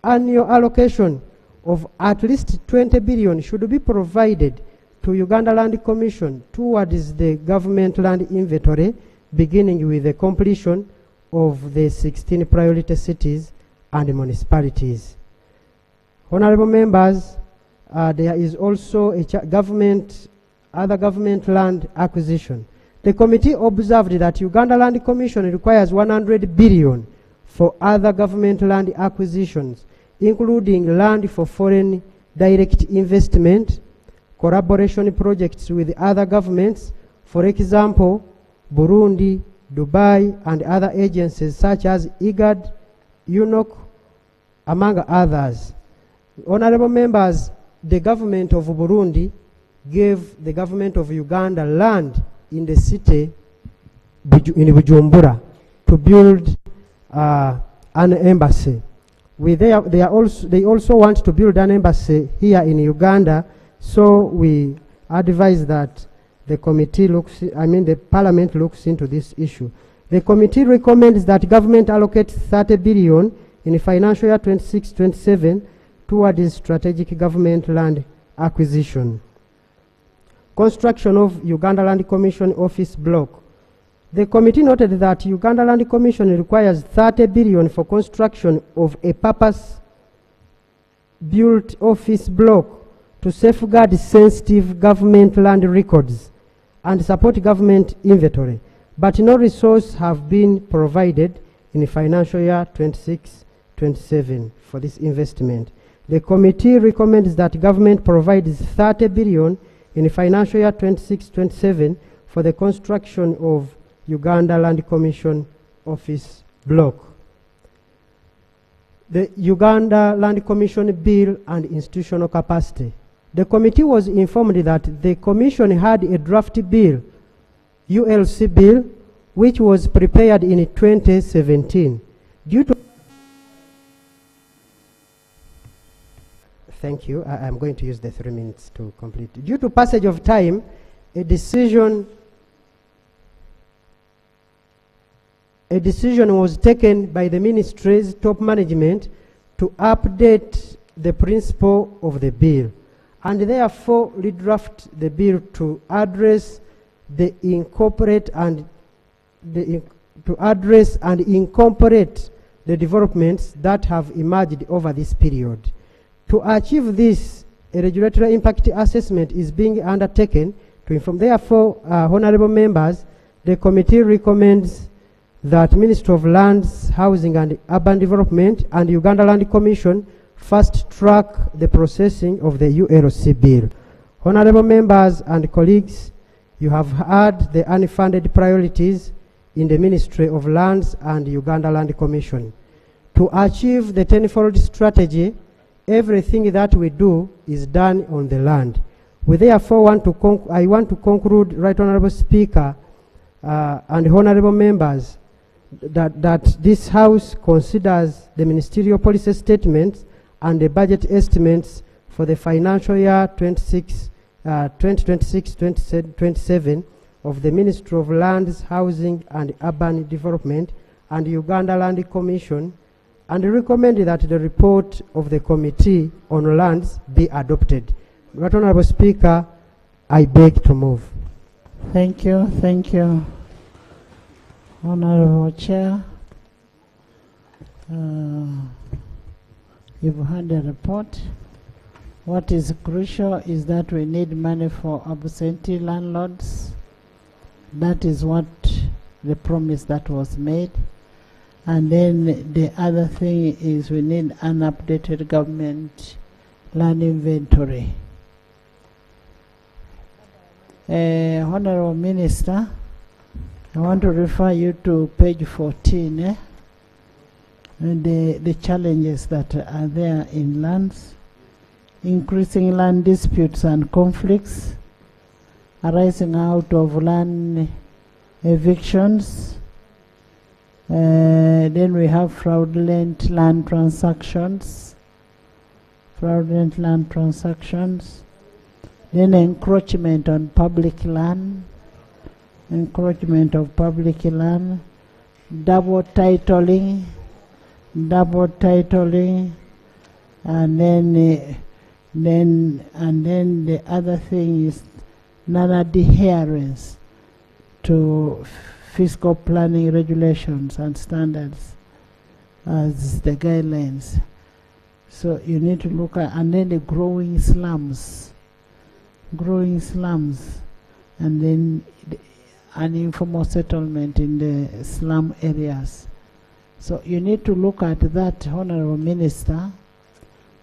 annual allocation of at least 20 billion should be provided to Uganda Land Commission towards the government land inventory, beginning with the completion of the 16 priority cities and municipalities. Honorable members, there is also a other government land acquisition. The committee observed that Uganda Land Commission requires 100 billion for other government land acquisitions, including land for foreign direct investment, collaboration projects with other governments, for example, Burundi, Dubai, and other agencies such as IGAD, UNOC, among others. Honorable members, the government of Burundi gave the government of Uganda land in the city, in Bujumbura, to build an embassy. They also want to build an embassy here in Uganda, so we advise that the committee the parliament looks into this issue. The committee recommends that government allocate 30 billion in financial year 26-27 towards strategic government land acquisition. Construction of Uganda Land Commission office block. The committee noted that Uganda Land Commission requires 30 billion for construction of a purpose-built office block to safeguard sensitive government land records and support government inventory, but no resource have been provided in financial year 26-27 for this investment. The committee recommends that government provides 30 billion in financial year 26-27 for the construction of Uganda Land Commission office block. The Uganda Land Commission bill and institutional capacity. The committee was informed that the commission had a draft bill, ULC bill, which was prepared in 2017. Thank you. I'm going to use the 3 minutes to complete. Due to passage of time, a decision was taken by the ministry's top management to update the principle of the bill, and therefore redraft the bill to address and incorporate the developments that have emerged over this period. To achieve this, a regulatory impact assessment is being undertaken to inform. Therefore, honorable members, the committee recommends that Ministry of Lands, Housing and Urban Development and Uganda Land Commission fast track the processing of the ULC bill. Honorable members and colleagues, you have heard the unfunded priorities in the Ministry of Lands and Uganda Land Commission. To achieve the tenfold strategy, everything that we do is done on the land. We therefore want to I want to conclude, Right Honorable Speaker and honorable members, that this House considers the ministerial policy statements and the budget estimates for the financial year 2026-27 of the Ministry of Lands, Housing and Urban Development and Uganda Land Commission, and recommend that the report of the Committee on Lands be adopted. Right Honorable Speaker, I beg to move. Thank you. Thank you, Honorable Chair. You've had a report. What is crucial is that we need money for absentee landlords. That is what the promise that was made. And then the other thing is we need an updated government land inventory. Honorable Minister, I want to refer you to page 14, and the challenges that are there in lands, increasing land disputes and conflicts arising out of land evictions, Then we have fraudulent land transactions. Fraudulent land transactions. Then encroachment on public land. Encroachment of public land. Double titling. Double titling. And then the other thing is non-adherence to fiscal planning regulations and standards as the guidelines. So you need to look at, and then the growing slums, and then an informal settlement in the slum areas. So you need to look at that, Honorable Minister,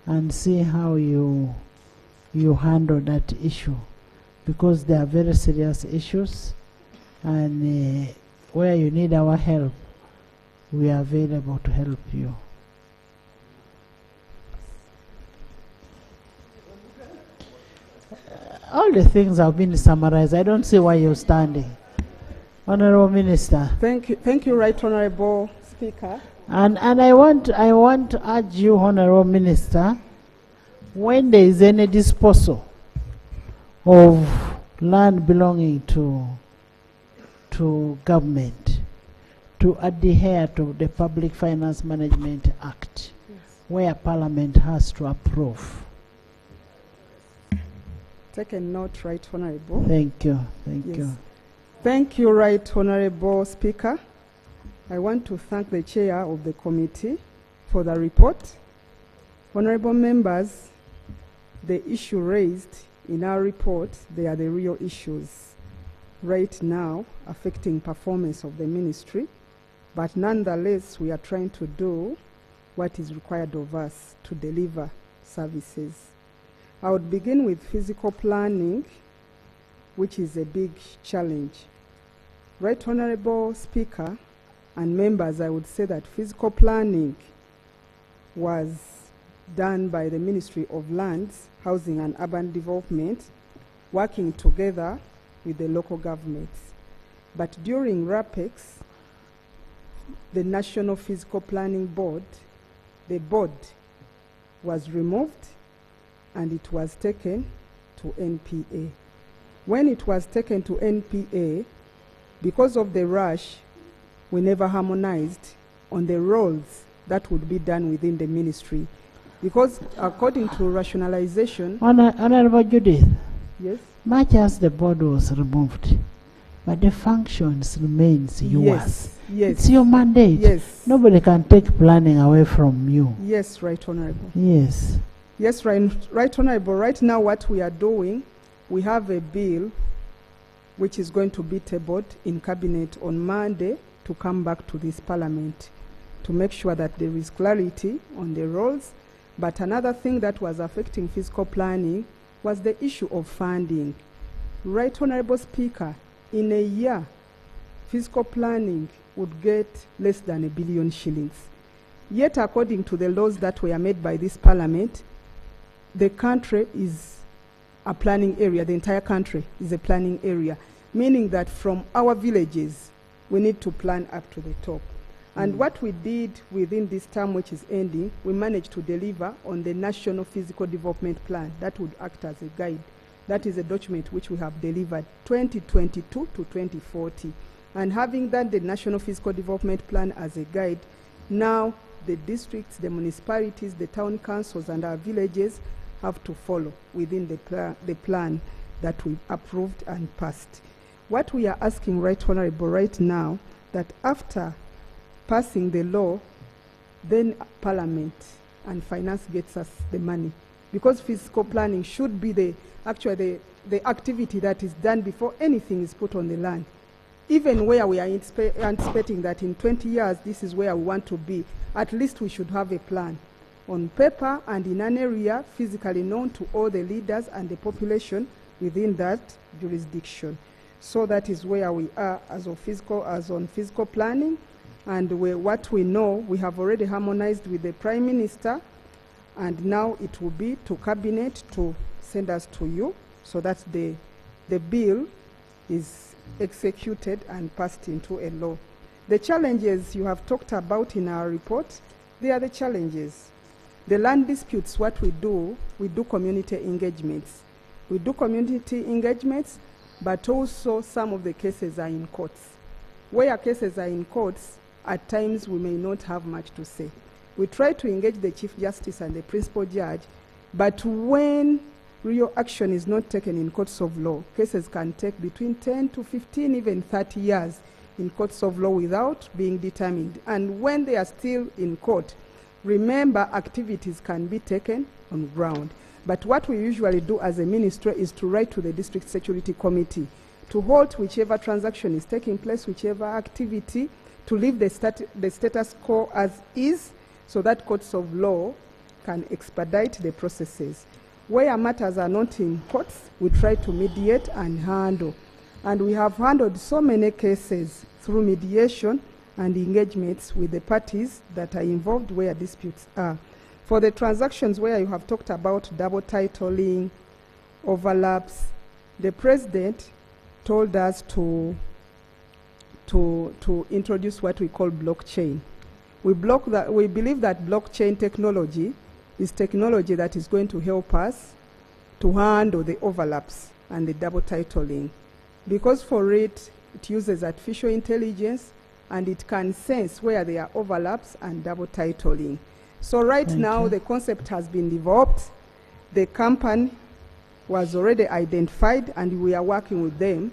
and see how you handle that issue, because they are very serious issues, and where you need our help, we are available to help you. All the things have been summarized. I don't see why you're standing. Honorable Minister. Thank you, Right Honorable Speaker. And I want to urge you, Honorable Minister, when there is any disposal of land belonging to government, to adhere to the Public Finance Management Act, yes, where Parliament has to approve. Take a note, Right Honorable. Thank you. Thank you. Thank you, Right Honorable Speaker. I want to thank the Chair of the committee for the report. Honorable members, the issue raised in our report, they are the real issues right now affecting performance of the ministry, but nonetheless we are trying to do what is required of us to deliver services. I would begin with physical planning, which is a big challenge. Right Honorable Speaker and members, I would say that physical planning was done by the Ministry of Lands, Housing and Urban Development, working together with the local governments. But during RAPEX, the National Physical Planning Board, the board was removed and it was taken to NPA. When it was taken to NPA, because of the rush, we never harmonized on the roles that would be done within the ministry. Because according to rationalization... Honorable Judith. Yes? Much as the board was removed, but the functions remains yours. Yes, yes. It's your mandate. Yes. Nobody can take planning away from you. Yes, Right Honorable. Yes. Yes, Right Honorable. Right now what we are doing, we have a bill which is going to be tabled in Cabinet on Monday to come back to this Parliament to make sure that there is clarity on the roles. But another thing that was affecting fiscal planning was the issue of funding. Right Honorable Speaker, in a year, fiscal planning would get less than £1 billion. Yet, according to the laws that were made by this Parliament, the country is a planning area. The entire country is a planning area, meaning that from our villages, we need to plan up to the top. And what we did within this term, which is ending, we managed to deliver on the National Physical Development Plan that would act as a guide. That is a document which we have delivered 2022 to 2040. And having done the National Physical Development Plan as a guide, now the districts, the municipalities, the town councils, and our villages have to follow within the plan that we approved and passed. What we are asking, Right Honorable, right now, that after passing the law, then Parliament and Finance gets us the money. Because fiscal planning should be the activity that is done before anything is put on the land. Even where we are anticipating that in 20 years, this is where we want to be, at least we should have a plan on paper and in an area physically known to all the leaders and the population within that jurisdiction. So that is where we are as on fiscal planning. And what we know, we have already harmonized with the Prime Minister, and now it will be to Cabinet to send us to you, so that the bill is executed and passed into a law. The challenges you have talked about in our report, they are the challenges. The land disputes, what we do community engagements. We do community engagements, but also some of the cases are in courts. Where cases are in courts, at times we may not have much to say. We try to engage the Chief Justice and the Principal Judge, but when real action is not taken in courts of law, cases can take between 10 to 15, even 30 years in courts of law without being determined. And when they are still in court, remember, activities can be taken on ground. But what we usually do as a ministry is to write to the District Security Committee to halt whichever transaction is taking place, whichever activity, to leave the status quo as is, so that courts of law can expedite the processes. Where matters are not in courts, we try to mediate and handle. And we have handled so many cases through mediation and engagements with the parties that are involved where disputes are. For the transactions where you have talked about double titling, overlaps, the President told us to introduce what we call blockchain. We believe that blockchain technology is technology that is going to help us to handle the overlaps and the double titling. Because for it uses artificial intelligence, and it can sense where there are overlaps and double titling. So right now, the concept has been developed. The company was already identified, and we are working with them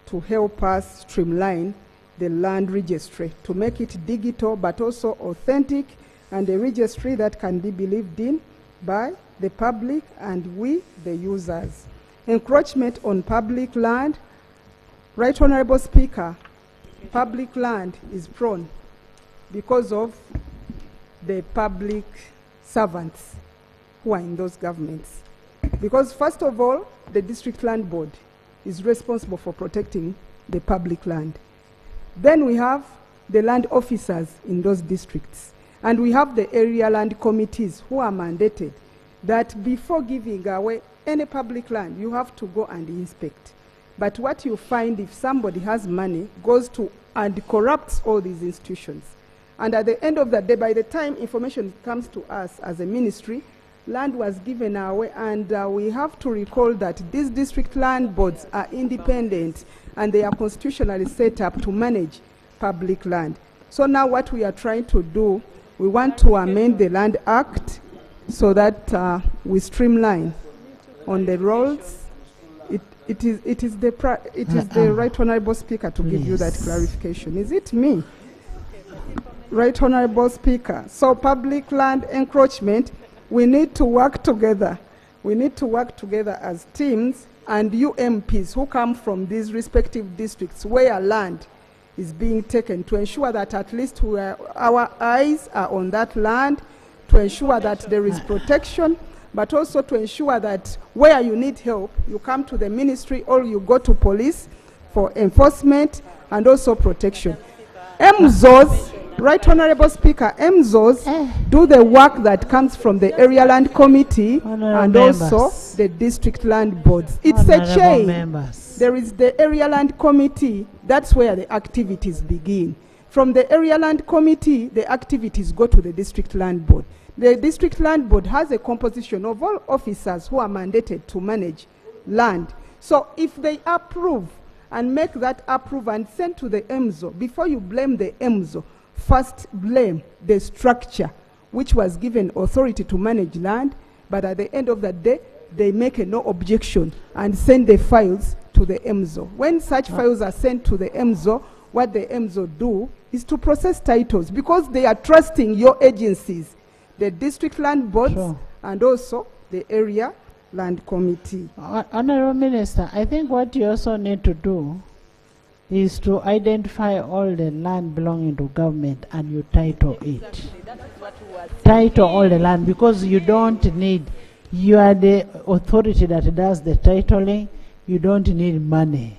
to help us streamline the land registry, to make it digital but also authentic, and a registry that can be believed in by the public and we, the users. Encroachment on public land. Right Honorable Speaker, public land is prone because of the public servants who are in those governments. Because first of all, the District Land Board is responsible for protecting the public land. Then we have the land officers in those districts. And we have the area land committees who are mandated that before giving away any public land, you have to go and inspect. But what you find, if somebody has money, goes to and corrupts all these institutions. And at the end of the day, by the time information comes to us as a ministry, land was given away, and we have to recall that these district land boards are independent and they are constitutionally set up to manage public land. So now what we are trying to do, we want to amend the Land Act so that we streamline on the roles. It is the Right Honorable Speaker to give you that clarification. Is it me? Right Honorable Speaker. So public land encroachment, we need to work together. We need to work together as teams, and UMPs who come from these respective districts where land is being taken, to ensure that at least our eyes are on that land, to ensure that there is protection, but also to ensure that where you need help, you come to the ministry or you go to police for enforcement and also protection. MZOs, Right Honorable Speaker, MZOs do the work that comes from the Area Land Committee and also the District Land Boards. It's a chain. There is the Area Land Committee, that's where the activities begin. From the Area Land Committee, the activities go to the District Land Board. The District Land Board has a composition of all officers who are mandated to manage land. So if they approve and make that approve and send to the MZO, before you blame the MZO, first blame the structure which was given authority to manage land, but at the end of the day, they make a no objection and send the files to the MZO. When such files are sent to the MZO, what the MZO do is to process titles, because they are trusting your agencies, the District Land Boards and also the Area Land Committee. Honorable Minister, I think what you also need to do is to identify all the land belonging to government and you title it. Title all the land, because you don't need, you are the authority that does the titling, you don't need money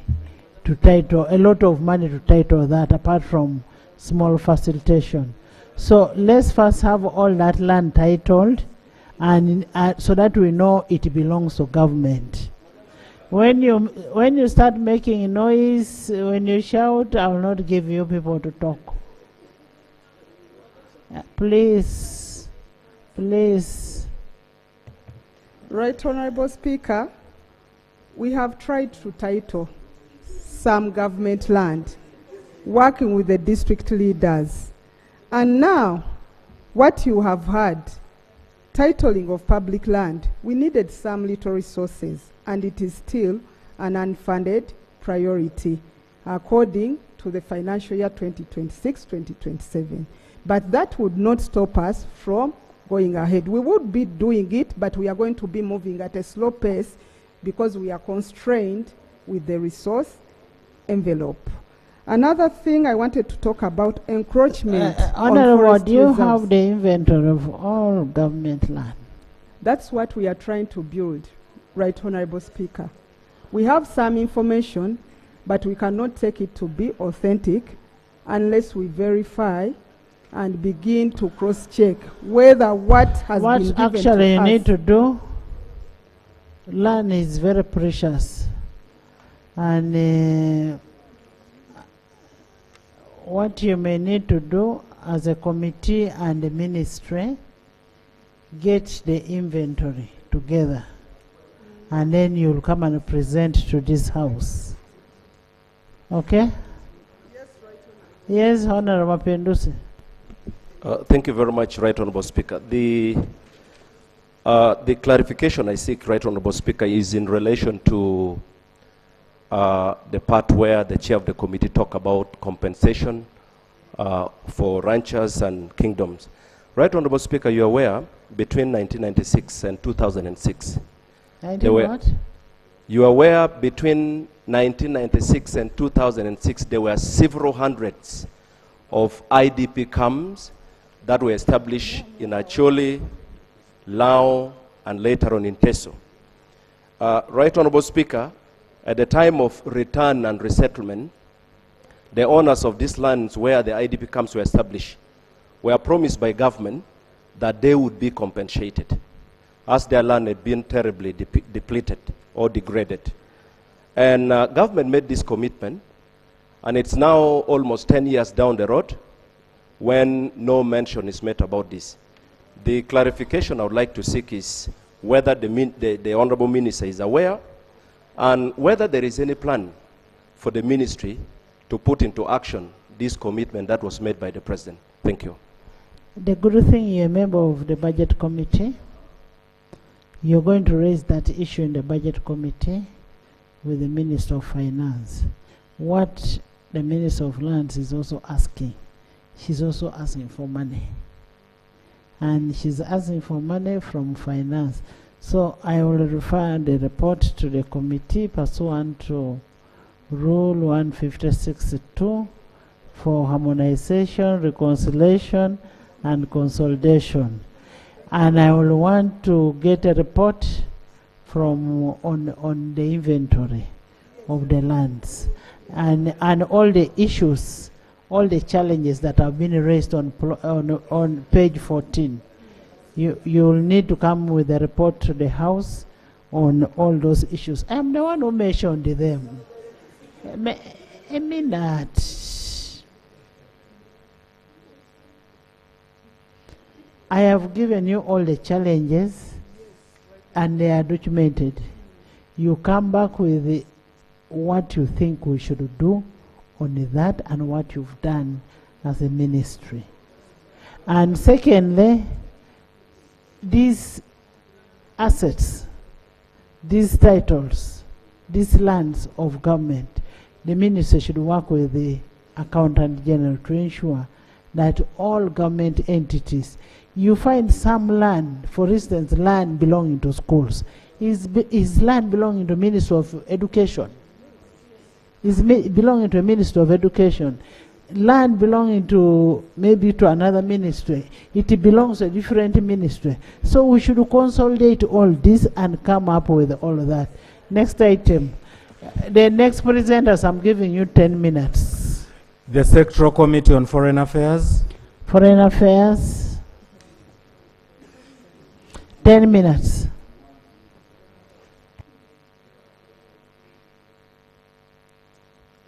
to title, a lot of money to title that apart from small facilitation. So let's first have all that land titled, and so that we know it belongs to government. When you start making noise, when you shout, I will not give you people to talk. Please, please. Right Honorable Speaker, we have tried to title some government land, working with the district leaders. And now, what you have heard, titling of public land, we needed some little resources, and it is still an unfunded priority according to the financial year 2026-2027. But that would not stop us from going ahead. We would be doing it, but we are going to be moving at a slow pace because we are constrained with the resource envelope. Another thing I wanted to talk about, encroachment on Honorable, forest do you reserves. have the inventory of all government land? That's what we are trying to build, Right Honorable Speaker. We have some information, but we cannot take it to be authentic unless we verify and begin to cross-check whether what has been given What actually to you us. need to do, land is very precious. And what you may need to do as a committee and the ministry, get the inventory together. And then you'll come and present to this house. Okay? Yes, Honorable Pendusi. Thank you very much, Right Honorable Speaker. The clarification I seek, Right Honorable Speaker, is in relation to the part where the chair of the committee talked about compensation for ranchers and kingdoms. Right Honorable Speaker, you're aware between 1996 and 2006. You are aware between 1996 and 2006 there were several hundreds of IDP camps that were established in Acholi, Lao, and later on in Teso. Right Honorable Speaker, at the time of return and resettlement, the owners of these lands where the IDP camps were established were promised by government that they would be compensated as their land had been terribly depleted or degraded. And government made this commitment, and it's now almost 10 years down the road when no mention is made about this. The clarification I would like to seek is whether the Honorable Minister is aware and whether there is any plan for the ministry to put into action this commitment that was made by the President. Thank you. The good thing you're a member of the Budget Committee, you're going to raise that issue in the Budget Committee with the Minister of Finance. What the Minister of Lands is also asking, she's also asking for money. And she's asking for money from finance. So I will refer the report to the committee pursuant to Rule 156.2 for harmonization, reconciliation, and consolidation. And I will want to get a report from on the inventory of the lands and all the issues, all the challenges that have been raised on page 14. You'll need to come with a report to the House on all those issues. I'm the one who mentioned them. I mean that. I have given you all the challenges and they are documented. You come back with what you think we should do on that and what you've done as a ministry. And secondly, these assets, these titles, these lands of government, the minister should work with the accountant general to ensure that all government entities, you find some land, for instance, land belonging to schools, is land belonging to Ministry of Education, is belonging to a Ministry of Education, land belonging to maybe to another ministry, it belongs to a different ministry. So we should consolidate all this and come up with all of that. Next item. The next presenters, I'm giving you 10 minutes. The Sectoral Committee on Foreign Affairs. Foreign Affairs. 10 minutes.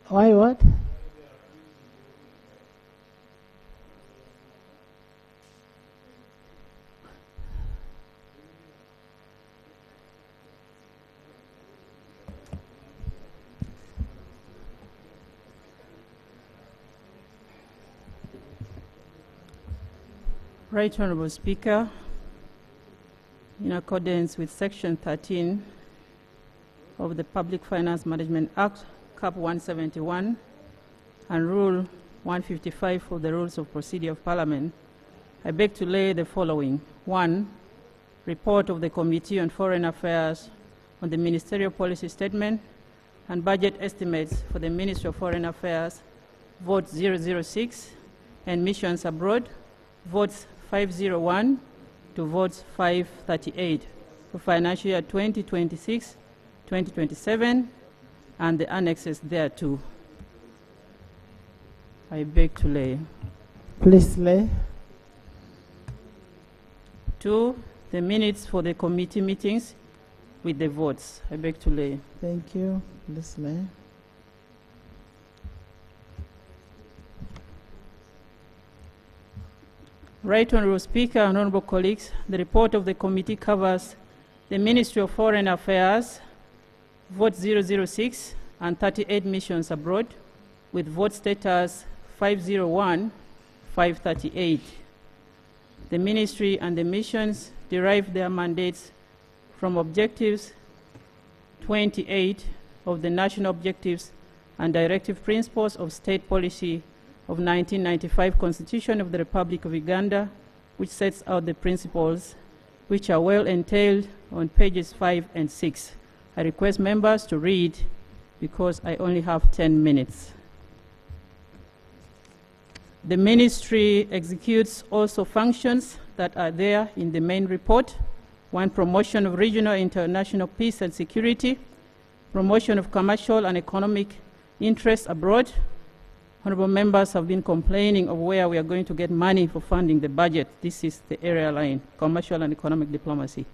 Why what? Right Honourable Speaker, in accordance with Section 13 of the Public Finance Management Act, Cap 171, and Rule 155 of the Rules of Procedure of Parliament, I beg to lay the following. 1. Report of the Committee on Foreign Affairs on the Ministerial Policy Statement and Budget Estimates for the Ministry of Foreign Affairs, Vote 006, and Missions Abroad, Votes 501 to Votes 538 for financial year 2026-2027, and the annexes thereto. I beg to lay. Please lay. 2. The minutes for the committee meetings with the votes. I beg to lay. Thank you. Please lay. Right Honourable Speaker and Honourable colleagues, the report of the committee covers the Ministry of Foreign Affairs, Vote 006, and 38 missions abroad, with vote status 501, 538. The ministry and the missions derive their mandates from Objectives 28 of the National Objectives and Directive Principles of State Policy of 1995 Constitution of the Republic of Uganda, which sets out the principles, which are well entailed on pages 5 and 6. I request members to read because I only have 10 minutes. The ministry executes also functions that are there in the main report. 1. Promotion of regional and international peace and security. Promotion of commercial and economic interests abroad. Honourable members have been complaining of where we are going to get money for funding the budget. This is the area line, commercial and economic diplomacy.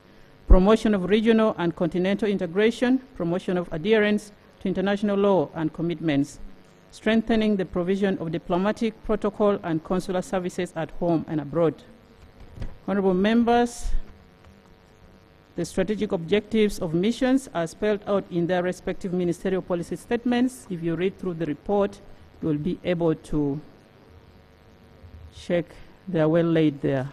Promotion of regional and continental integration. Promotion of adherence to international law and commitments. Strengthening the provision of diplomatic, protocol, and consular services at home and abroad. Honourable members, the strategic objectives of missions are spelled out in their respective ministerial policy statements. If you read through the report, you will be able to check they are well laid there.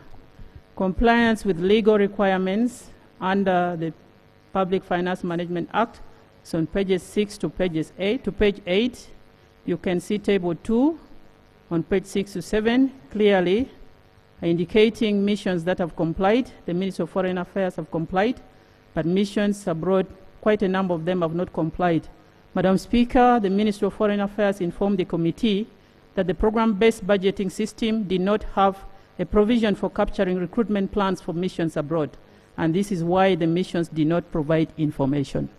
Compliance with legal requirements under the Public Finance Management Act. So on pages 6 to pages 8 to page 8, you can see table 2 on page 6 to 7 clearly indicating missions that have complied. The Ministry of Foreign Affairs have complied, but missions abroad, quite a number of them have not complied. Madam Speaker, the Ministry of Foreign Affairs informed the committee that the program-based budgeting system did not have a provision for capturing recruitment plans for missions abroad, and this is why the missions did not provide information.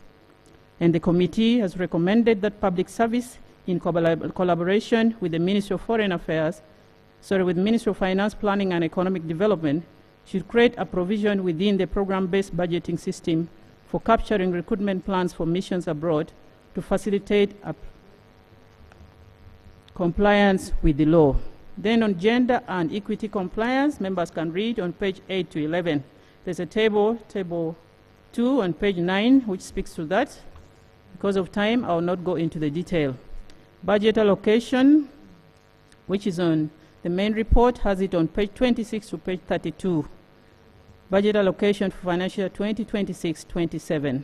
And the committee has recommended that public service, in collaboration with the Ministry of Foreign Affairs, with Ministry of Finance, Planning and Economic Development, should create a provision within the program-based budgeting system for capturing recruitment plans for missions abroad to facilitate compliance with the law. Then on gender and equity compliance, members can read on page 8 to 11. There's a table 2 on page 9, which speaks to that. Because of time, I will not go into the detail. Budget allocation, which is on the main report, has it on page 26 to page 32. Budget allocation for financial year 2026-27.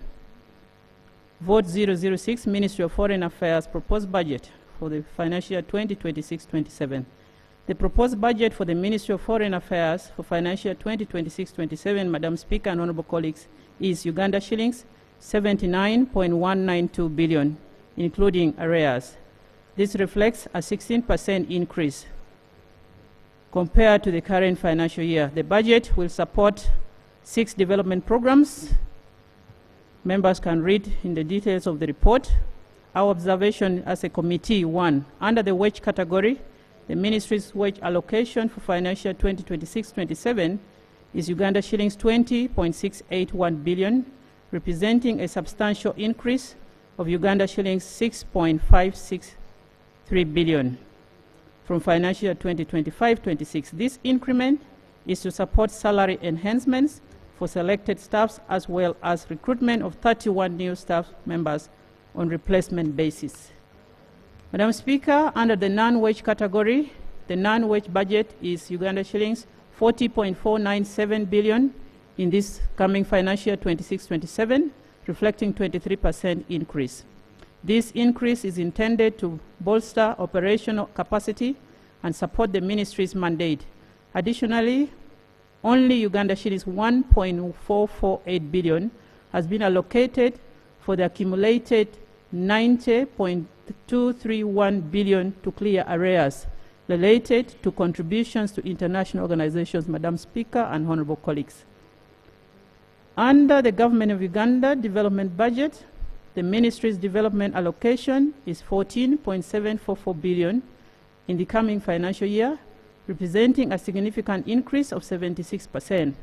Vote 006, Ministry of Foreign Affairs, proposed budget for the financial year 2026-27. The proposed budget for the Ministry of Foreign Affairs for financial year 2026-27, Madam Speaker and honourable colleagues, is Uganda shillings 79.192 billion, including arrears. This reflects a 16% increase compared to the current financial year. The budget will support 6 development programs. Members can read in the details of the report. Our observation as a committee: 1, under the wage category, the ministry's wage allocation for financial year 2026-27 is Uganda shillings 20.681 billion, representing a substantial increase of Uganda shillings 6.563 billion from financial year 2025-26. This increment is to support salary enhancements for selected staffs as well as recruitment of 31 new staff members on replacement basis. Madam Speaker, under the non-wage category, the non-wage budget is Uganda shillings 40.497 billion in this coming financial year 26-27, reflecting 23% increase. This increase is intended to bolster operational capacity and support the ministry's mandate. Additionally, only Uganda shillings 1.448 billion has been allocated for the accumulated 90.231 billion to clear arrears related to contributions to international organizations, Madam Speaker and honorable colleagues. Under the Government of Uganda development budget, the ministry's development allocation is 14.744 billion in the coming financial year, representing a significant increase of 76%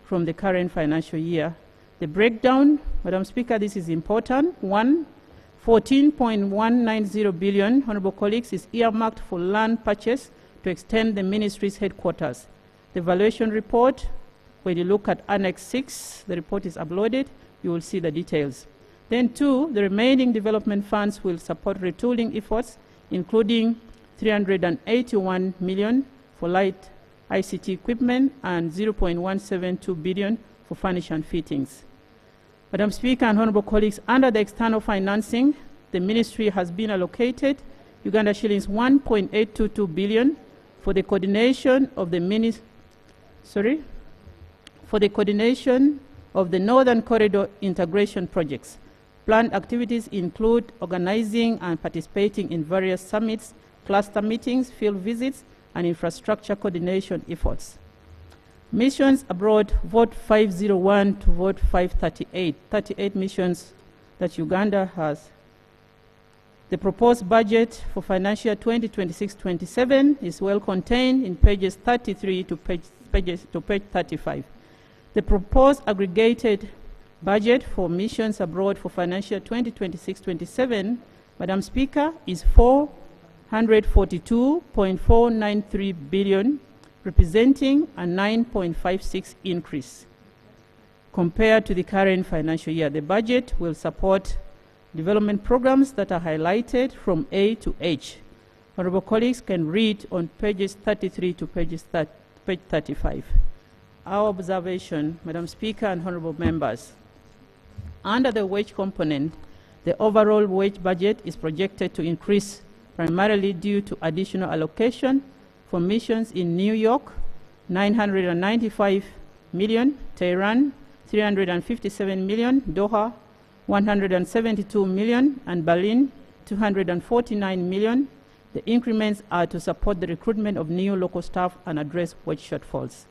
from the current financial year. The breakdown, Madam Speaker, this is important. 14.190 billion, honorable colleagues, is earmarked for land purchase to extend the ministry's headquarters. The valuation report, when you look at Annex 6, the report is uploaded, you will see the details. Then 2, the remaining development funds will support retooling efforts, including 381 million for light ICT equipment and 0.172 billion for furniture and fittings. Madam Speaker and honorable colleagues, under the external financing, the ministry has been allocated Uganda shillings 1.822 billion for the coordination of the Northern Corridor integration projects. Planned activities include organizing and participating in various summits, cluster meetings, field visits, and infrastructure coordination efforts. Missions abroad, vote 501 to vote 538. 38 missions that Uganda has. The proposed budget for financial year 2026-27 is well contained in pages 33 to page 35. The proposed aggregated budget for missions abroad for financial year 2026-27, Madam Speaker, is 442.493 billion, representing a 9.56 increase compared to the current financial year. The budget will support development programs that are highlighted from A to H. Honorable colleagues can read on pages 33 to page 35. Our observation, Madam Speaker and honorable members, under the wage component, the overall wage budget is projected to increase primarily due to additional allocation for missions in New York, 995 million, Tehran, 357 million, Doha, 172 million, and Berlin, 249 million. The increments are to support the recruitment of new local staff and address wage shortfalls.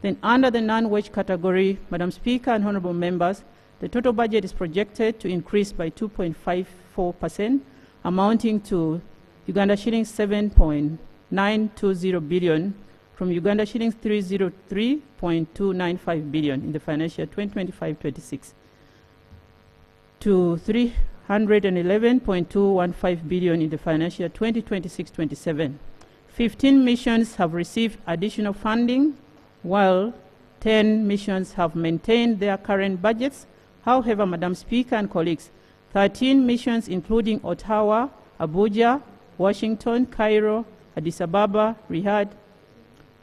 Then under the non-wage category, Madam Speaker and honorable members, the total budget is projected to increase by 2.54%, amounting to Uganda shillings 7.920 billion from Uganda shillings 303.295 billion in the financial year 2025-26 to 311.215 billion in the financial year 2026-27. 15 missions have received additional funding, while 10 missions have maintained their current budgets. However, Madam Speaker and colleagues, 13 missions including Ottawa, Abuja, Washington, Cairo, Addis Ababa, Riyadh,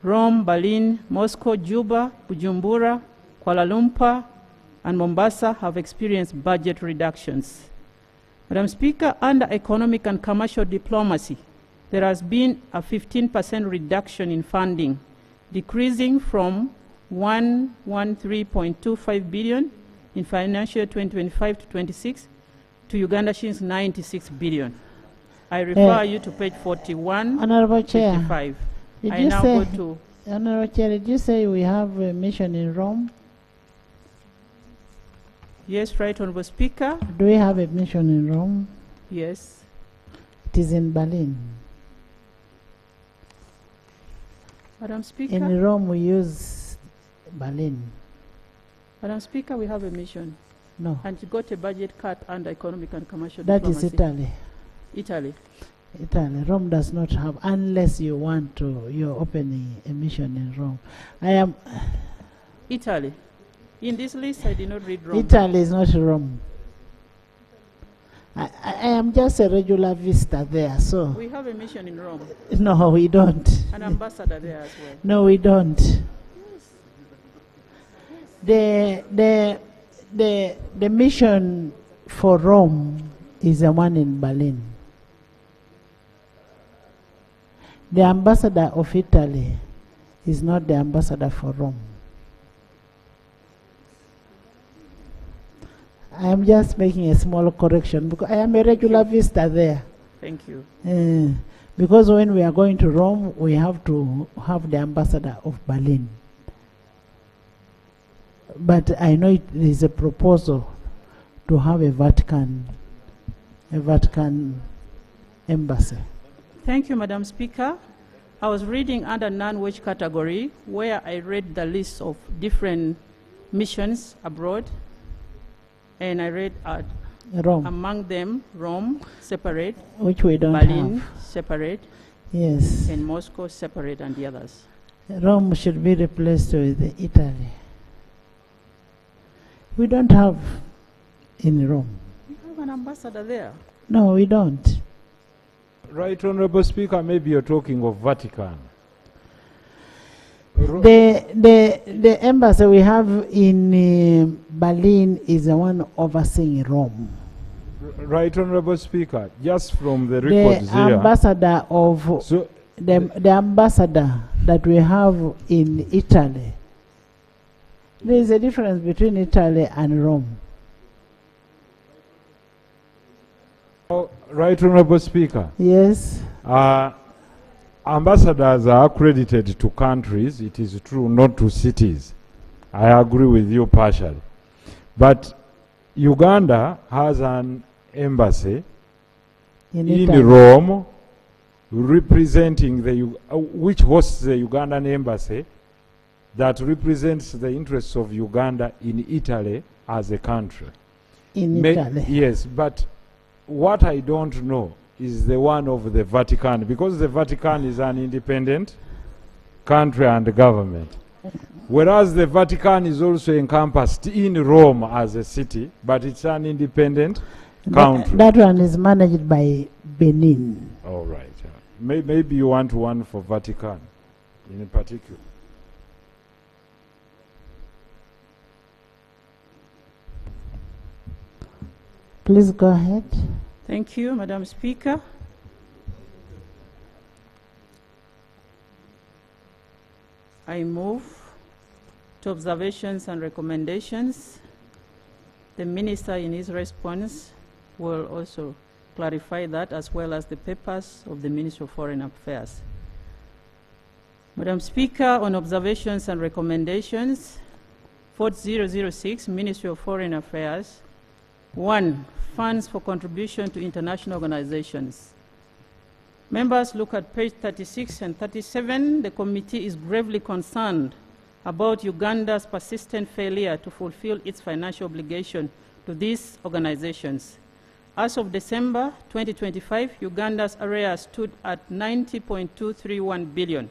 Rome, Berlin, Moscow, Juba, Bujumbura, Kuala Lumpur, and Mombasa have experienced budget reductions. Madam Speaker, under economic and commercial diplomacy, there has been a 15% reduction in funding, decreasing from 113.25 billion in financial year 2025-26 to Uganda shillings 96 billion. I refer you to page 41, Honorable Chair, 55. Did I you now say, go to Honorable Chair, did you say we have a mission in Rome? Yes, right, Honorable Speaker. Do we have a mission in Rome? Yes. It is in Berlin. Madam Speaker. In Rome, we use Berlin. Madam Speaker, we have a mission. No. And you got a budget cut under economic and commercial That diplomacy. is Italy. Italy. Italy. Rome does not have, unless you want to, you're opening a mission in Rome. I am. Italy. In this list, I did not read Rome. Italy is not Rome. I am just a regular visitor there, so. We have a mission in Rome. No, we don't. An ambassador there as well. No, we don't. The mission for Rome is the one in Berlin. The ambassador of Italy is not the ambassador for Rome. I am just making a small correction because I am a regular visitor there. Thank you. Because when we are going to Rome, we have to have the ambassador of Berlin. But I know there is a proposal to have a Vatican embassy. Thank you, Madam Speaker. I was reading under non-wage category where I read the list of different missions abroad, and I read Rome. Among them Rome separate, which we don't Berlin have. Separate, yes, and Moscow separate, and the others. Rome should be replaced with Italy. We don't have in Rome. We have an ambassador there. No, we don't. Right, Honorable Speaker, maybe you're talking of Vatican. The embassy we have in Berlin is the one overseeing Rome. Right, Honorable Speaker, just from the records The here. ambassador of the ambassador that we have in Italy. There is a difference between Italy and Rome. Oh, right, Honorable Speaker. Yes. Ambassadors are accredited to countries, it is true, not to cities. I agree with you partially. But Uganda has an embassy in Italy. Rome representing which hosts the Ugandan embassy that represents the interests of Uganda in Italy as a country. In Italy. Yes, but what I don't know is the one of the Vatican, because the Vatican is an independent country and government. Whereas the Vatican is also encompassed in Rome as a city, but it's an independent country. That one is managed by Benin. All right. Maybe you want one for Vatican in particular. Please go ahead. Thank you, Madam Speaker. I move to observations and recommendations. The Minister in his response will also clarify that, as well as the papers of the Ministry of Foreign Affairs. Madam Speaker, on observations and recommendations, 4006, Ministry of Foreign Affairs. 1. Funds for contribution to international organizations. Members, look at page 36 and 37. The committee is gravely concerned about Uganda's persistent failure to fulfill its financial obligation to these organizations. As of December 2025, Uganda's arrears stood at 90.231 billion.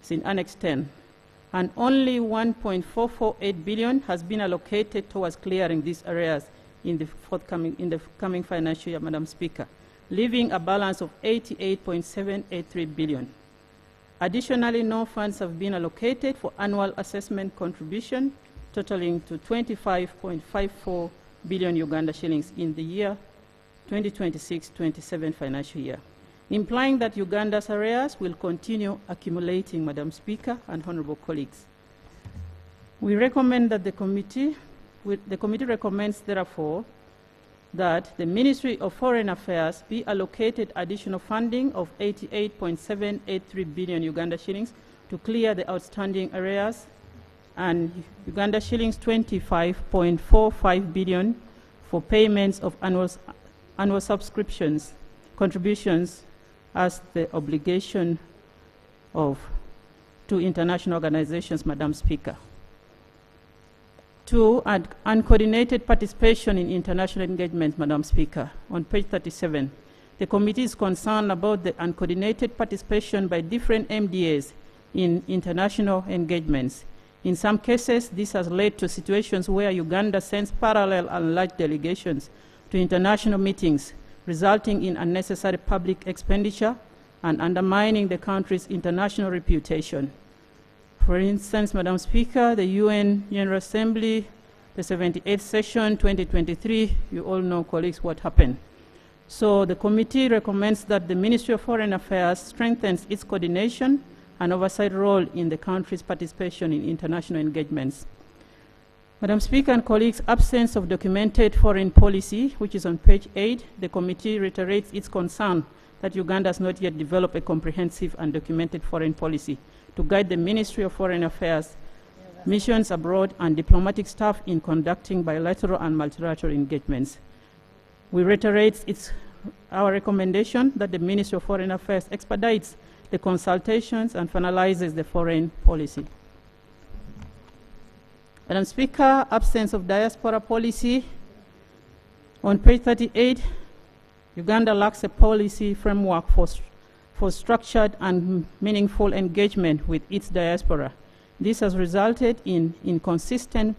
It's in Annex 10. And only 1.448 billion has been allocated towards clearing these arrears in the coming financial year, Madam Speaker, leaving a balance of 88.783 billion. Additionally, no funds have been allocated for annual assessment contribution, totaling to 25.54 billion Uganda shillings in the year 2026-27 financial year, implying that Uganda's arrears will continue accumulating, Madam Speaker and honorable colleagues. We recommend that the committee recommends, therefore, that the Ministry of Foreign Affairs be allocated additional funding of 88.783 billion Uganda shillings to clear the outstanding arrears, and Uganda shillings 25.45 billion for payments of annual subscriptions, contributions as the obligation to international organizations, Madam Speaker. 2. Uncoordinated participation in international engagement, Madam Speaker. On page 37, the committee is concerned about the uncoordinated participation by different MDAs in international engagements. In some cases, this has led to situations where Uganda sends parallel and large delegations to international meetings, resulting in unnecessary public expenditure and undermining the country's international reputation. For instance, Madam Speaker, the UN General Assembly, the 78th session 2023, you all know, colleagues, what happened. So the committee recommends that the Ministry of Foreign Affairs strengthens its coordination and oversight role in the country's participation in international engagements. Madam Speaker and colleagues, absence of documented foreign policy, which is on page 8, the committee reiterates its concern that Uganda has not yet developed a comprehensive and documented foreign policy to guide the Ministry of Foreign Affairs, missions abroad, and diplomatic staff in conducting bilateral and multilateral engagements. We reiterate our recommendation that the Ministry of Foreign Affairs expedites the consultations and finalizes the foreign policy. Madam Speaker, absence of diaspora policy. On page 38, Uganda lacks a policy framework for structured and meaningful engagement with its diaspora. This has resulted in inconsistent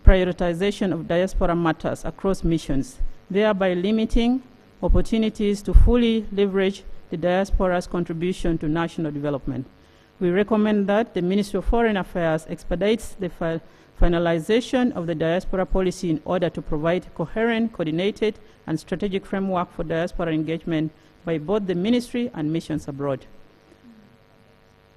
prioritization of diaspora matters across missions, thereby limiting opportunities to fully leverage the diaspora's contribution to national development. We recommend that the Ministry of Foreign Affairs expedites the finalization of the diaspora policy in order to provide coherent, coordinated, and strategic framework for diaspora engagement by both the ministry and missions abroad.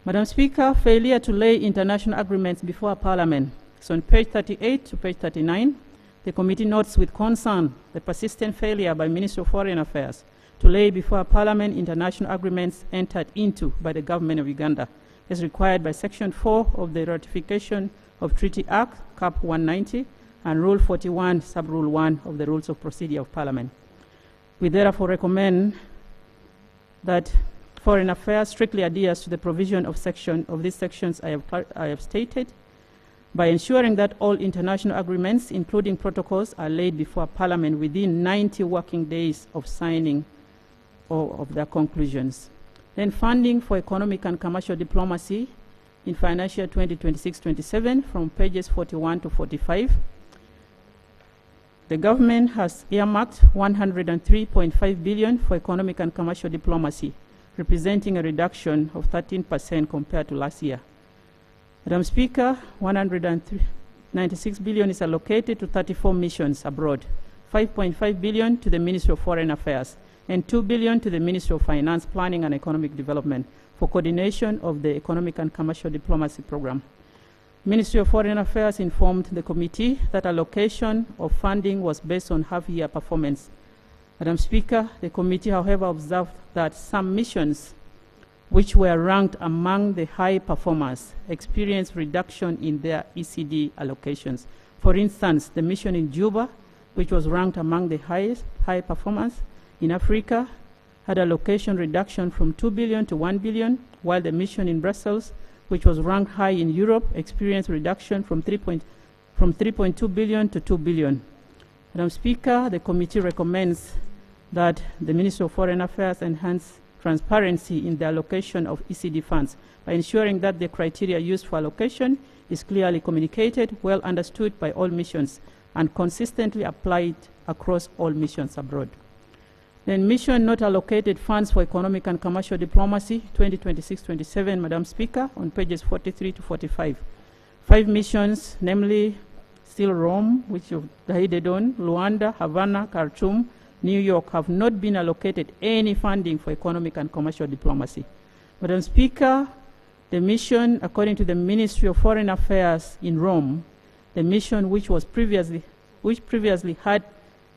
Madam Speaker, failure to lay international agreements before Parliament. So on page 38 to page 39, the committee notes with concern the persistent failure by Ministry of Foreign Affairs to lay before Parliament international agreements entered into by the government of Uganda, as required by Section 4 of the Ratification of Treaty Act, Cap 190, and Rule 41, Sub-Rule 1 of the Rules of Procedure of Parliament. We therefore recommend that Foreign Affairs strictly adheres to the provision of these sections I have stated, by ensuring that all international agreements, including protocols, are laid before Parliament within 90 working days of signing or of their conclusions. Then funding for economic and commercial diplomacy in financial 2026-27 from pages 41 to 45. The government has earmarked 103.5 billion for economic and commercial diplomacy, representing a reduction of 13% compared to last year. Madam Speaker, 196 billion is allocated to 34 missions abroad, 5.5 billion to the Ministry of Foreign Affairs, and 2 billion to the Ministry of Finance, Planning and Economic Development for coordination of the economic and commercial diplomacy program. Ministry of Foreign Affairs informed the committee that allocation of funding was based on half-year performance. Madam Speaker, the committee, however, observed that some missions which were ranked among the high performers experienced reduction in their ECD allocations. For instance, the mission in Juba, which was ranked among the high performers in Africa, had allocation reduction from 2 billion to 1 billion, while the mission in Brussels, which was ranked high in Europe, experienced reduction from 3.2 billion to 2 billion. Madam Speaker, the committee recommends that the Ministry of Foreign Affairs enhance transparency in the allocation of ECD funds by ensuring that the criteria used for allocation is clearly communicated, well understood by all missions, and consistently applied across all missions abroad. Then mission not allocated funds for economic and commercial diplomacy 2026-27, Madam Speaker, on pages 43 to 45. 5 missions, namely still Rome, which you've guided on, Luanda, Havana, Khartoum, New York, have not been allocated any funding for economic and commercial diplomacy. Madam Speaker, the mission, according to the Ministry of Foreign Affairs in Rome, the mission which previously had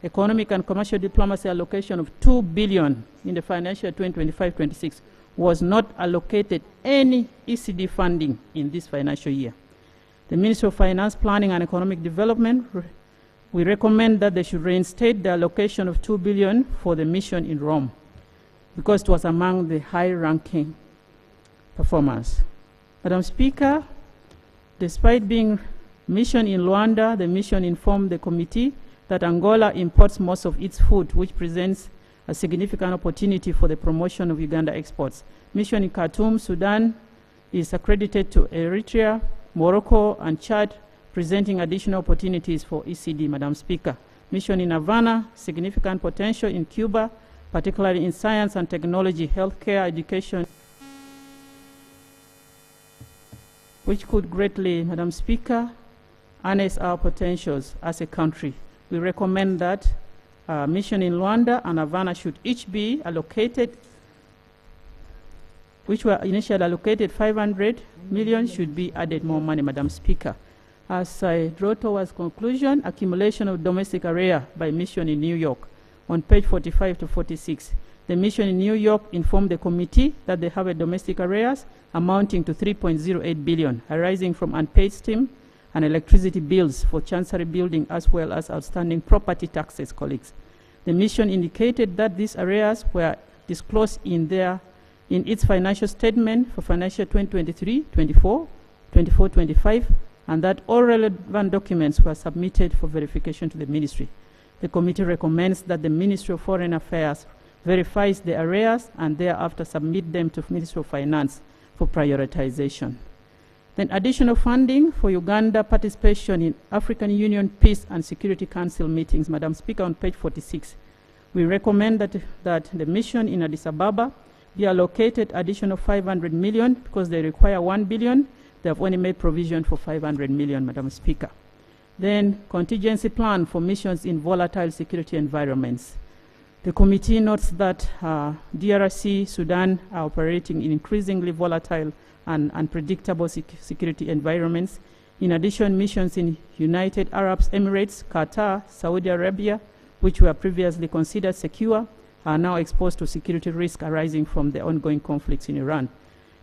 economic and commercial diplomacy allocation of 2 billion in the financial 2025-26 was not allocated any ECD funding in this financial year. The Ministry of Finance, Planning and Economic Development, we recommend that they should reinstate the allocation of 2 billion for the mission in Rome because it was among the high-ranking performers. Madam Speaker, despite being mission in Luanda, the mission informed the committee that Angola imports most of its food, which presents a significant opportunity for the promotion of Uganda exports. Mission in Khartoum, Sudan, is accredited to Eritrea, Morocco, and Chad, presenting additional opportunities for ECD, Madam Speaker. Mission in Havana, significant potential in Cuba, particularly in science and technology, healthcare, education, which could greatly, Madam Speaker, harness our potentials as a country. We recommend that mission in Luanda and Havana should each be allocated, which were initially allocated 500 million, should be added more money, Madam Speaker. As I draw towards conclusion, accumulation of domestic area by mission in New York. On page 45 to 46, the mission in New York informed the committee that they have a domestic arrears amounting to 3.08 billion, arising from unpaid steam and electricity bills for Chancery Building, as well as outstanding property taxes, colleagues. The mission indicated that these arrears were disclosed in its financial statement for financial 2023-24, 24-25, and that all relevant documents were submitted for verification to the ministry. The committee recommends that the Ministry of Foreign Affairs verifies the arrears and thereafter submit them to Ministry of Finance for prioritization. Then additional funding for Uganda participation in African Union Peace and Security Council meetings. Madam Speaker, on page 46, we recommend that the mission in Addis Ababa be allocated additional 500 million because they require 1 billion. They have only made provision for 500 million, Madam Speaker. Then contingency plan for missions in volatile security environments. The committee notes that DRC, Sudan are operating in increasingly volatile and unpredictable security environments. In addition, missions in United Arab Emirates, Qatar, Saudi Arabia, which were previously considered secure, are now exposed to security risk arising from the ongoing conflicts in Iran.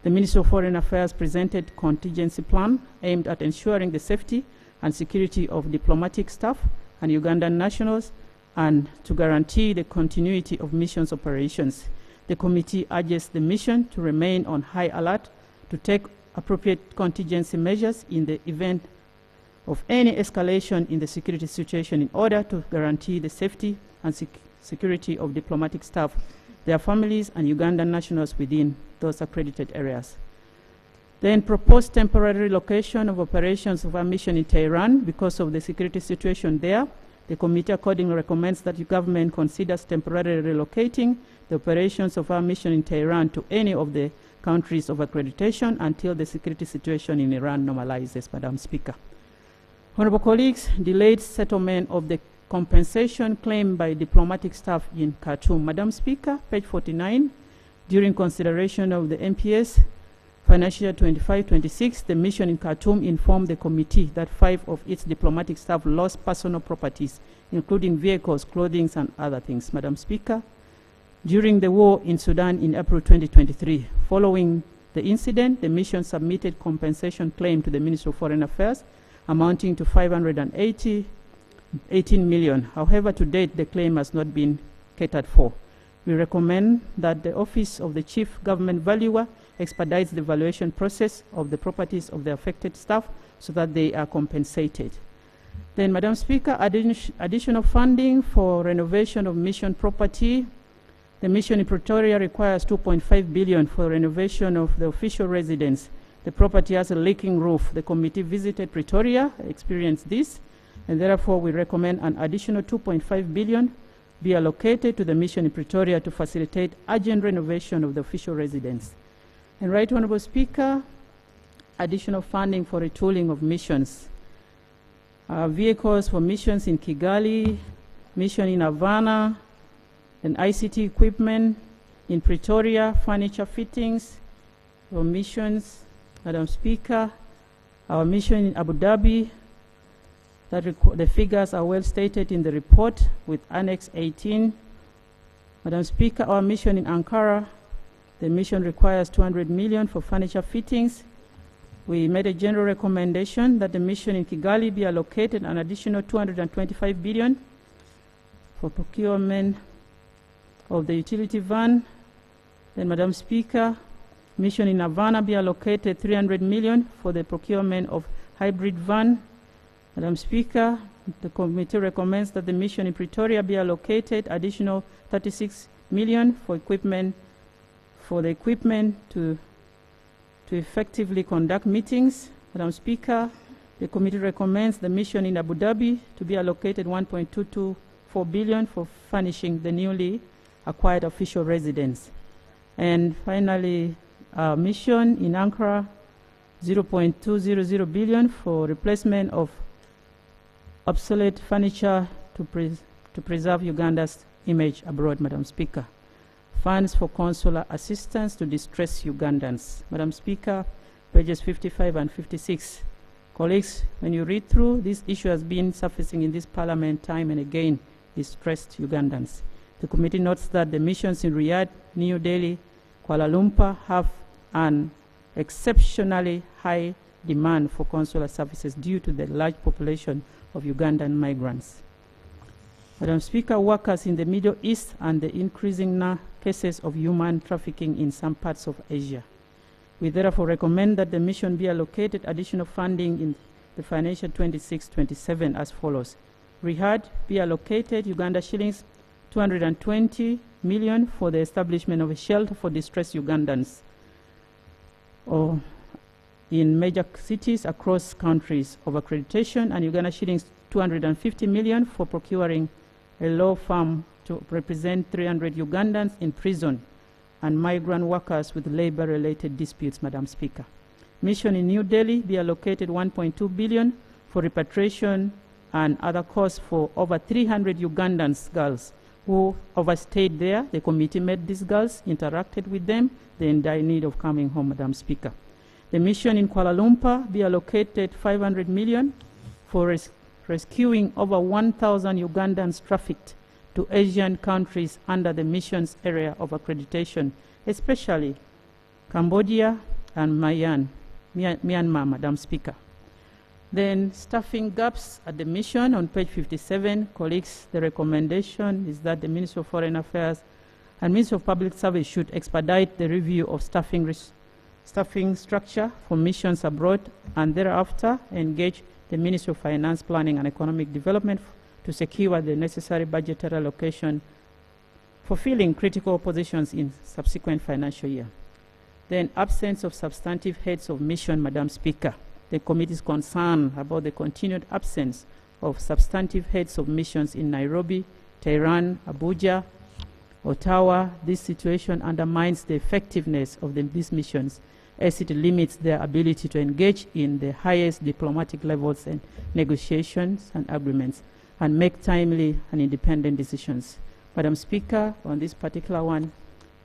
The Ministry of Foreign Affairs presented contingency plan aimed at ensuring the safety and security of diplomatic staff and Ugandan nationals and to guarantee the continuity of missions operations. The committee urges the mission to remain on high alert to take appropriate contingency measures in the event of any escalation in the security situation in order to guarantee the safety and security of diplomatic staff, their families, and Ugandan nationals within those accredited areas. Then proposed temporary relocation of operations of our mission in Tehran because of the security situation there. The committee accordingly recommends that the government considers temporarily relocating the operations of our mission in Tehran to any of the countries of accreditation until the security situation in Iran normalizes, Madam Speaker. Honorable colleagues, delayed settlement of the compensation claimed by diplomatic staff in Khartoum. Madam Speaker, page 49, during consideration of the MPS financial year 25-26, the mission in Khartoum informed the committee that 5 of its diplomatic staff lost personal properties, including vehicles, clothing, and other things. Madam Speaker, during the war in Sudan in April 2023, following the incident, the mission submitted compensation claim to the Ministry of Foreign Affairs amounting to 518 million. However, to date, the claim has not been catered for. We recommend that the Office of the Chief Government Valuer expedites the valuation process of the properties of the affected staff so that they are compensated. Then, Madam Speaker, additional funding for renovation of mission property. The mission in Pretoria requires 2.5 billion for renovation of the official residence. The property has a leaking roof. The committee visited Pretoria, experienced this, and therefore we recommend an additional 2.5 billion be allocated to the mission in Pretoria to facilitate urgent renovation of the official residence. And Right Honourable Speaker, additional funding for retooling of missions. Vehicles for missions in Kigali, mission in Havana, and ICT equipment in Pretoria, furniture fittings for missions. Madam Speaker, our mission in Abu Dhabi, the figures are well stated in the report with Annex 18. Madam Speaker, our mission in Ankara, the mission requires 200 million for furniture fittings. We made a general recommendation that the mission in Kigali be allocated an additional 225 billion for procurement of the utility van. Then, Madam Speaker, mission in Havana be allocated 300 million for the procurement of hybrid van. Madam Speaker, the committee recommends that the mission in Pretoria be allocated additional 36 million for equipment, to effectively conduct meetings. Madam Speaker, the committee recommends the mission in Abu Dhabi to be allocated 1.22 4 billion for furnishing the newly acquired official residence. And finally, mission in Ankara, 0.200 billion for replacement of obsolete furniture to preserve Uganda's image abroad, Madam Speaker. Funds for consular assistance to distressed Ugandans. Madam Speaker, pages 55 and 56. Colleagues, when you read through, this issue has been surfacing in this parliament time and again, distressed Ugandans. The committee notes that the missions in Riyadh, New Delhi, Kuala Lumpur have an exceptionally high demand for consular services due to the large population of Ugandan migrants. Madam Speaker, workers in the Middle East and the increasing cases of human trafficking in some parts of Asia. We therefore recommend that the mission be allocated additional funding in the financial 26-27 as follows. Riyadh be allocated Uganda shillings 220 million for the establishment of a shelter for distressed Ugandans or in major cities across countries of accreditation, and Uganda shillings 250 million for procuring a law firm to represent 300 Ugandans in prison and migrant workers with labor-related disputes, Madam Speaker. Mission in New Delhi be allocated 1.2 billion for repatriation and other costs for over 300 Ugandans girls who overstayed there. The committee met these girls, interacted with them, they're in dire need of coming home, Madam Speaker. The mission in Kuala Lumpur be allocated 500 million for rescuing over 1,000 Ugandans trafficked to Asian countries under the mission's area of accreditation, especially Cambodia and Myanmar, Madam Speaker. Then staffing gaps at the mission on page 57. Colleagues, the recommendation is that the Ministry of Foreign Affairs and Ministry of Public Service should expedite the review of staffing structure for missions abroad and thereafter engage the Ministry of Finance, Planning and Economic Development to secure the necessary budgetary allocation for filling critical positions in subsequent financial year. Then absence of substantive heads of mission, Madam Speaker. The committee is concerned about the continued absence of substantive heads of missions in Nairobi, Tehran, Abuja, Ottawa. This situation undermines the effectiveness of these missions as it limits their ability to engage in the highest diplomatic levels and negotiations and agreements and make timely and independent decisions. Madam Speaker, on this particular one,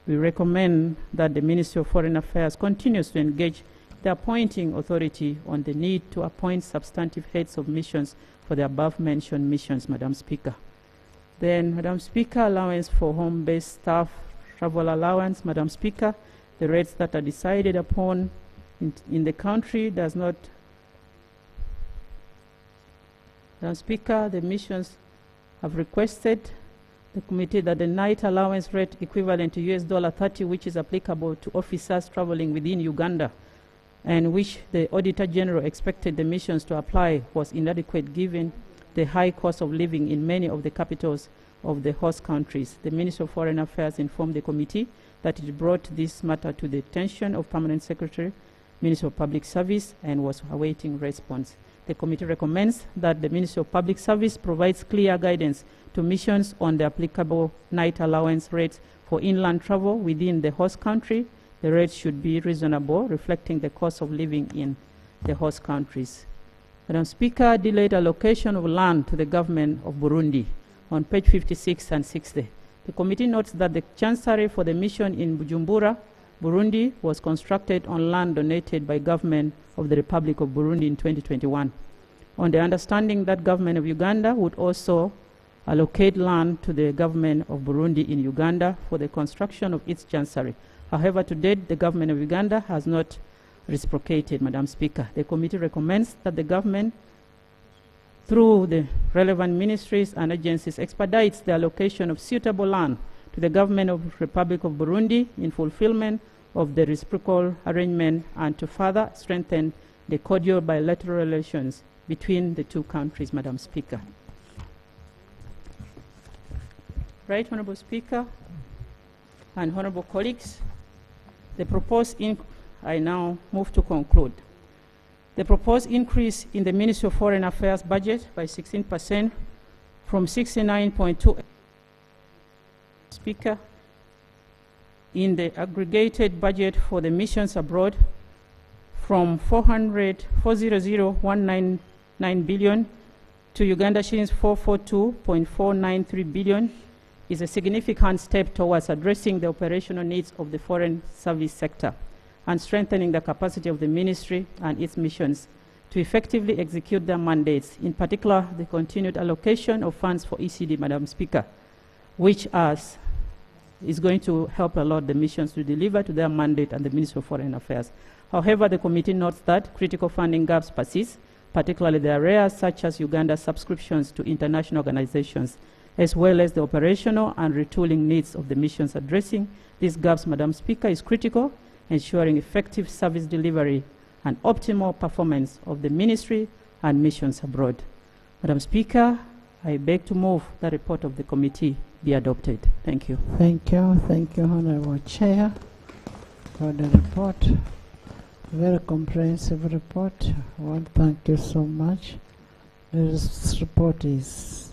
we recommend that the Ministry of Foreign Affairs continues to engage the appointing authority on the need to appoint substantive heads of missions for the above-mentioned missions, Madam Speaker. Then, Madam Speaker, allowance for home-based staff travel allowance, Madam Speaker, the rates that are decided upon in the country does not. Madam Speaker, the missions have requested the committee that the night allowance rate equivalent to $30, which is applicable to officers traveling within Uganda, and which the Auditor General expected the missions to apply, was inadequate given the high cost of living in many of the capitals of the host countries. The Ministry of Foreign Affairs informed the committee that it brought this matter to the attention of Permanent Secretary, Ministry of Public Service, and was awaiting response. The committee recommends that the Ministry of Public Service provides clear guidance to missions on the applicable night allowance rates for inland travel within the host country. The rates should be reasonable, reflecting the cost of living in the host countries. Madam Speaker, delayed allocation of land to the government of Burundi on page 56 and 60. The committee notes that the chancery for the mission in Bujumbura, Burundi, was constructed on land donated by government of the Republic of Burundi in 2021, on the understanding that government of Uganda would also allocate land to the government of Burundi in Uganda for the construction of its chancery. However, to date, the government of Uganda has not reciprocated, Madam Speaker. The committee recommends that the government, through the relevant ministries and agencies, expedites the allocation of suitable land to the government of the Republic of Burundi in fulfillment of the reciprocal arrangement and to further strengthen the cordial bilateral relations between the two countries, Madam Speaker. Right, Honorable Speaker and Honorable colleagues, I now move to conclude. The proposed increase in the Ministry of Foreign Affairs budget by 16% from 69.2 Speaker, in the aggregated budget for the missions abroad from 400,199 billion to Uganda shillings 442.493 billion is a significant step towards addressing the operational needs of the foreign service sector and strengthening the capacity of the ministry and its missions to effectively execute their mandates, in particular the continued allocation of funds for ECD, Madam Speaker, which is going to help a lot the missions to deliver to their mandate and the Ministry of Foreign Affairs. However, the committee notes that critical funding gaps persist, particularly the areas such as Uganda's subscriptions to international organizations, as well as the operational and retooling needs of the missions. Addressing these gaps, Madam Speaker, is critical, ensuring effective service delivery and optimal performance of the ministry and missions abroad. Madam Speaker, I beg to move the report of the committee be adopted. Thank you. Thank you. Thank you, Honorable Chair, for the report. Very comprehensive report. I want to thank you so much. This report is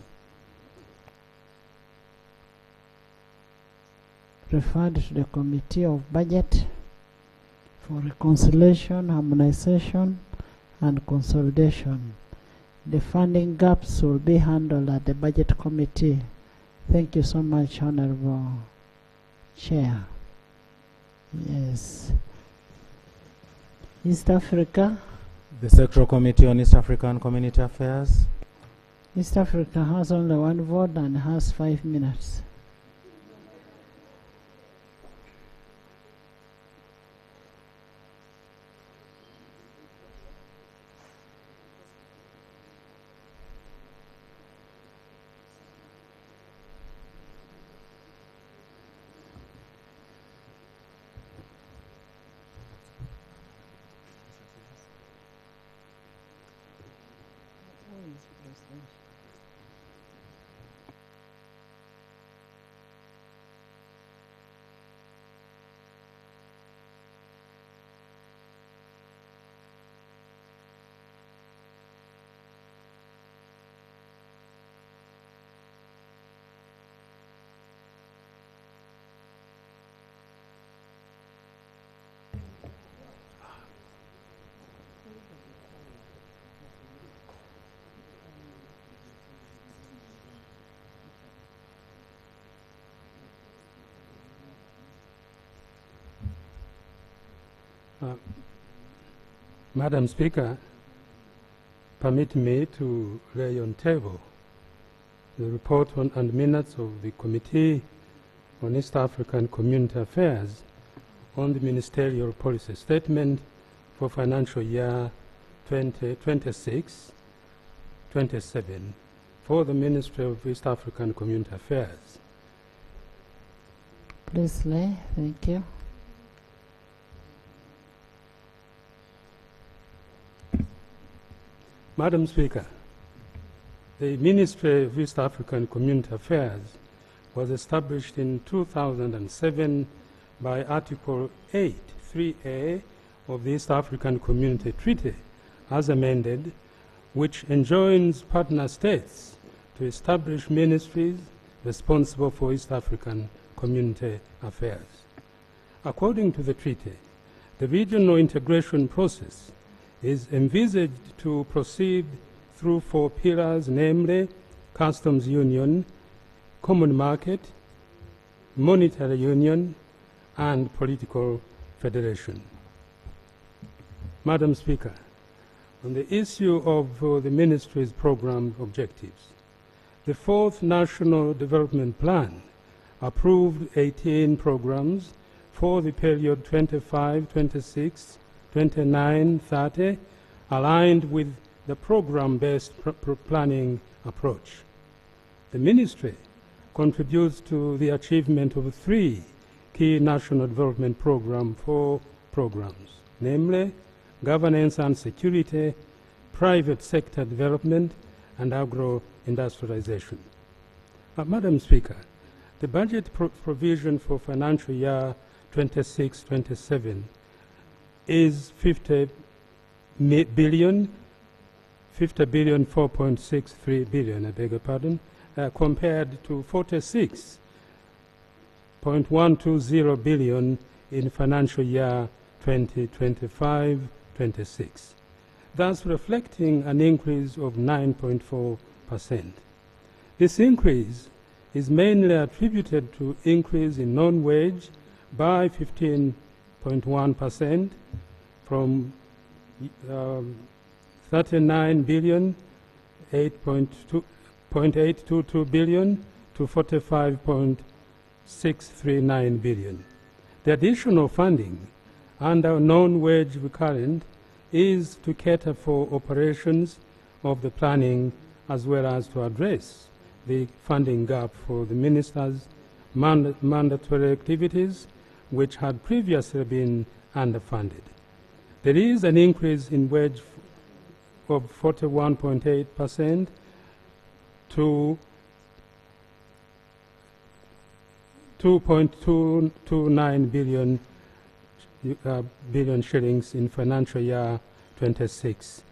referred to the Committee of Budget for reconciliation, harmonization, and consolidation. The funding gaps will be handled at the Budget Committee. Thank you so much, Honorable Chair. Yes. East Africa. The Sectoral Committee on East African Community Affairs. East Africa has only one vote and has 5 minutes. Madam Speaker, permit me to lay on table the report on and minutes of the Committee on East African Community Affairs on the Ministerial Policy Statement for financial year 2026-27 for the Ministry of East African Community Affairs. Please lay. Thank you. Madam Speaker, the Ministry of East African Community Affairs was established in 2007 by Article 8(3)(a) of the East African Community Treaty, as amended, which enjoins partner states to establish ministries responsible for East African community affairs. According to the treaty, the regional integration process is envisaged to proceed through 4 pillars, namely customs union, common market, monetary union, and political federation. Madam Speaker, on the issue of the Ministry's program objectives, the 4th National Development Plan approved 18 programs for the period 25-26, 29-30, aligned with the program-based planning approach. The Ministry contributes to the achievement of 3 key national development programs, namely governance and security, private sector development, and agro-industrialization. Madam Speaker, the budget provision for financial year 26-27 is 50 billion 50 billion, 4.63 billion, I beg your pardon, compared to 46.120 billion in financial year 2025-26, thus reflecting an increase of 9.4%. This increase is mainly attributed to increase in non-wage by 15.1% from 39 billion, 8.822 billion to 45.639 billion. The additional funding under non-wage recurrent is to cater for operations of the planning as well as to address the funding gap for the ministers' mandatory activities which had previously been underfunded. There is an increase in wage of 41.8% to 2.229 billion shillings in financial year 26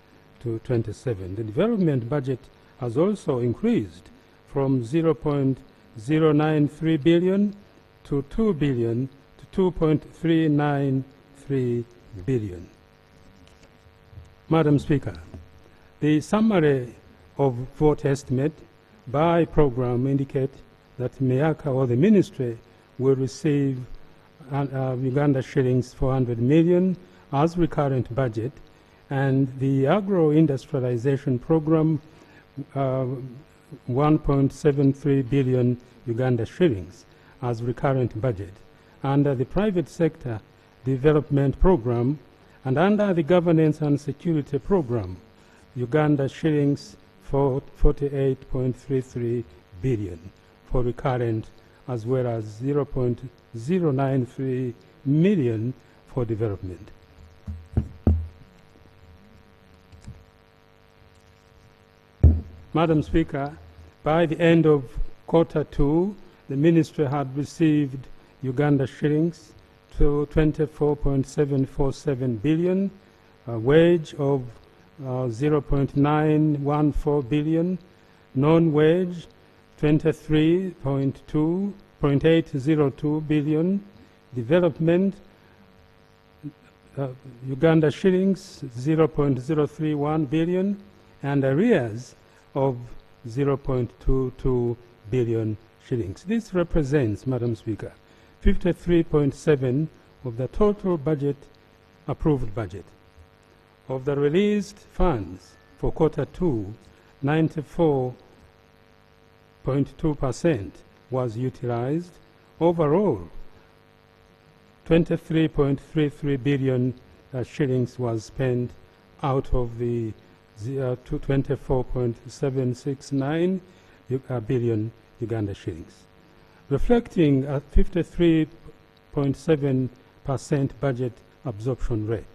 to 27. The development budget has also increased from 0.093 billion to 2 billion to 2.393 billion. Madam Speaker, the summary of vote estimate by program indicate that MEACA or the ministry will receive Uganda shillings 400 million as recurrent budget, and the agro-industrialization program 1.73 billion Uganda shillings as recurrent budget. Under the private sector development program and under the governance and security program, Uganda shillings for 48.33 billion for recurrent, as well as 0.093 million for development. Madam Speaker, by the end of Q2, the ministry had received Uganda shillings to 24.747 billion, a wage of 0.914 billion, non-wage 23.802 billion, development Uganda shillings 0.031 billion, and arrears of 0.22 billion shillings. This represents, Madam Speaker, 53.7% of the total budget, approved budget. Of the released funds for Q2, 94.2% was utilized. Overall, 23.33 billion shillings was spent out of the 24.769 billion Uganda shillings, reflecting a 53.7% budget absorption rate.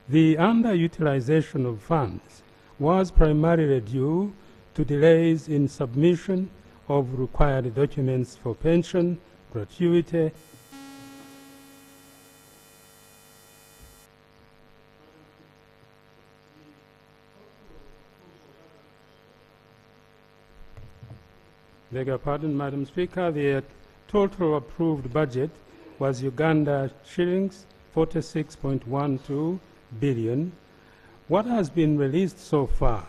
The underutilization of funds was primarily due to delays in submission of required documents for pension, gratuity, beg your pardon, Madam Speaker, the total approved budget was Uganda shillings 46.12 billion. What has been released so far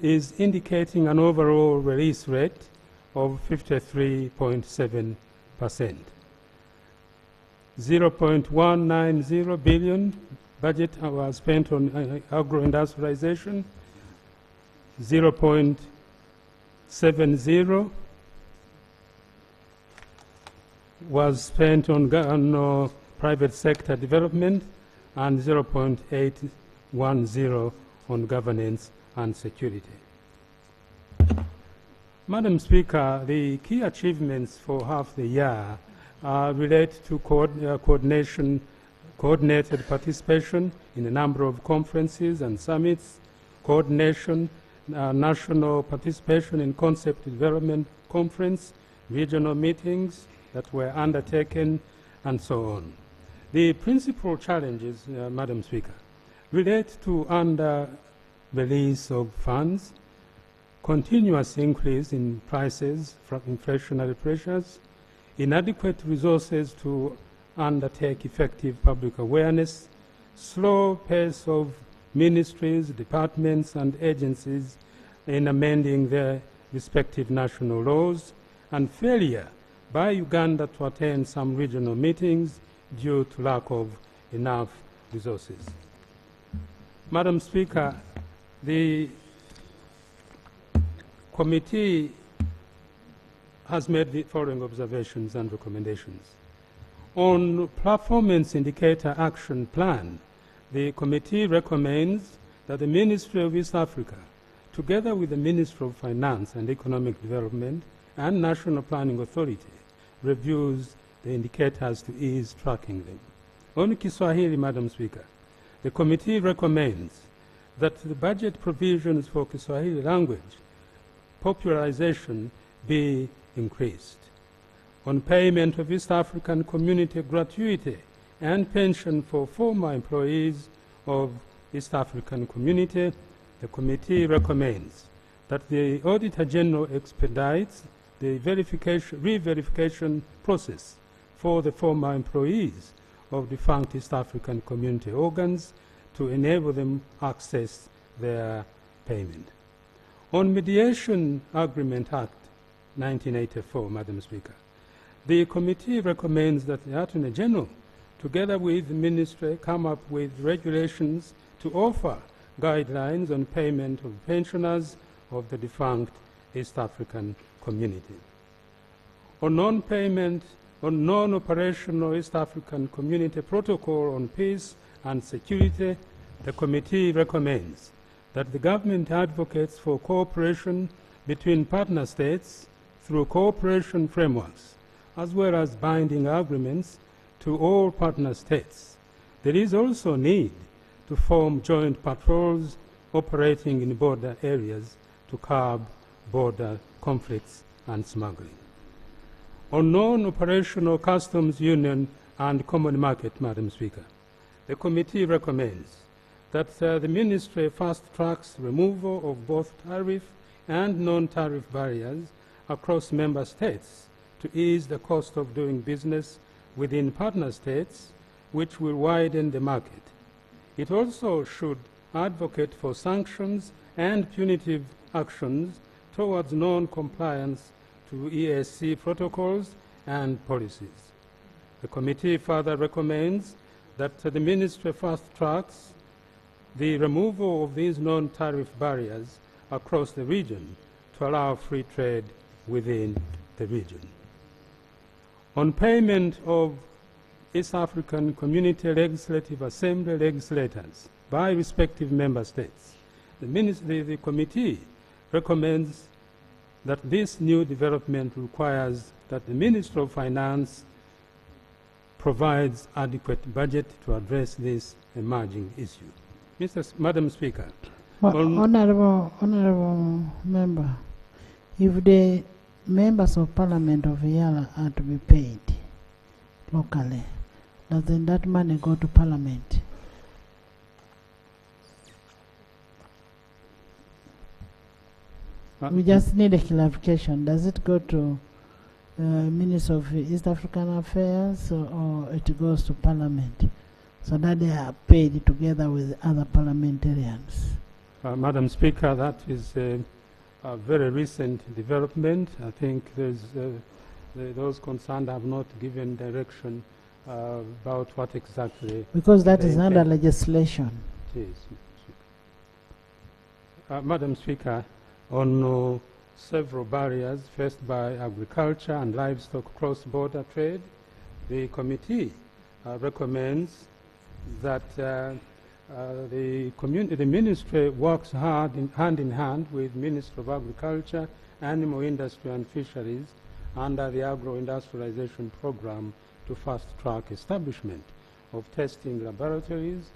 is indicating an overall release rate of 53.7%. 0.190 billion budget was spent on agro-industrialization, 0.70 was spent on private sector development, and 0.810 on governance and security. Madam Speaker, the key achievements for half the year relate to coordinated participation in a number of conferences and summits, coordination, national participation in concept development conference, regional meetings that were undertaken, and so on. The principal challenges, Madam Speaker, relate to release of funds, continuous increase in prices from inflationary pressures, inadequate resources to undertake effective public awareness, slow pace of ministries, departments, and agencies in amending their respective national laws, and failure by Uganda to attend some regional meetings due to lack of enough resources. Madam Speaker, the committee has made the following observations and recommendations. On Performance Indicator Action Plan, the committee recommends that the Ministry of East Africa, together with the Ministry of Finance and Economic Development and National Planning Authority, reviews the indicators to ease tracking them. On Kiswahili, Madam Speaker, the committee recommends that the budget provisions for Kiswahili language popularization be increased. On payment of East African Community gratuity and pension for former employees of East African Community, the committee recommends that the Auditor General expedites the re-verification process for the former employees of defunct East African Community organs to enable them access their payment. On Mediation Agreement Act 1984, Madam Speaker, the committee recommends that the Attorney General, together with the Ministry, come up with regulations to offer guidelines on payment of pensioners of the defunct East African Community. On non-payment, on non-operational East African Community Protocol on Peace and Security, the committee recommends that the government advocates for cooperation between partner states through cooperation frameworks, as well as binding agreements to all partner states. There is also need to form joint patrols operating in border areas to curb border conflicts and smuggling. On non-operational customs union and common market, Madam Speaker, the committee recommends that the Ministry fast-tracks removal of both tariff and non-tariff barriers across member states to ease the cost of doing business within partner states, which will widen the market. It also should advocate for sanctions and punitive actions towards non-compliance to ESC protocols and policies. The committee further recommends that the Ministry fast-tracks the removal of these non-tariff barriers across the region to allow free trade within the region. On payment of East African Community Legislative Assembly legislators by respective member states, the committee recommends that this new development requires that the Ministry of Finance provides adequate budget to address this emerging issue. Madam Speaker. Honorable member, if the members of Parliament of Yala are to be paid locally, doesn't that money go to Parliament? We just need a clarification. Does it go to Minister of East African Affairs or it goes to Parliament so that they are paid together with other parliamentarians? Madam Speaker, that is a very recent development. I think those concerned have not given direction about what exactly. Because that is under legislation. It is. Madam Speaker, on several barriers faced by agriculture and livestock cross-border trade, the committee recommends that the ministry works hand in hand with Ministry of Agriculture, Animal Industry and Fisheries under the Agro-Industrialization Program to fast-track establishment of testing laboratories,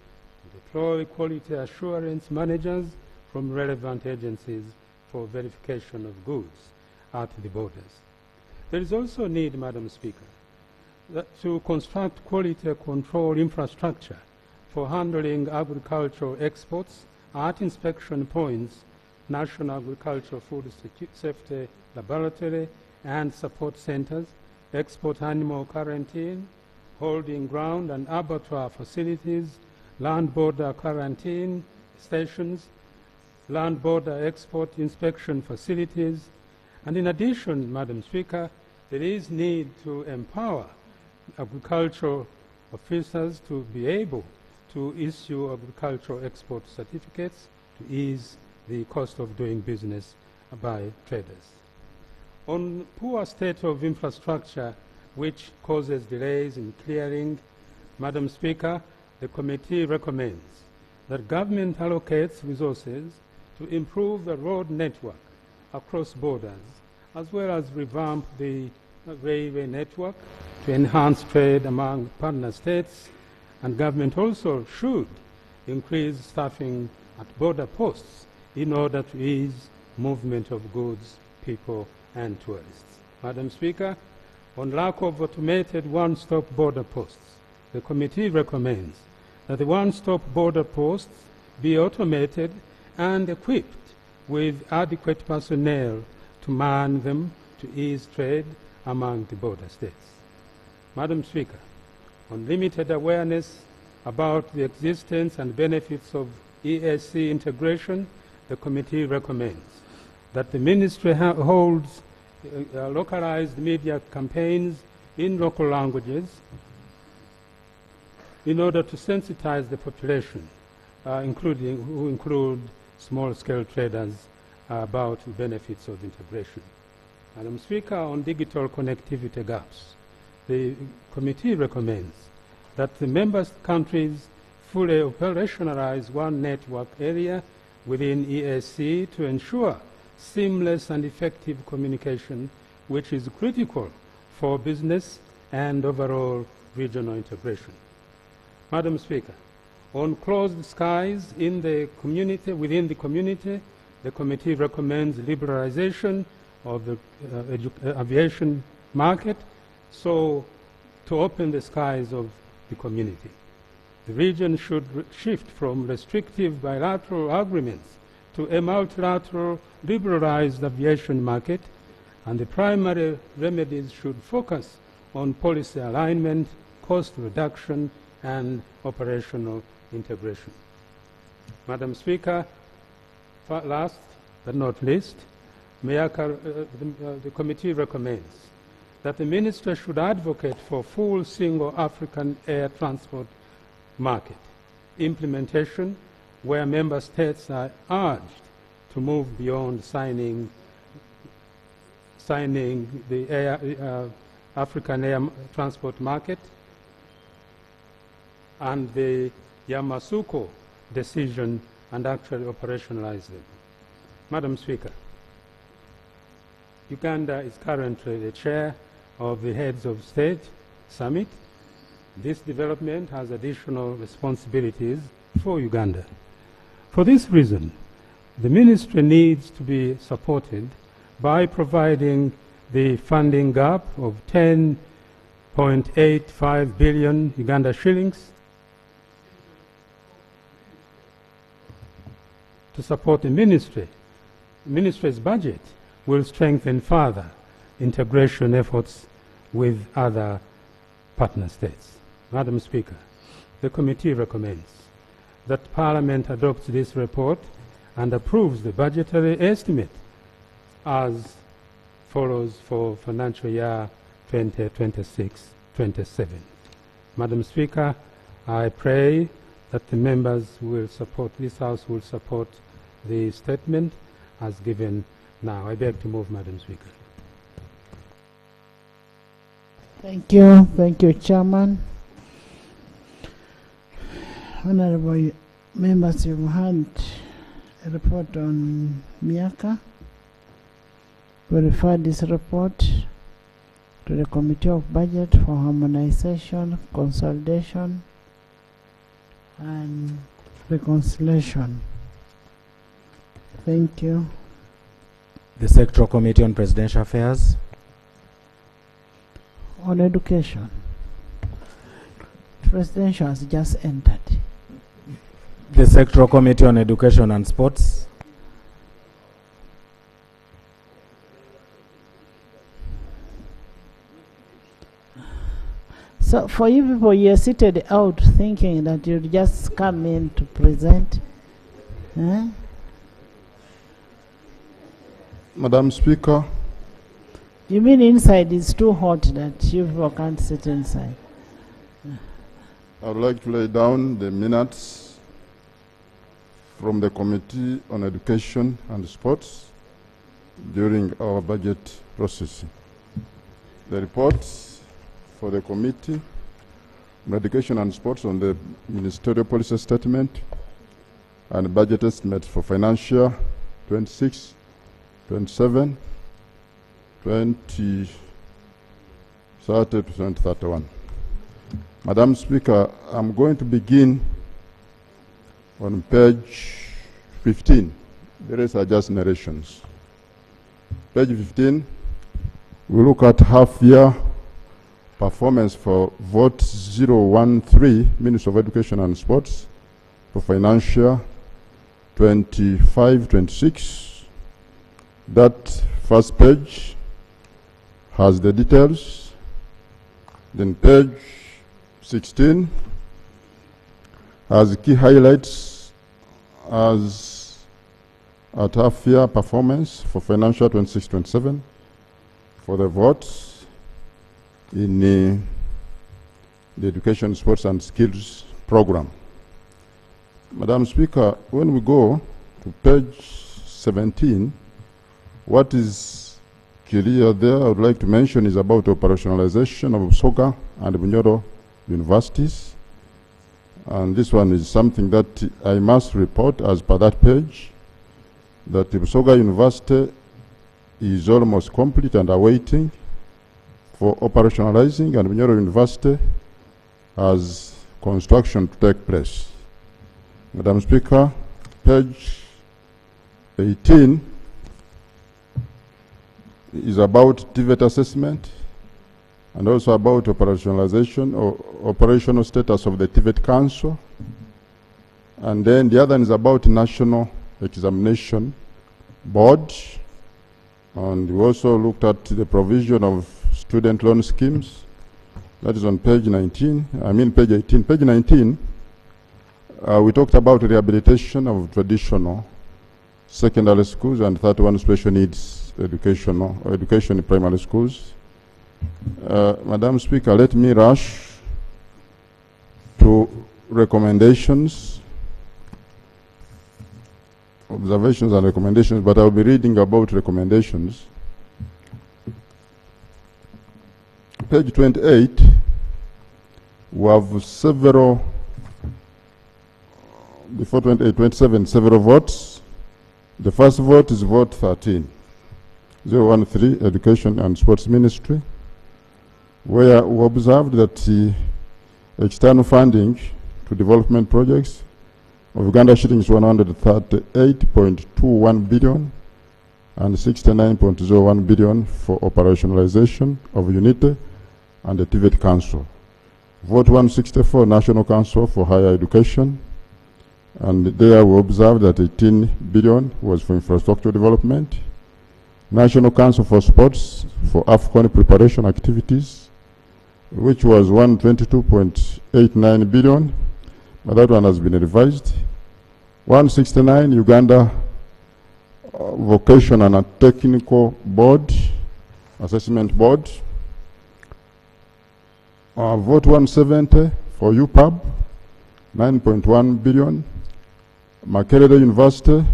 deploy quality assurance managers from relevant agencies for verification of goods at the borders. There is also need, Madam Speaker, to construct quality control infrastructure for handling agricultural exports at inspection points, National Agricultural Food Safety Laboratory and support centers, export animal quarantine, holding ground and abattoir facilities, land border quarantine stations, land border export inspection facilities. And in addition, Madam Speaker, there is need to empower agricultural officers to be able to issue agricultural export certificates to ease the cost of doing business by traders. On poor state of infrastructure, which causes delays in clearing, Madam Speaker, the committee recommends that government allocates resources to improve the road network across borders, as well as revamp the railway network to enhance trade among partner states, and government also should increase staffing at border posts in order to ease movement of goods, people, and tourists. Madam Speaker, on lack of automated one-stop border posts, the committee recommends that the one-stop border posts be automated and equipped with adequate personnel to man them to ease trade among the border states. Madam Speaker, on limited awareness about the existence and benefits of ESC integration, the committee recommends that the ministry holds localized media campaigns in local languages in order to sensitize the population, who include small-scale traders, about the benefits of integration. Madam Speaker, on digital connectivity gaps, the committee recommends that the member countries fully operationalize one network area within ESC to ensure seamless and effective communication, which is critical for business and overall regional integration. Madam Speaker, on closed skies in the community, within the community, the committee recommends liberalization of the aviation market, so to open the skies of the community. The region should shift from restrictive bilateral agreements to a multilateral liberalized aviation market, and the primary remedies should focus on policy alignment, cost reduction, and operational integration. Madam Speaker, last but not least, the committee recommends that the minister should advocate for full single African air transport market implementation, where member states are urged to move beyond signing the African air transport market and the Yamoussoukro decision and actually operationalize them. Madam Speaker, Uganda is currently the chair of the Heads of State Summit. This development has additional responsibilities for Uganda. For this reason, the ministry needs to be supported by providing the funding gap of 10.85 billion Uganda shillings to support the ministry. The ministry's budget will strengthen further integration efforts with other partner states. Madam Speaker, the committee recommends that Parliament adopts this report and approves the budgetary estimate as follows for financial year 2026-27. Madam Speaker, I pray that the members will support, this House will support the statement as given now. I beg to move, Madam Speaker. Thank you. Thank you, Chairman. Honorable members, you've had a report on Miaka. We refer this report to the Committee of Budget for harmonization, consolidation, and reconciliation. Thank you. The Sectoral Committee on Presidential Affairs. On education. Presidential has just entered. The Sectoral Committee on Education and Sports. So for you people, you're seated out thinking that you'll just come in to present. Eh? Madam Speaker, You mean inside is too hot that you people can't sit inside? I would like to lay down the minutes from the Committee on Education and Sports during our budget process. The reports for the Committee on Education and Sports on the Ministerial Policy Statement and Budget Estimates for financial 26, 27, 2030 to 2031. Madam Speaker, I'm going to begin on page 15. The rest are just narrations. Page 15, we look at half-year performance for Vote 013, Ministry of Education and Sports, for financial 25-26. That first page has the details. Then page 16 has key highlights as at half-year performance for financial 26-27 for the votes in the Education, Sports and Skills program. Madam Speaker, when we go to page 17, what is clear there I would like to mention is about operationalization of Busoga and Bunyoro universities. And this one is something that I must report as per that page, that the Busoga University is almost complete and awaiting for operationalizing, and Bunyoro University has construction to take place. Madam Speaker, page 18 is about TVET assessment and also about operationalization or operational status of the TVET Council. And then the other is about National Examination Board. And we also looked at the provision of student loan schemes. That is on page 19, page 18. Page 19, we talked about rehabilitation of traditional secondary schools and 31 special needs education in primary schools. Madam Speaker, let me rush to recommendations, observations and recommendations, but I'll be reading about recommendations. Page 28, we have several, before 28, 27, several votes. The first vote is vote 13, 013, Education and Sports Ministry, where we observed that the external funding to development projects of Uganda shillings 138.21 billion and 69.01 billion for operationalization of UNITE and the TVET Council. Vote 164, National Council for Higher Education, and there we observed that 18 billion was for infrastructure development. National Council for Sports for AFCON preparation activities, which was 122.89 billion, but that one has been revised. 169, Uganda Vocation and Technical Board, Assessment Board. Vote 170 for UPAB, 9.1 billion. Makerere University,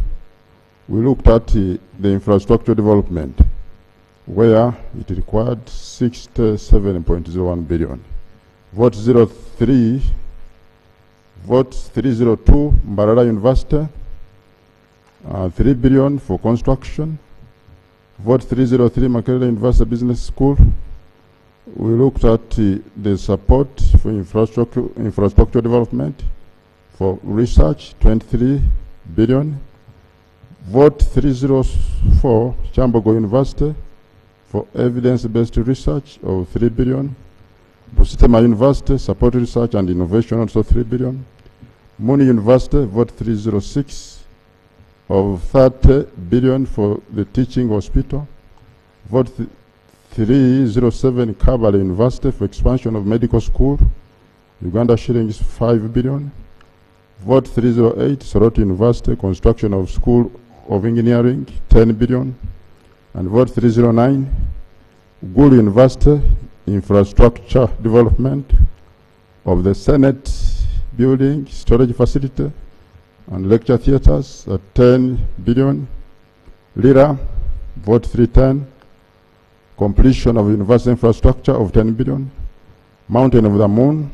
we looked at the infrastructure development, where it required 67.01 billion. Vote 03, vote 302, Mbarara University, 3 billion for construction. Vote 303, Makerere University Business School, we looked at the support for infrastructure development, for research, 23 billion. Vote 304, Chambogo University, for evidence-based research of 3 billion. Busitema University, support research and innovation, also 3 billion. Muni University, vote 306 of 30 billion for the teaching hospital. Vote 307 Kabale University for expansion of medical school. Uganda shillings 5 billion. Vote 308 Soroti University, construction of school of engineering, 10 billion. And vote 309 Gulu University, infrastructure development of the Senate building, storage facility, and lecture theaters at 10 billion. Lira, vote 310, completion of university infrastructure of 10 billion. Mountain of the Moon,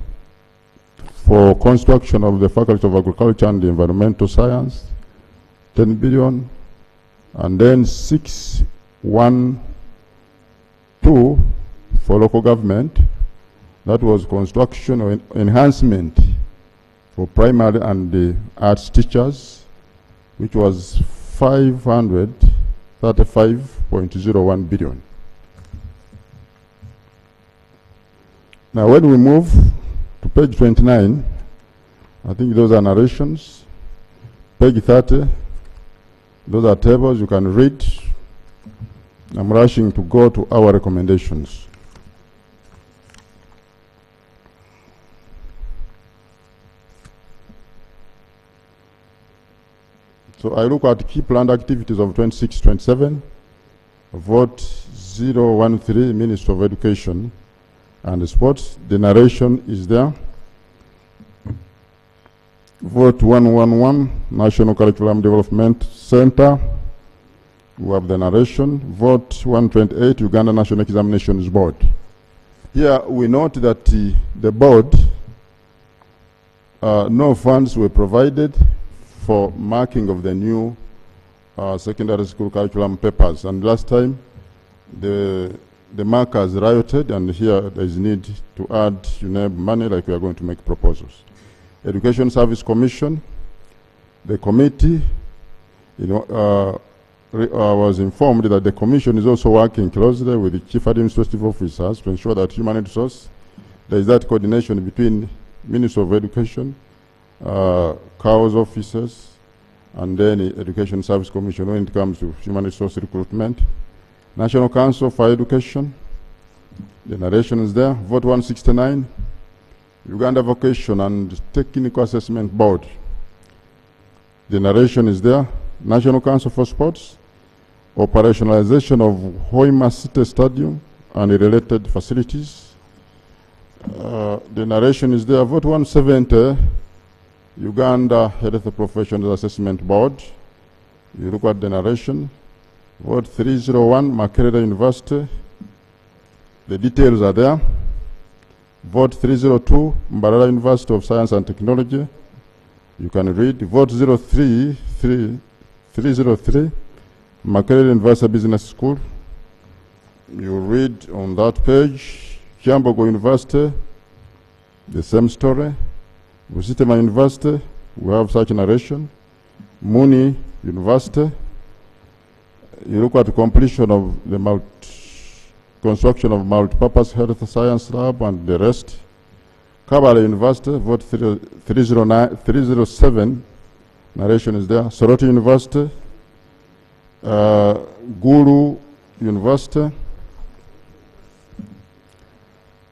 for construction of the Faculty of Agriculture and Environmental Science, 10 billion. And then 612 for local government, that was construction or enhancement for primary and the arts teachers, which was 535.01 billion. Now when we move to page 29, I think those are narrations. Page 30, those are tables you can read. I'm rushing to go to our recommendations. So I look at key planned activities of 26-27. Vote 013, Minister of Education and Sports. The narration is there. Vote 111, National Curriculum Development Center. We have the narration. Vote 128, Uganda National Examinations Board. Here we note that the board, no funds were provided for marking of the new secondary school curriculum papers. And last time, the markers rioted, and here there is need to add money, like we are going to make proposals. Education Service Commission, the committee, was informed that the commission is also working closely with the chief administrative officers to ensure that human resource, there is that coordination between Ministry of Education, CAO's officers, and then the Education Service Commission when it comes to human resource recruitment. National Council for Education, the narration is there. Vote 169, Uganda Vocation and Technical Assessment Board. The narration is there. National Council for Sports, operationalization of Hoima City Stadium and related facilities. The narration is there. Vote 170, Uganda Health Professionals Assessment Board. You look at the narration. Vote 301, Makerere University. The details are there. Vote 302, Mbarara University of Science and Technology. You can read. Vote 303, Makerere University Business School. You read on that page. Kiambogo University, the same story. Busitema University, we have such narration. Muni University, you look at the completion of the construction of multi-purpose health science lab and the rest. Kabale University, vote 307, narration is there. Soroti University, Gulu University,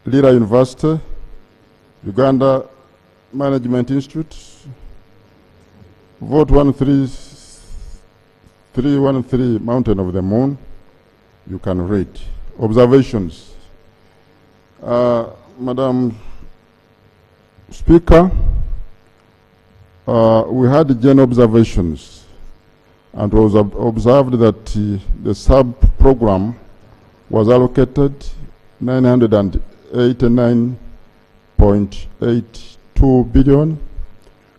Lira University, Uganda Management Institute. Vote 13313, Mountain of the Moon. You can read. Observations. Madam Speaker, we had general observations, and it was observed that the sub-program was allocated 989.82 billion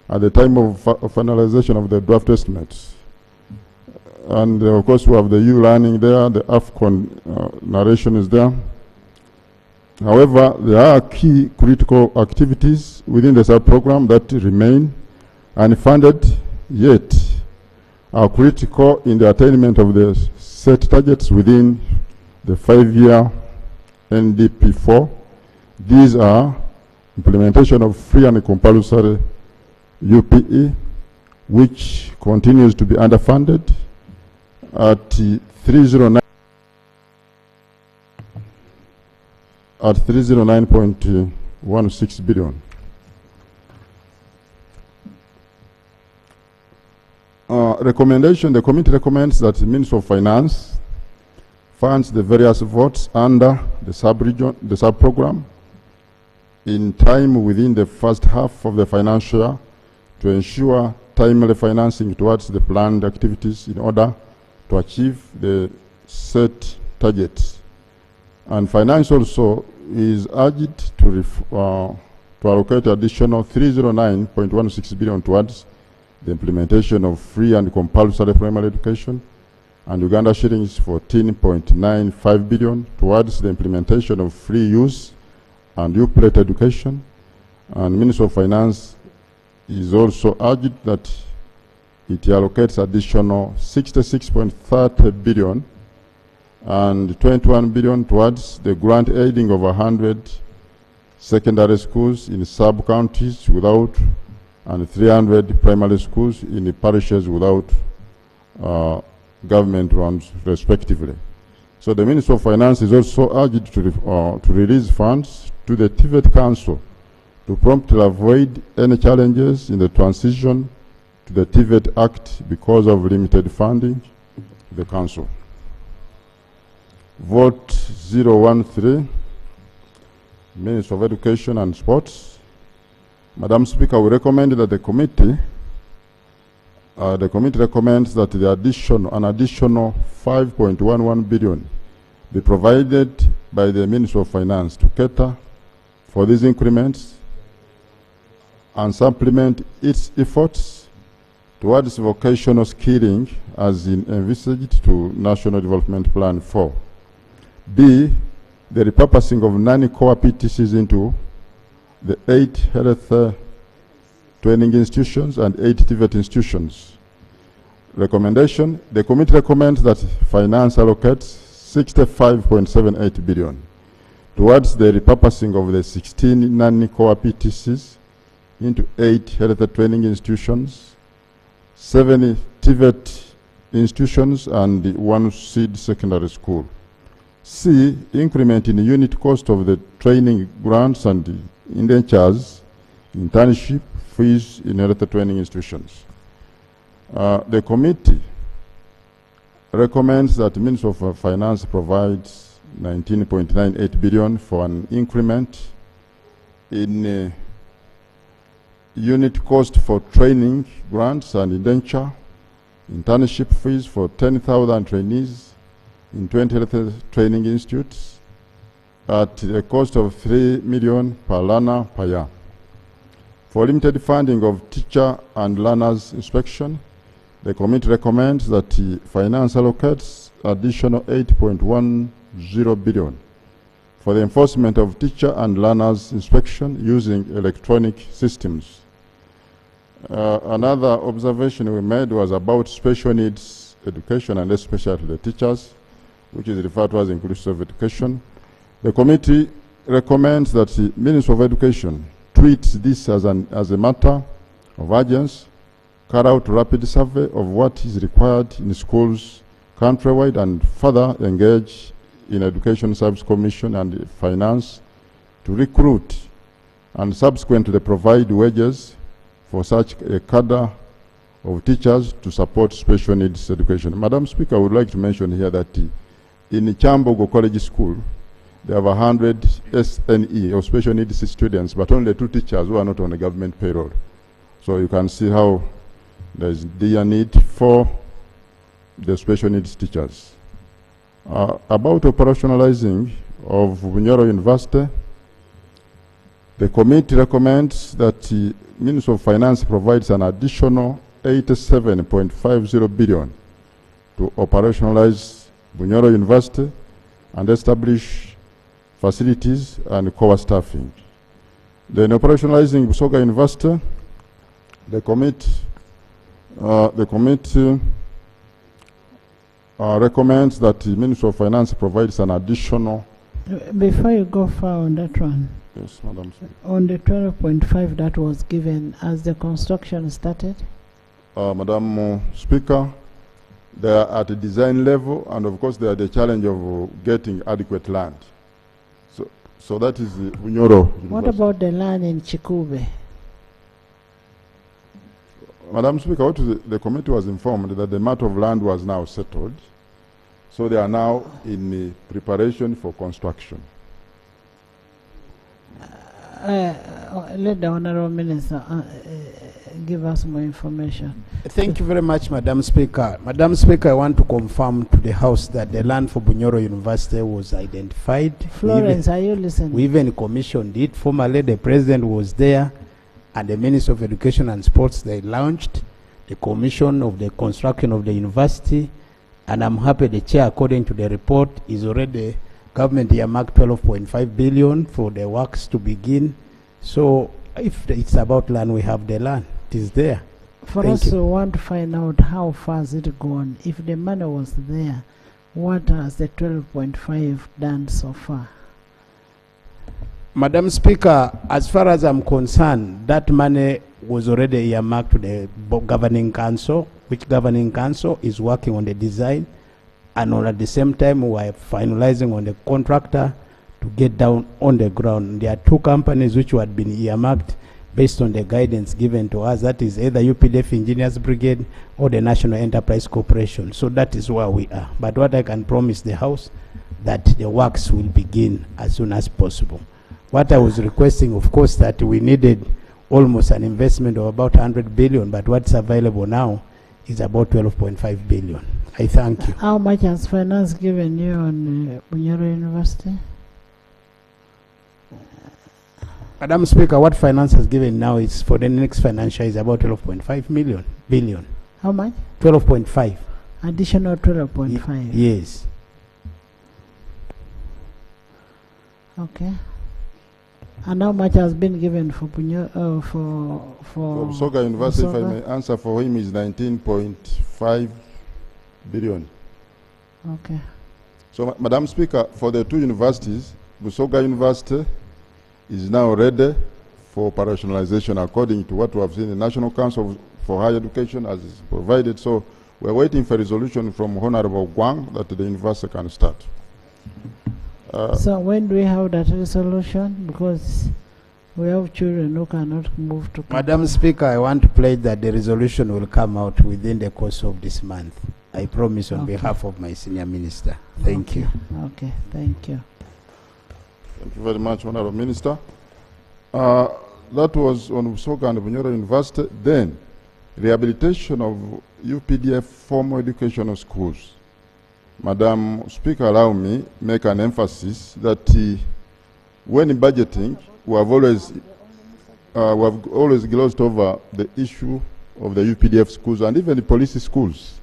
at the time of finalization of the draft estimates. And of course we have the U-learning there, the AFCON narration is there. However, there are key critical activities within the sub-program that remain unfunded, yet are critical in the attainment of the set targets within the 5-year NDP4. These are implementation of free and compulsory UPE, which continues to be underfunded at 309.16 billion. Recommendation: the committee recommends that the Ministry of Finance funds the various votes under the sub-program in time within the first half of the financial year to ensure timely financing towards the planned activities in order to achieve the set targets. And finance also is urged to allocate additional 309.16 billion towards the implementation of free and compulsory primary education, and Uganda shillings 14.95 billion towards the implementation of free use and U-plate education. And Ministry of Finance is also urged that it allocates additional 66.30 billion and 21 billion towards the grant aiding of 100 secondary schools in sub-counties without, and 300 primary schools in the parishes without government runs, respectively. So the Minister of Finance is also urged to release funds to the TVET Council to promptly avoid any challenges in the transition to the TVET Act because of limited funding to the Council. Vote 013, Minister of Education and Sports. Madam Speaker, we recommend that the committee recommends that an additional 5.11 billion be provided by the Ministry of Finance to cater for these increments and supplement its efforts towards vocational skilling as envisaged to National Development Plan 4. B, the repurposing of 9 core PTCs into the 8 health training institutions and 8 TVET institutions. Recommendation: the committee recommends that finance allocates 65.78 billion towards the repurposing of the 16 non-core PTCs into 8 health training institutions, 7 TVET institutions, and 1 seed secondary school. C, increment in the unit cost of the training grants and indentures, internship fees in health training institutions. The committee recommends that the Ministry of Finance provides 19.98 billion for an increment in unit cost for training grants and indenture, internship fees for 10,000 trainees in 20 health training institutes at a cost of 3 million per learner per year. For limited funding of teacher and learners inspection, the committee recommends that the finance allocates additional 8.10 billion for the enforcement of teacher and learners inspection using electronic systems. Another observation we made was about special needs education, and especially the teachers, which is referred to as inclusive education. The committee recommends that the Ministry of Education treats this as a matter of urgency, carry out a rapid survey of what is required in schools countrywide, and further engage in Education Service Commission and Finance to recruit and subsequently provide wages for such a cadre of teachers to support special needs education. Madam Speaker, I would like to mention here that in Chambogo College School, they have 100 SNE, or special needs students, but only 2 teachers who are not on the government payroll. So you can see how there is a need for the special needs teachers. About operationalizing of Bunyoro University, the committee recommends that the Ministry of Finance provides an additional 87.50 billion to operationalize Bunyoro University and establish facilities and core staffing. Then operationalizing Busoga University, the committee recommends that the Ministry of Finance provides an additional. Before you go far on that one, Yes, Madam Speaker. On the 12.5 that was given, has the construction started? Madam Speaker, they are at a design level, and of course they are the challenge of getting adequate land. So that is the Bunyoro University. What about the land in Chikube? Madam Speaker, the committee was informed that the matter of land was now settled, so they are now in preparation for construction. Let the Honourable Minister give us more information. Thank you very much, Madam Speaker. Madam Speaker, I want to confirm to the House that the land for Bunyoro University was identified. Florence, are you listening? We even commissioned it. Formerly, the President was there, and the Minister of Education and Sports, they launched the commission of the construction of the university, and I'm happy the Chair, according to the report, is already government earmarked 12.5 billion for the works to begin. So if it's about land, we have the land. It is there. For us to want to find out how far has it gone, if the money was there, what has the 12.5 done so far? Madam Speaker, as far as I'm concerned, that money was already earmarked to the governing council, which governing council is working on the design, and at the same time we are finalizing on the contractor to get down on the ground. There are two companies which had been earmarked based on the guidance given to us, that is either UPDF Engineers Brigade or the National Enterprise Corporation. So that is where we are. But what I can promise the House, that the works will begin as soon as possible. What I was requesting, of course, that we needed almost an investment of about 100 billion, but what's available now is about 12.5 billion. I thank you. How much has finance given you on Bunyoro University? Madam Speaker, what finance has given now is for the next financial is about 12.5 billion. How much? 12.5. Additional 12.5. Yes. Okay. And how much has been given for Bunyoro, for Busoga University, if I Busoga? may answer for him, is 19.5 billion. Okay. So, Madam Speaker, for the two universities, Busoga University is now ready for operationalization according to what we have seen. The National Council for Higher Education has provided. So we're waiting for resolution from Honorable Guang that the university can start. So when do we have that resolution? Because we have children who cannot move to Madam Speaker, I want to pledge that the resolution will come out within the course of this month. I promise on behalf of my senior minister. Thank you. Okay, thank you. Thank you very much, Honorable Minister. That was on Busoga and Bunyoro University. Then, rehabilitation of UPDF formal educational schools. Madam Speaker, allow me make an emphasis that when budgeting, we have always glossed over the issue of the UPDF schools and even the police schools,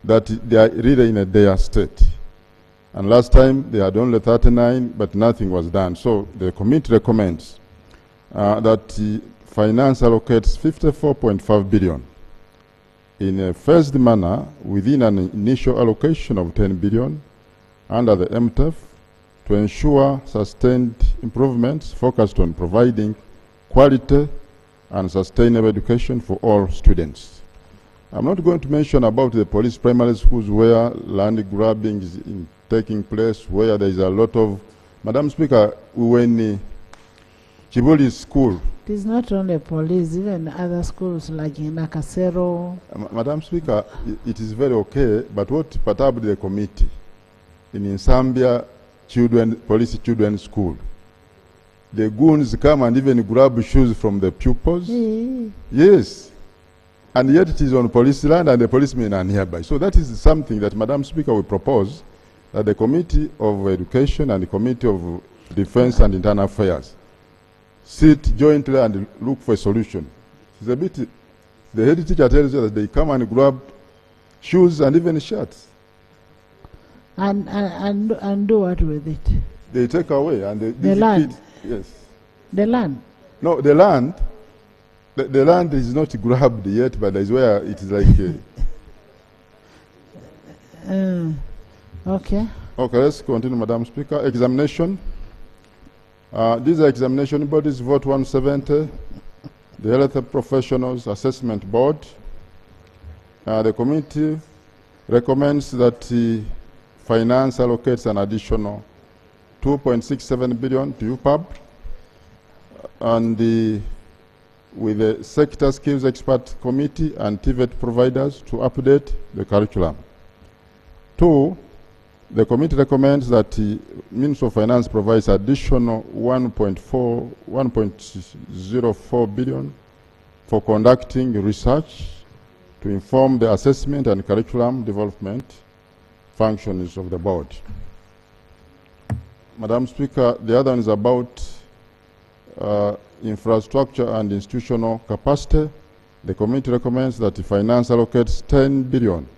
that they are really in a dire state. And last time they had only 39, but nothing was done. So the committee recommends that finance allocates 54.5 billion in a phased manner within an initial allocation of 10 billion under the MTEF to ensure sustained improvements focused on providing quality and sustainable education for all students. I'm not going to mention about the police primary schools where land grabbing is taking place, where there is a lot of... Madam Speaker, we were in Chibuli school. It is not only police, even other schools like in Nakasero. Madam Speaker, it is very okay, but what perturbed the committee in Nsambia police children's school, the goons come and even grab shoes from the pupils. Yes. And yet it is on police land and the policemen are nearby. So that is something that, Madam Speaker, we propose that the Committee of Education and the Committee of Defense and Internal Affairs sit jointly and look for a solution. It's a bit, the head teacher tells you that they come and grab shoes and even shirts. And do what with it? They take away and the land. Kids, yes. The land. No, the land. The land is not grabbed yet, but that's where it is like. Okay. Okay, let's continue, Madam Speaker. Examination. These are examination bodies. Vote 170. The Health Professionals Assessment Board. The committee recommends that the finance allocates an additional 2.67 billion to UPAB, and with the Sector Skills Expert Committee and TVET providers to update the curriculum. 2, the committee recommends that the Ministry of Finance provides additional 1.04 billion for conducting research to inform the assessment and curriculum development functions of the board. Madam Speaker, the other one is about infrastructure and institutional capacity. The committee recommends that the finance allocates 10 billion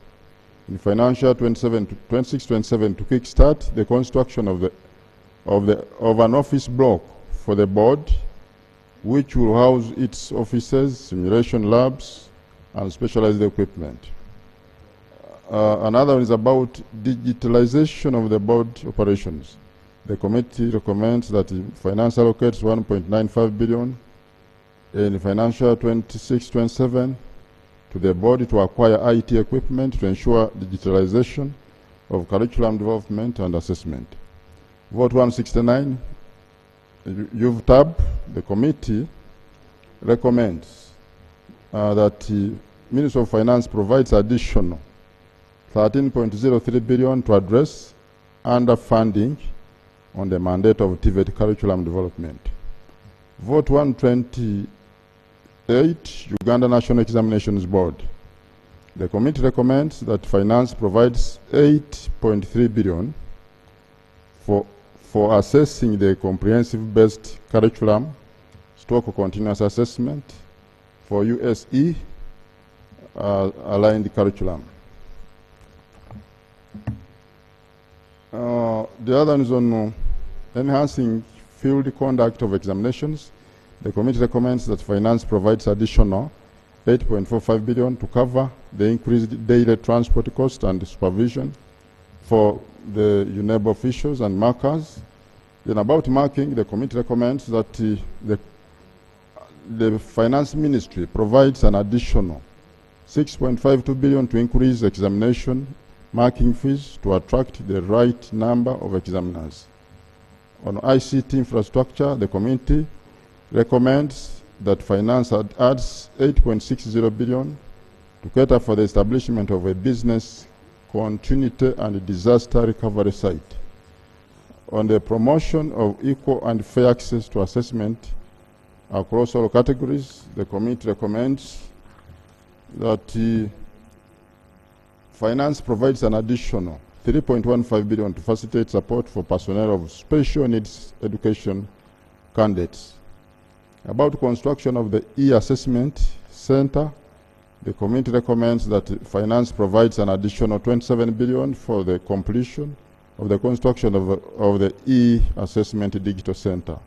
in financial 26-27 to kickstart the construction of an office block for the board, which will house its offices, simulation labs, and specialized equipment. Another one is about digitalization of the board operations. The committee recommends that the finance allocates 1.95 billion in financial 26-27 to the board to acquire IT equipment to ensure digitalization of curriculum development and assessment. Vote 169, UVTAB. The committee recommends that the Ministry of Finance provides additional 13.03 billion to address underfunding on the mandate of TVET curriculum development. Vote 128, Uganda National Examinations Board. The committee recommends that Finance provides 8.3 billion for assessing the comprehensive-based curriculum, stock continuous assessment for USE aligned curriculum. The other one is on enhancing field conduct of examinations. The committee recommends that Finance provides additional 8.45 billion to cover the increased daily transport cost and supervision for the UNEB officials and markers. Then about marking, the committee recommends that the Finance Ministry provides an additional 6.52 billion to increase examination marking fees to attract the right number of examiners. On ICT infrastructure, the committee recommends that Finance adds 8.60 billion to cater for the establishment of a business continuity and disaster recovery site. On the promotion of equal and fair access to assessment across all categories, the committee recommends that Finance provides an additional 3.15 billion to facilitate support for personnel of special needs education candidates. About construction of the e-assessment center, the committee recommends that Finance provides an additional 27 billion for the completion of the construction of the e-assessment digital center.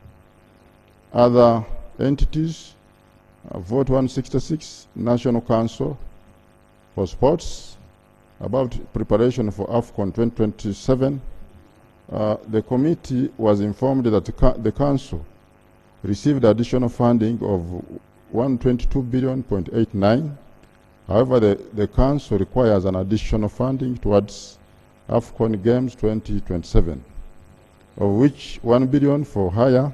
Other entities, Vote 166, National Council for Sports, about preparation for AFCON 2027. The committee was informed that the council received additional funding of 122.89 billion. However, the council requires an additional funding towards AFCON Games 2027, of which 1 billion for hire,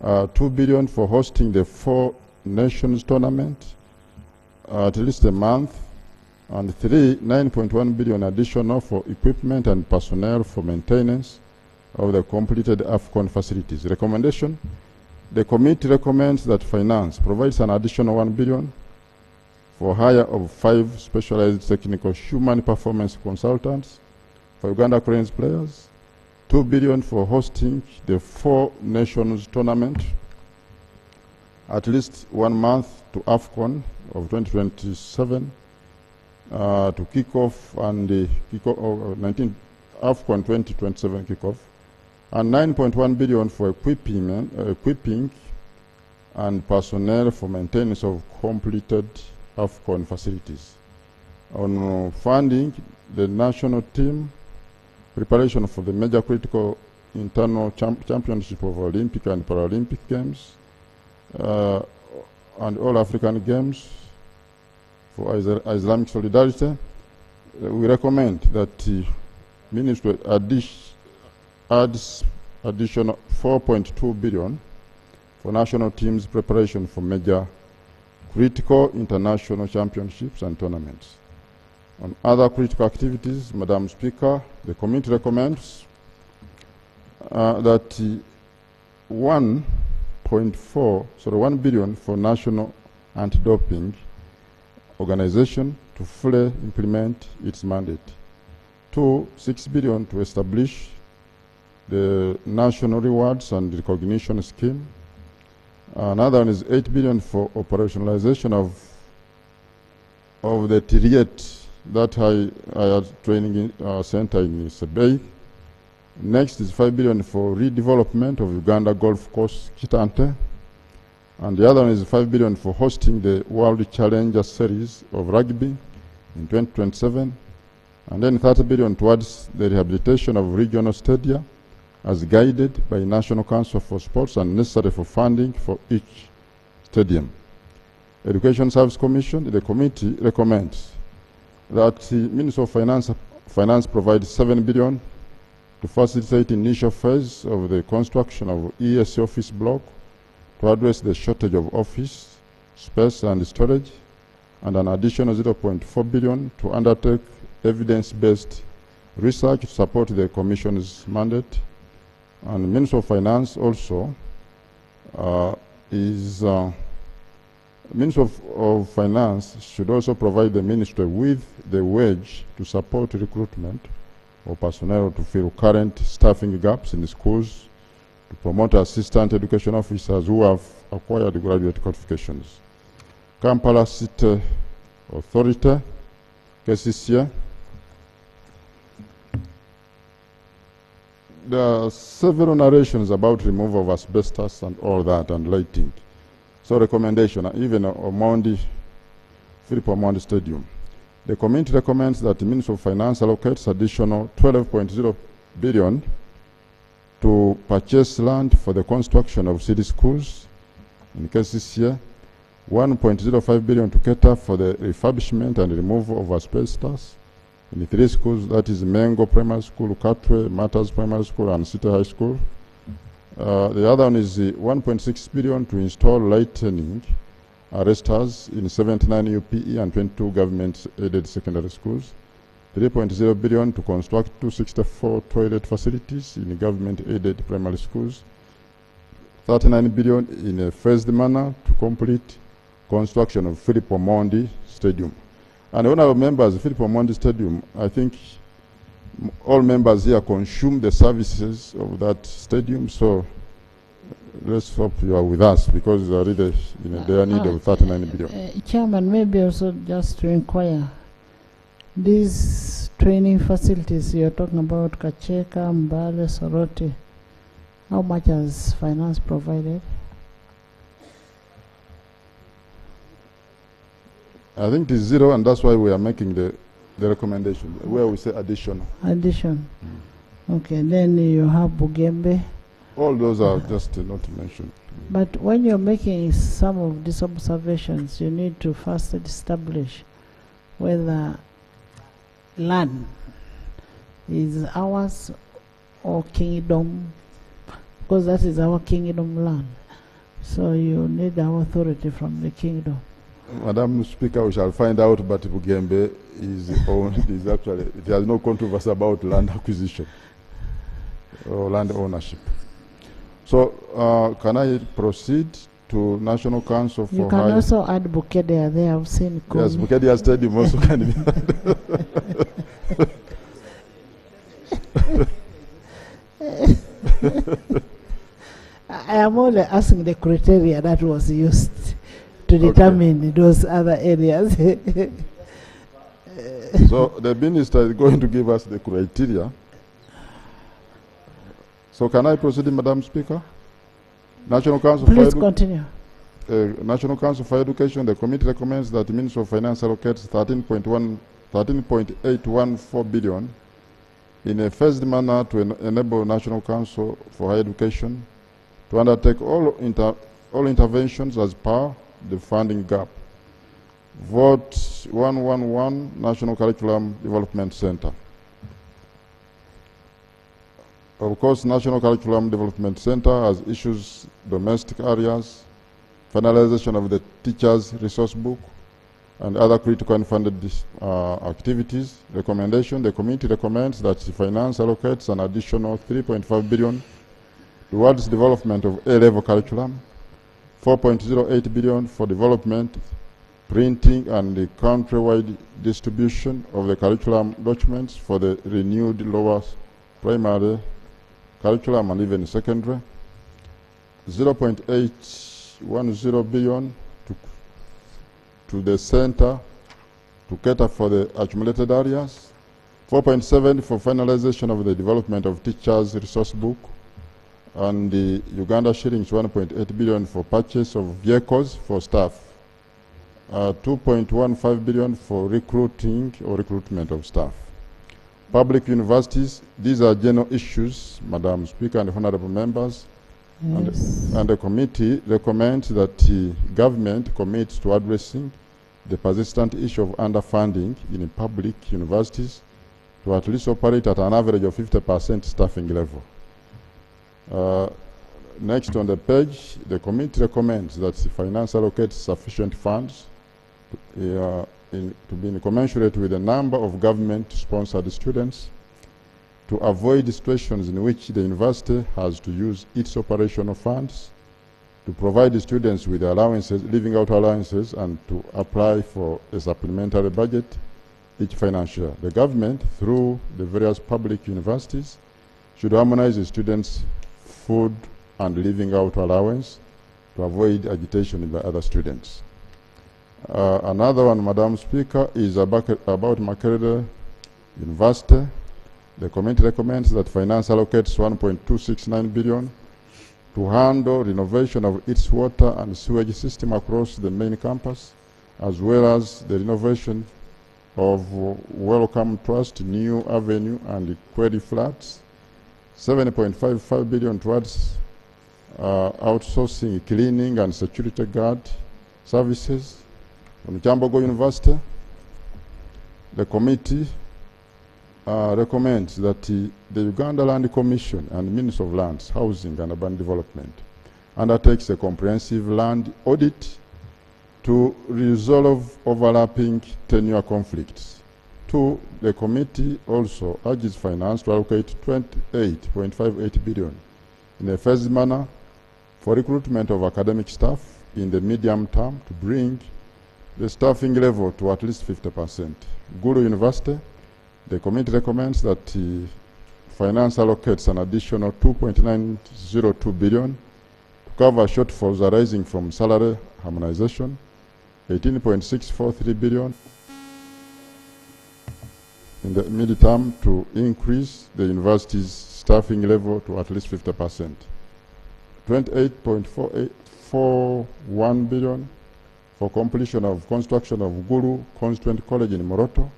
2 billion for hosting the 4 Nations tournament at least a month, and 9.1 billion additional for equipment and personnel for maintenance of the completed AFCON facilities. Recommendation: the committee recommends that Finance provides an additional 1 billion for hire of 5 specialized technical human performance consultants for Uganda Cranes players, 2 billion for hosting the 4 Nations tournament at least 1 month to AFCON of 2027 to kick off and the AFCON 2027 kickoff, and 9.1 billion for equipping and personnel for maintenance of completed AFCON facilities. On funding, the national team preparation for the major critical internal championship of Olympic and Paralympic Games and all African Games for Islamic solidarity. We recommend that the Ministry adds additional 4.2 billion for national teams' preparation for major critical international championships and tournaments. On other critical activities, Madam Speaker, the committee recommends that 1 billion for national anti-doping organization to fully implement its mandate. 6 billion to establish the national rewards and recognition scheme. Another one is 8 billion for operationalization of the Tiriet that I had training center in Sebei. Next is 5 billion for redevelopment of Uganda Golf Course Kitante. And the other one is 5 billion for hosting the World Challenger Series of Rugby in 2027. And then 30 billion towards the rehabilitation of regional stadia as guided by National Council for Sports and necessary for funding for each stadium. Education Service Commission, the committee recommends that the Ministry of Finance provides 7 billion to facilitate initial phase of the construction of ESC office block to address the shortage of office space and storage, and an additional 0.4 billion to undertake evidence-based research to support the Commission's mandate. And the Ministry of Finance also Ministry of Finance should also provide the Ministry with the wage to support recruitment of personnel to fill current staffing gaps in the schools, to promote assistant education officers who have acquired graduate qualifications. Kampala City Authority, KCCA. There are several narrations about removal of asbestos and all that and lighting. So recommendation, even Philip Omondi Stadium. The committee recommends that the Ministry of Finance allocates additional 12.0 billion to purchase land for the construction of city schools in KCCA, 1.05 billion to cater for the refurbishment and removal of asbestos in 3 schools, that is Mengo Primary School, Katwe, Matters Primary School, and City High School. The other one is 1.6 billion to install lightning arresters in 79 UPE and 22 government-aided secondary schools. 3.0 billion to construct 264 toilet facilities in government-aided primary schools. 39 billion in a phased manner to complete construction of Philip Omondi Stadium. And honorable members, Philip Omondi Stadium, I think all members here consume the services of that stadium, so let's hope you are with us because they are really in a dire need of 39 billion. Chairman, maybe also just to inquire, these training facilities you're talking about, Kacheka, Mbale, Soroti, how much has finance provided? I think it is 0, and that's why we are making the recommendation, where we say additional. Addition. Okay, then you have Bugembe. All those are just not mentioned. But when you're making some of these observations, you need to first establish whether land is ours or kingdom, because that is our kingdom land. So you need our authority from the kingdom. Madam Speaker, we shall find out, but Bugembe is actually, it has no controversy about land acquisition or land ownership. So, can I proceed to National Council for You can also add Bukedea there, I've seen Kumi. Yes, Bukedea Stadium also can be. I am only asking the criteria that was used to determine those other areas. So the minister is going to give us the criteria. So can I proceed, Madam Speaker? National Council Please continue. National Council for Education, the committee recommends that the Ministry of Finance allocates 13.814 billion in a phased manner to enable National Council for Higher Education to undertake all interventions as per the funding gap. Vote 111, National Curriculum Development Center. Of course, National Curriculum Development Center has issues domestic areas, finalization of the teacher's resource book, and other critical and funded activities. Recommendation: the committee recommends that the finance allocates an additional 3.5 billion towards development of A-level curriculum, 4.08 billion for development, printing, and the countrywide distribution of the curriculum documents for the renewed lower primary curriculum and even secondary, 0.810 billion to the center to cater for the accumulated areas, 4.7 for finalization of the development of teachers' resource book, and the Uganda shillings 1.8 billion for purchase of vehicles for staff, 2.15 billion for recruiting or recruitment of staff. Public universities, these are general issues, Madam Speaker and honorable members. Yes. And the committee recommends that the government commits to addressing the persistent issue of underfunding in public universities to at least operate at an average of 50% staffing level. Next on the page, the committee recommends that the finance allocates sufficient funds to be commensurate with the number of government-sponsored students, to avoid situations in which the university has to use its operational funds, to provide the students with allowances, living out allowances, and to apply for a supplementary budget each financial year. The government, through the various public universities, should harmonize the students' food and living out allowance to avoid agitation by other students. Another one, Madam Speaker, is about Makerere University. The committee recommends that finance allocates 1.269 billion to handle renovation of its water and sewage system across the main campus, as well as the renovation of Welcome Trust, New Avenue, and Query Flats. 7.55 billion towards outsourcing cleaning and security guard services. From Kyambogo University, the committee recommends that the Uganda Land Commission and Ministry of Lands, Housing and Urban Development undertakes a comprehensive land audit to resolve overlapping tenure conflicts. 2, the committee also urges finance to allocate 28.58 billion in a phased manner for recruitment of academic staff in the medium term to bring the staffing level to at least 50%. Gulu University, the committee recommends that the finance allocates an additional 2.902 billion to cover shortfalls arising from salary harmonization, 18.643 billion in the mid-term to increase the university's staffing level to at least 50%, 28.441 billion for completion of construction of Gulu Constituent College in Moroto,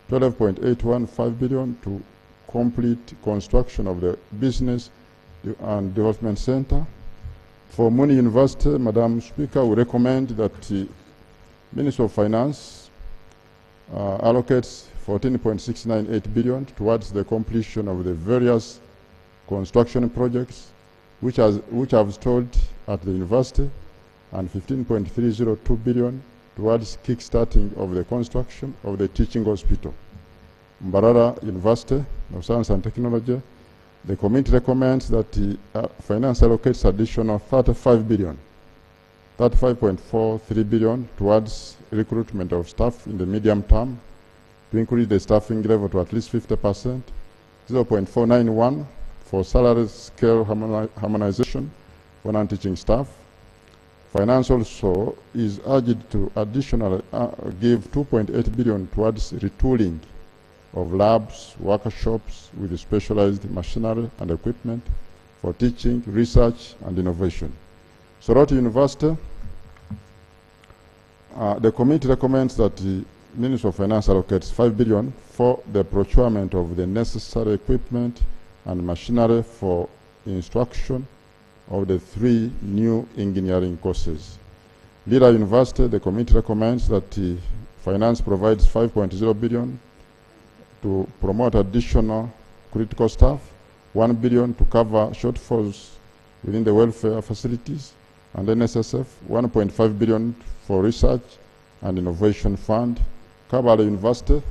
12.815 billion to complete construction of the Business and Development Center. For Muni University, Madam Speaker, we recommend that the Ministry of Finance allocates 14.698 billion towards the completion of the various construction projects which have stalled at the university, and 15.302 billion towards kick-starting of the construction of the teaching hospital. Mbarara University of Science and Technology, the committee recommends that the finance allocates additional 35.43 billion towards recruitment of staff in the medium term to increase the staffing level to at least 50%, 0.491 for salary scale harmonization for non-teaching staff. Finance also is urged to additionally give 2.8 billion towards retooling of labs, workshops with specialized machinery and equipment for teaching, research, and innovation. Soroti University, the committee recommends that the Ministry of Finance allocates 5 billion for the procurement of the necessary equipment and machinery for instruction of the 3 new engineering courses. Lira University, the committee recommends that finance provides 5.0 billion to promote additional critical staff, 1 billion to cover shortfalls within the welfare facilities, and NSSF, 1.5 billion for research and innovation fund. Kabale University,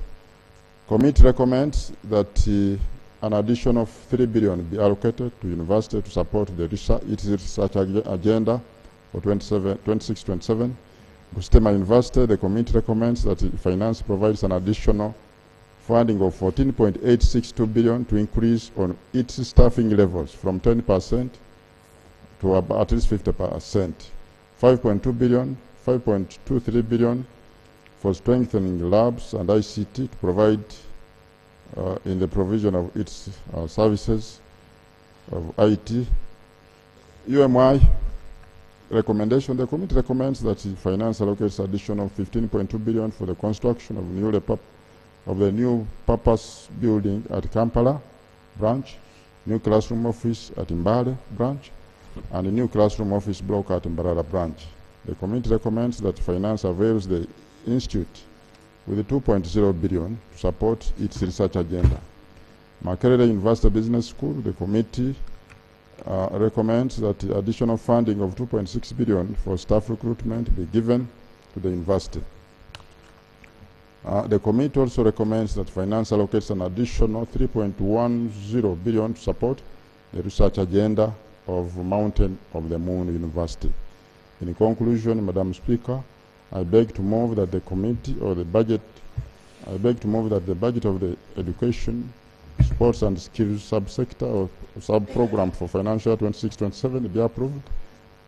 committee recommends that an additional 3 billion be allocated to university to support its research agenda for 26-27. Bustema University, the committee recommends that finance provides an additional funding of 14.862 billion to increase on its staffing levels from 10% to about at least 50%. 5.2 billion, 5.23 billion for strengthening labs and ICT to provide in the provision of its services of IT. UMI recommendation, the committee recommends that the finance allocates additional 15.2 billion for the construction of the new purpose building at Kampala branch, new classroom office at Mbale branch, and a new classroom office block at Mbarara branch. The committee recommends that finance avails the institute with 2.0 billion to support its research agenda. Makerere University Business School, the committee recommends that additional funding of 2.6 billion for staff recruitment be given to the university. The committee also recommends that finance allocates an additional 3.10 billion to support the research agenda of Mountain of the Moon University. In conclusion, Madam Speaker, I beg to move that the committee or the budget, I beg to move that the budget of the education, sports and skills subsector or sub-program for financial 26-27 be approved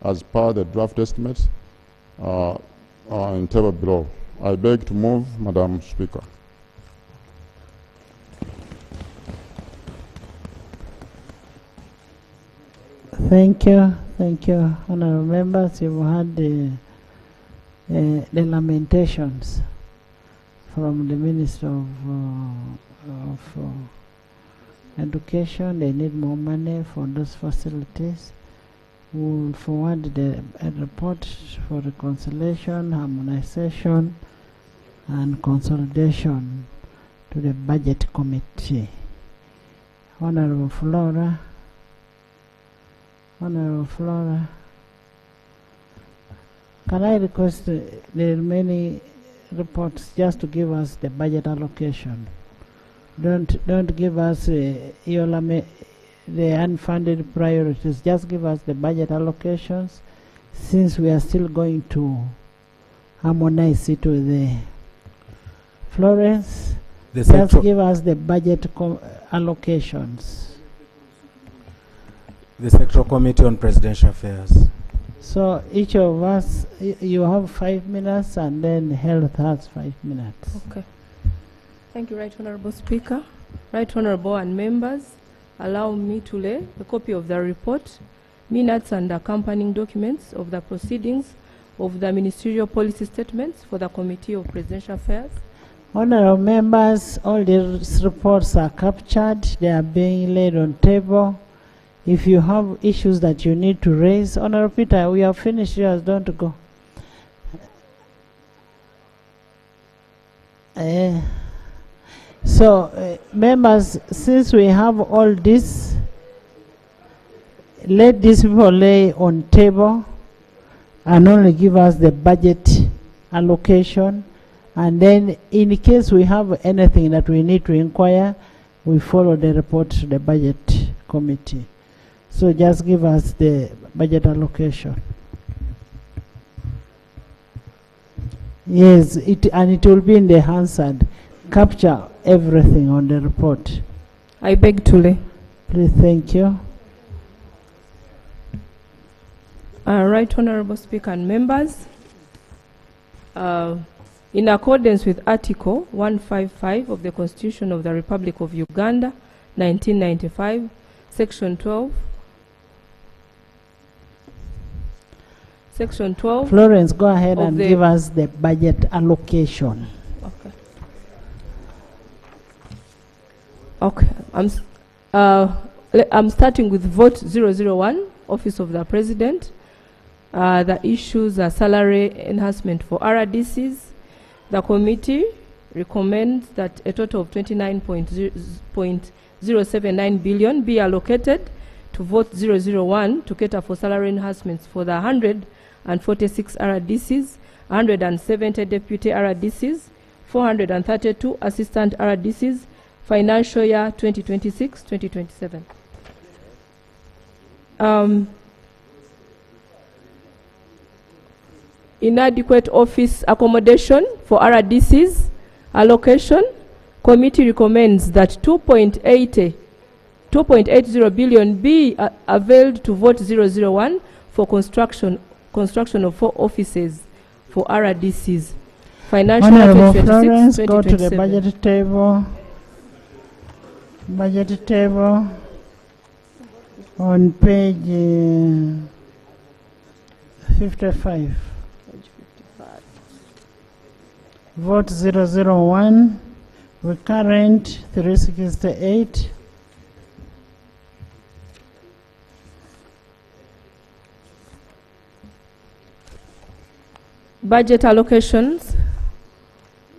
as per the draft estimates in table below. I beg to move, Madam Speaker. Thank you, honorable members. You've heard the lamentations from the Minister of Education. They need more money for those facilities. We will forward a report for reconciliation, harmonization, and consolidation to the Budget Committee. Honorable Flora. Honorable Flora. Can I request the remaining reports just to give us the budget allocation? Don't give us the unfunded priorities. Just give us the budget allocations, since we are still going to harmonize it with the Florence. Just give us the budget allocations. The Sectoral Committee on Presidential Affairs. So each of us, you have 5 minutes, and then Health has 5 minutes. Okay. Thank you, Right Honorable Speaker. Right Honorable and members, allow me to lay a copy of the report, minutes and accompanying documents of the proceedings of the ministerial policy statements for the Committee of Presidential Affairs. Honorable members, all these reports are captured. They are being laid on table. If you have issues that you need to raise, Honorable Peter, we have finished yours, don't go. Members, since we have all this, let these people lay on table and only give us the budget allocation, and then in case we have anything that we need to inquire, we follow the report to the Budget Committee. So just give us the budget allocation. Yes, and it will be in the Hansard. Capture everything on the report. I beg to lay. Please, thank you. Right Honorable Speaker and members, in accordance with Article 155 of the Constitution of the Republic of Uganda, 1995, Section 12. Section 12. Florence, go ahead and give us the budget allocation. Okay. Okay. I'm starting with vote 001, Office of the President. The issues are salary enhancement for RDCs. The committee recommends that a total of 29.079 billion be allocated to vote 001 to cater for salary enhancements for the 146 RDCs, 170 deputy RDCs, 432 assistant RDCs, financial year 2026-2027. Inadequate office accommodation for RDCs allocation. Committee recommends that 2.80 billion be availed to vote 001 for construction of 4 offices for RDCs. Financial Honorable 2026, Florence, go to the 2027. budget table. Budget table on page 55. Vote 001, recurrent 368. Budget allocations.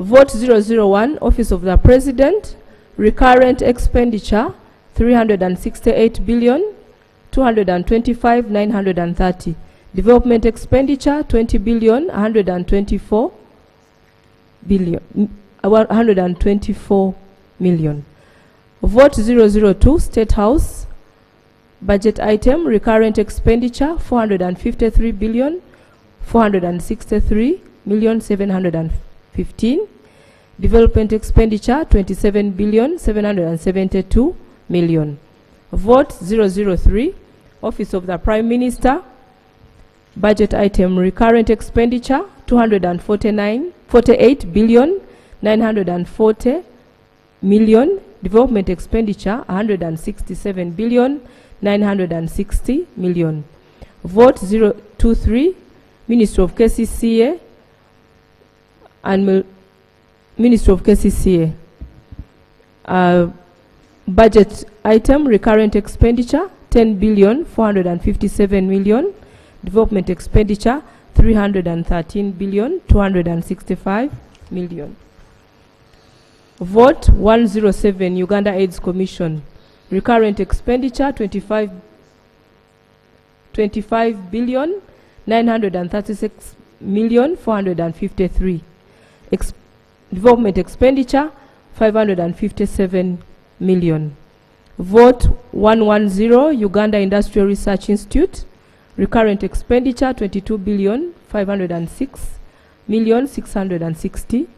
Vote 001, Office of the President. Recurrent expenditure 368 billion 225 930. Development expenditure 20 billion 124 million. Vote 002, State House. Budget item, recurrent expenditure 453 billion 463 million 715. Development expenditure 27 billion 772 million. Vote 003, Office of the Prime Minister. Budget item, recurrent expenditure 48 billion 940 million. Development expenditure 167 billion 960 million. Vote 023, Minister of KCCA and Minister of KCCA. Budget item, recurrent expenditure 10 billion 457 million. Development expenditure 313 billion 265 million. Vote 107, Uganda AIDS Commission. Recurrent expenditure 25 billion 936 million 453. Development expenditure 557 million. Vote 110, Uganda Industrial Research Institute. Recurrent expenditure 22 billion 506 million 660.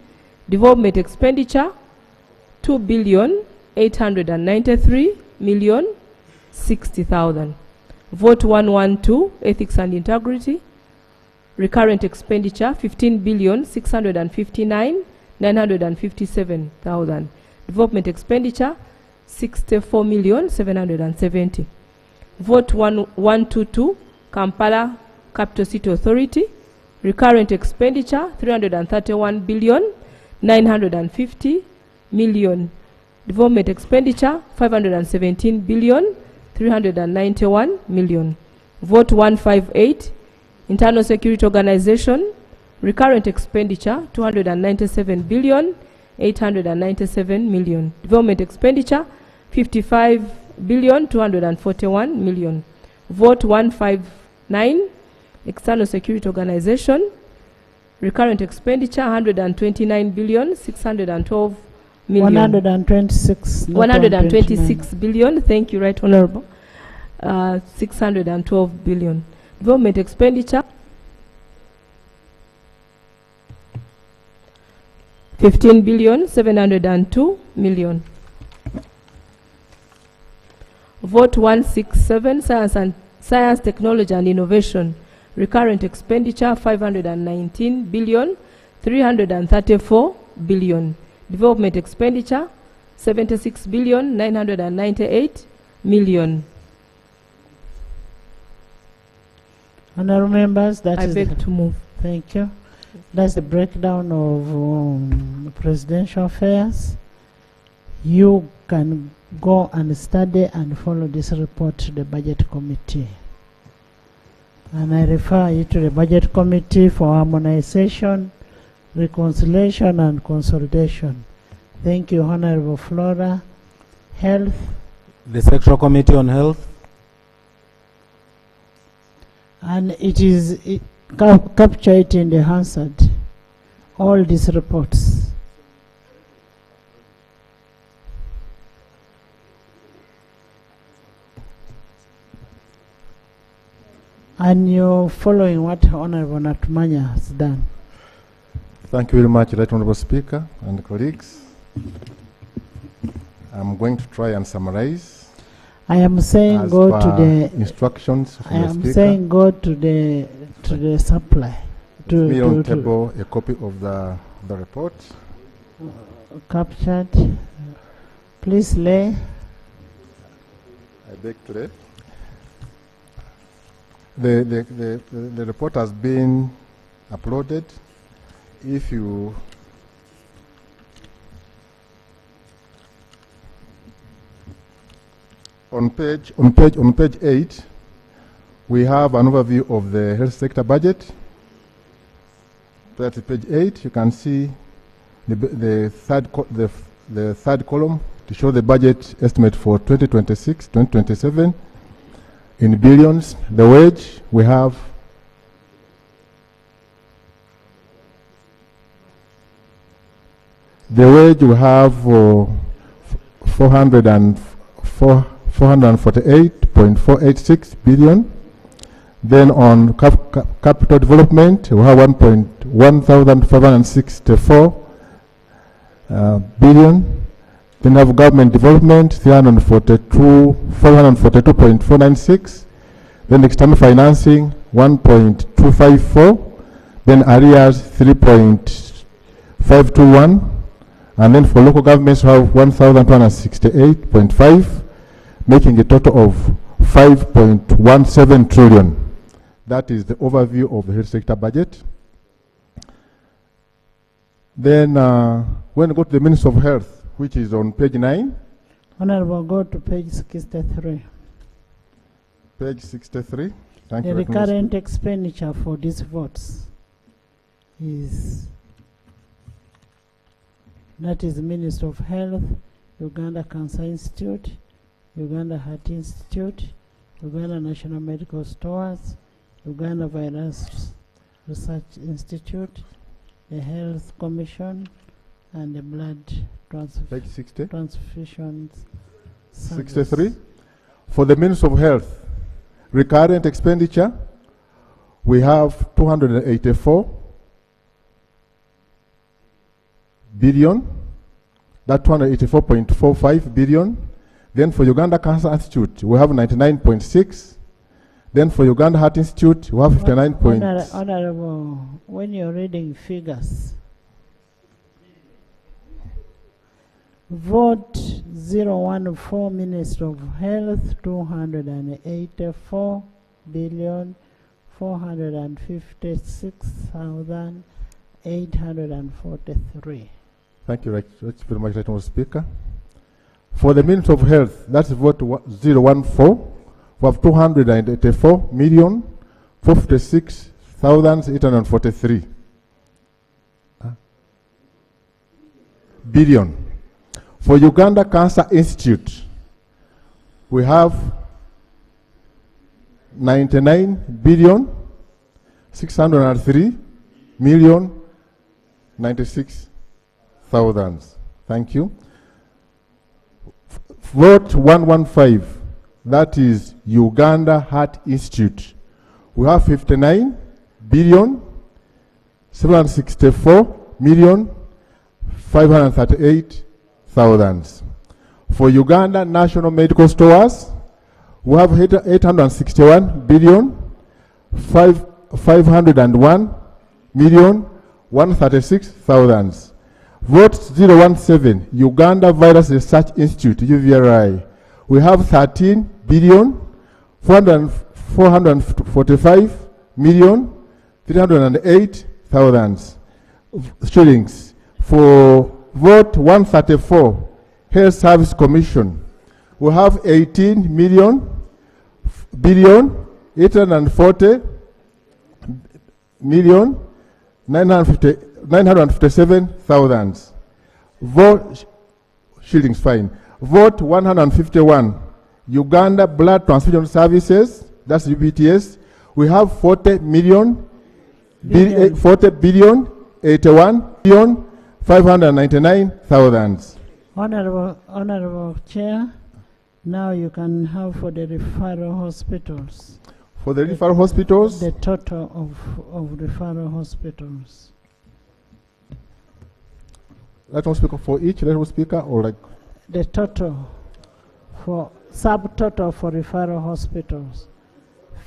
Development expenditure 2 billion 893 million 60,000. Vote 112, Ethics and Integrity. Recurrent expenditure 15 billion 659 957,000. Development expenditure 64 million 770. Vote 122, Kampala Capital City Authority. Recurrent expenditure 331 billion 950 million. Development expenditure 517 billion 391 million. Vote 158, Internal Security Organization. Recurrent expenditure 297 billion 897 million. Development expenditure 55 billion 241 million. Vote 159, External Security Organization. Recurrent expenditure 129 billion 612 million. 126. not 126 billion. Thank you, Right Honorable. 612 billion. Development expenditure 15 billion 702 million. Vote 167, Science, Technology and Innovation. Recurrent expenditure 519 billion 334 billion. Development expenditure 76 billion 998 million. Honorable members, that I is beg to move. Thank you. That's the breakdown of presidential affairs. You can go and study and follow this report to the budget committee. And I refer you to the budget committee for harmonization, reconciliation and consolidation. Thank you, Honorable Flora. Health. The Sectoral Committee on Health. And capture it in the Hansard, all these reports. And you're following what Honorable Natumanya has done. Thank you very much, Right Honorable Speaker and colleagues. I'm going to try and summarize. I am saying go to the instructions from I the am Speaker. saying go to the supply. Me on table a copy of the report. Captured. Please lay. I beg to read. The report has been uploaded. If you on page 8, we have an overview of the health sector budget. That's page 8. You can see the third column to show the budget estimate for 2026-2027 in billions. The wage we have $448.486 billion. Then on capital development, we have 1,564 billion. Then we have government development, 442.496. Then external financing, 1.254. Then arrears, 3.521. And then for local governments, we have 1,268.5, making a total of 5.17 trillion. That is the overview of the health sector budget. Then when we go to the Ministry of Health, which is on page 9. Honorable, go to page 63. Page 63. Thank the you. Recurrent expenditure for these votes is, that is Ministry of Health, Uganda Cancer Institute, Uganda Heart Institute, Uganda National Medical Stores, Uganda Virus Research Institute, the Health Commission, and the Blood Page 60. Transfusions. 63. For the Ministry of Health, recurrent expenditure, we have 284 billion. That 284.45 billion. Then for Uganda Cancer Institute, we have 99.6. Then for Uganda Heart Institute, we have 59. Honorable, when you're reading figures, vote 014 Ministry of Health, 284 billion 456,843. Thank you very much, Right Honourable Speaker. For the Ministry of Health, that's vote 014. We have 284 million 456,843 billion. For Uganda Cancer Institute, we have 99 billion 603 million 96,000. Thank you. Vote 115, that is Uganda Heart Institute. We have 59 billion 764 million 538,000. For Uganda National Medical Stores, we have 861 billion 501 million 136,000. Vote 017, Uganda Virus Research Institute, UVRI. We have 13 billion 445 million thousands shillings. For vote 134, Health Service Commission, we have 18 million billion 840 million 957,000. Vote shillings fine. Vote 151, Uganda Blood Transfusion Services, that's UBTS. We have 40 million, 40 billion 81 billion 599,000. Honorable Chair, now you can have for the referral hospitals. For the referral hospitals? The total of referral hospitals. Let one speaker for each, let one speaker, or like? The total for, subtotal for referral hospitals,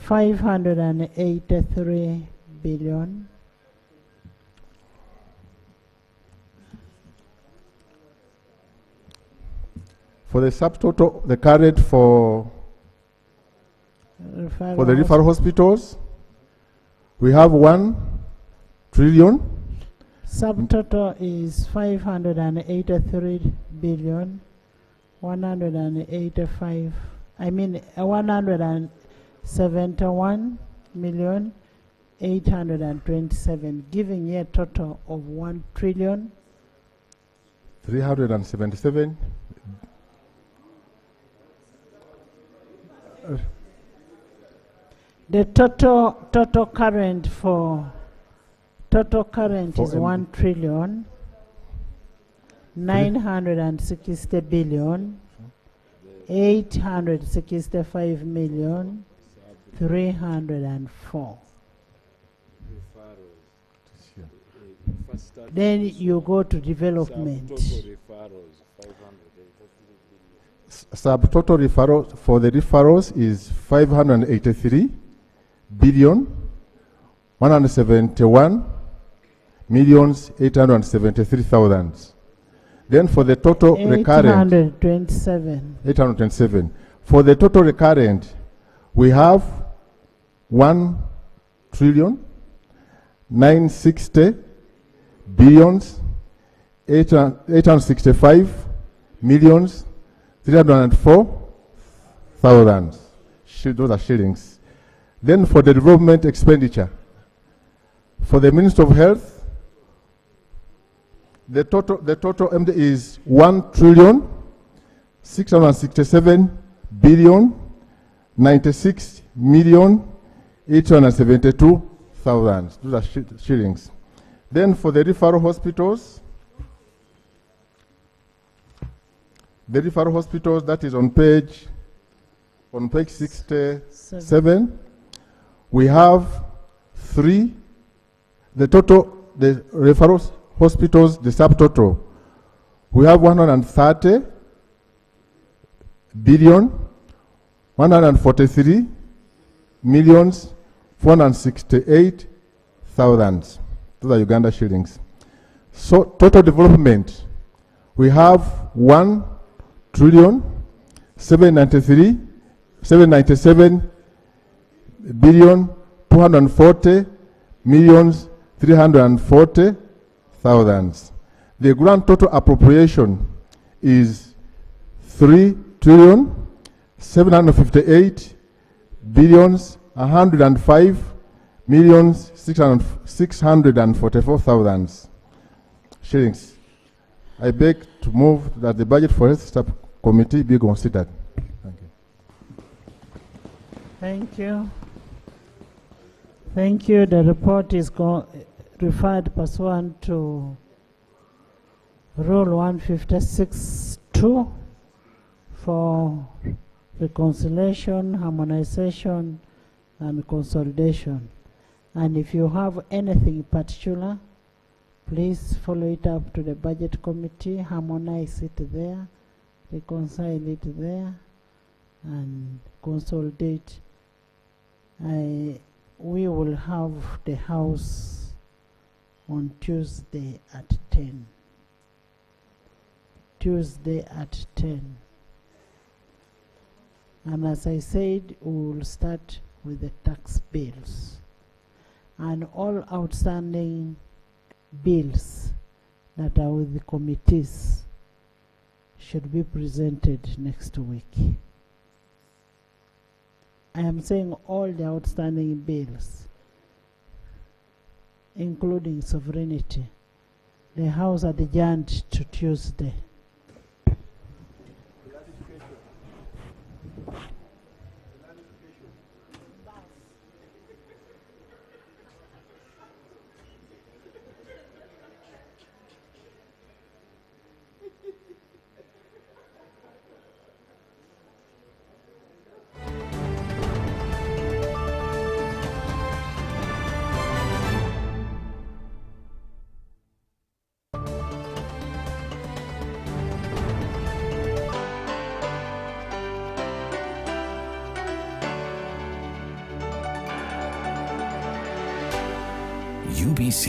583 billion. For the subtotal, the current for the referral hospitals, we have 1 trillion. Subtotal is 583 billion 185. I mean 171 million 827, giving a total of 1 trillion 377. The total current is 1 trillion 960 billion 865 million 304. Then you go to development. Subtotal referral for the referrals is 583 billion 171 millions 873,000. Then for the total recurrent 827. For the total recurrent, we have 1 trillion 960 billions 865 millions 304,000. Those are shillings. Then for the development expenditure, for the Ministry of Health, the total MD is 1 trillion 667 billion 96 million 872,000. Those are shillings. Then for the referral hospitals, that is on page 67, we have 3. The referral hospitals, the subtotal, we have 130 billion 143 millions 468,000. Those are Uganda shillings. So total development, we have 1 trillion 797 billion 240 millions 340,000. The grand total appropriation is 3 trillion 758 billions 105 millions 644,000 shillings. I beg to move that the budget for Health Subcommittee be considered. Thank you. Thank you. Thank you. The report is referred pursuant to Rule 156(2) for reconciliation, harmonization, and consolidation. And if you have anything particular, please follow it up to the budget committee, harmonize it there, reconcile it there, and consolidate. We will have the House on Tuesday at 10. Tuesday at 10. And as I said, we will start with the tax bills. and all outstanding bills that are with the committees should be presented next week. I am saying all the outstanding bills, including sovereignty. The House adjourned to Tuesday. UBC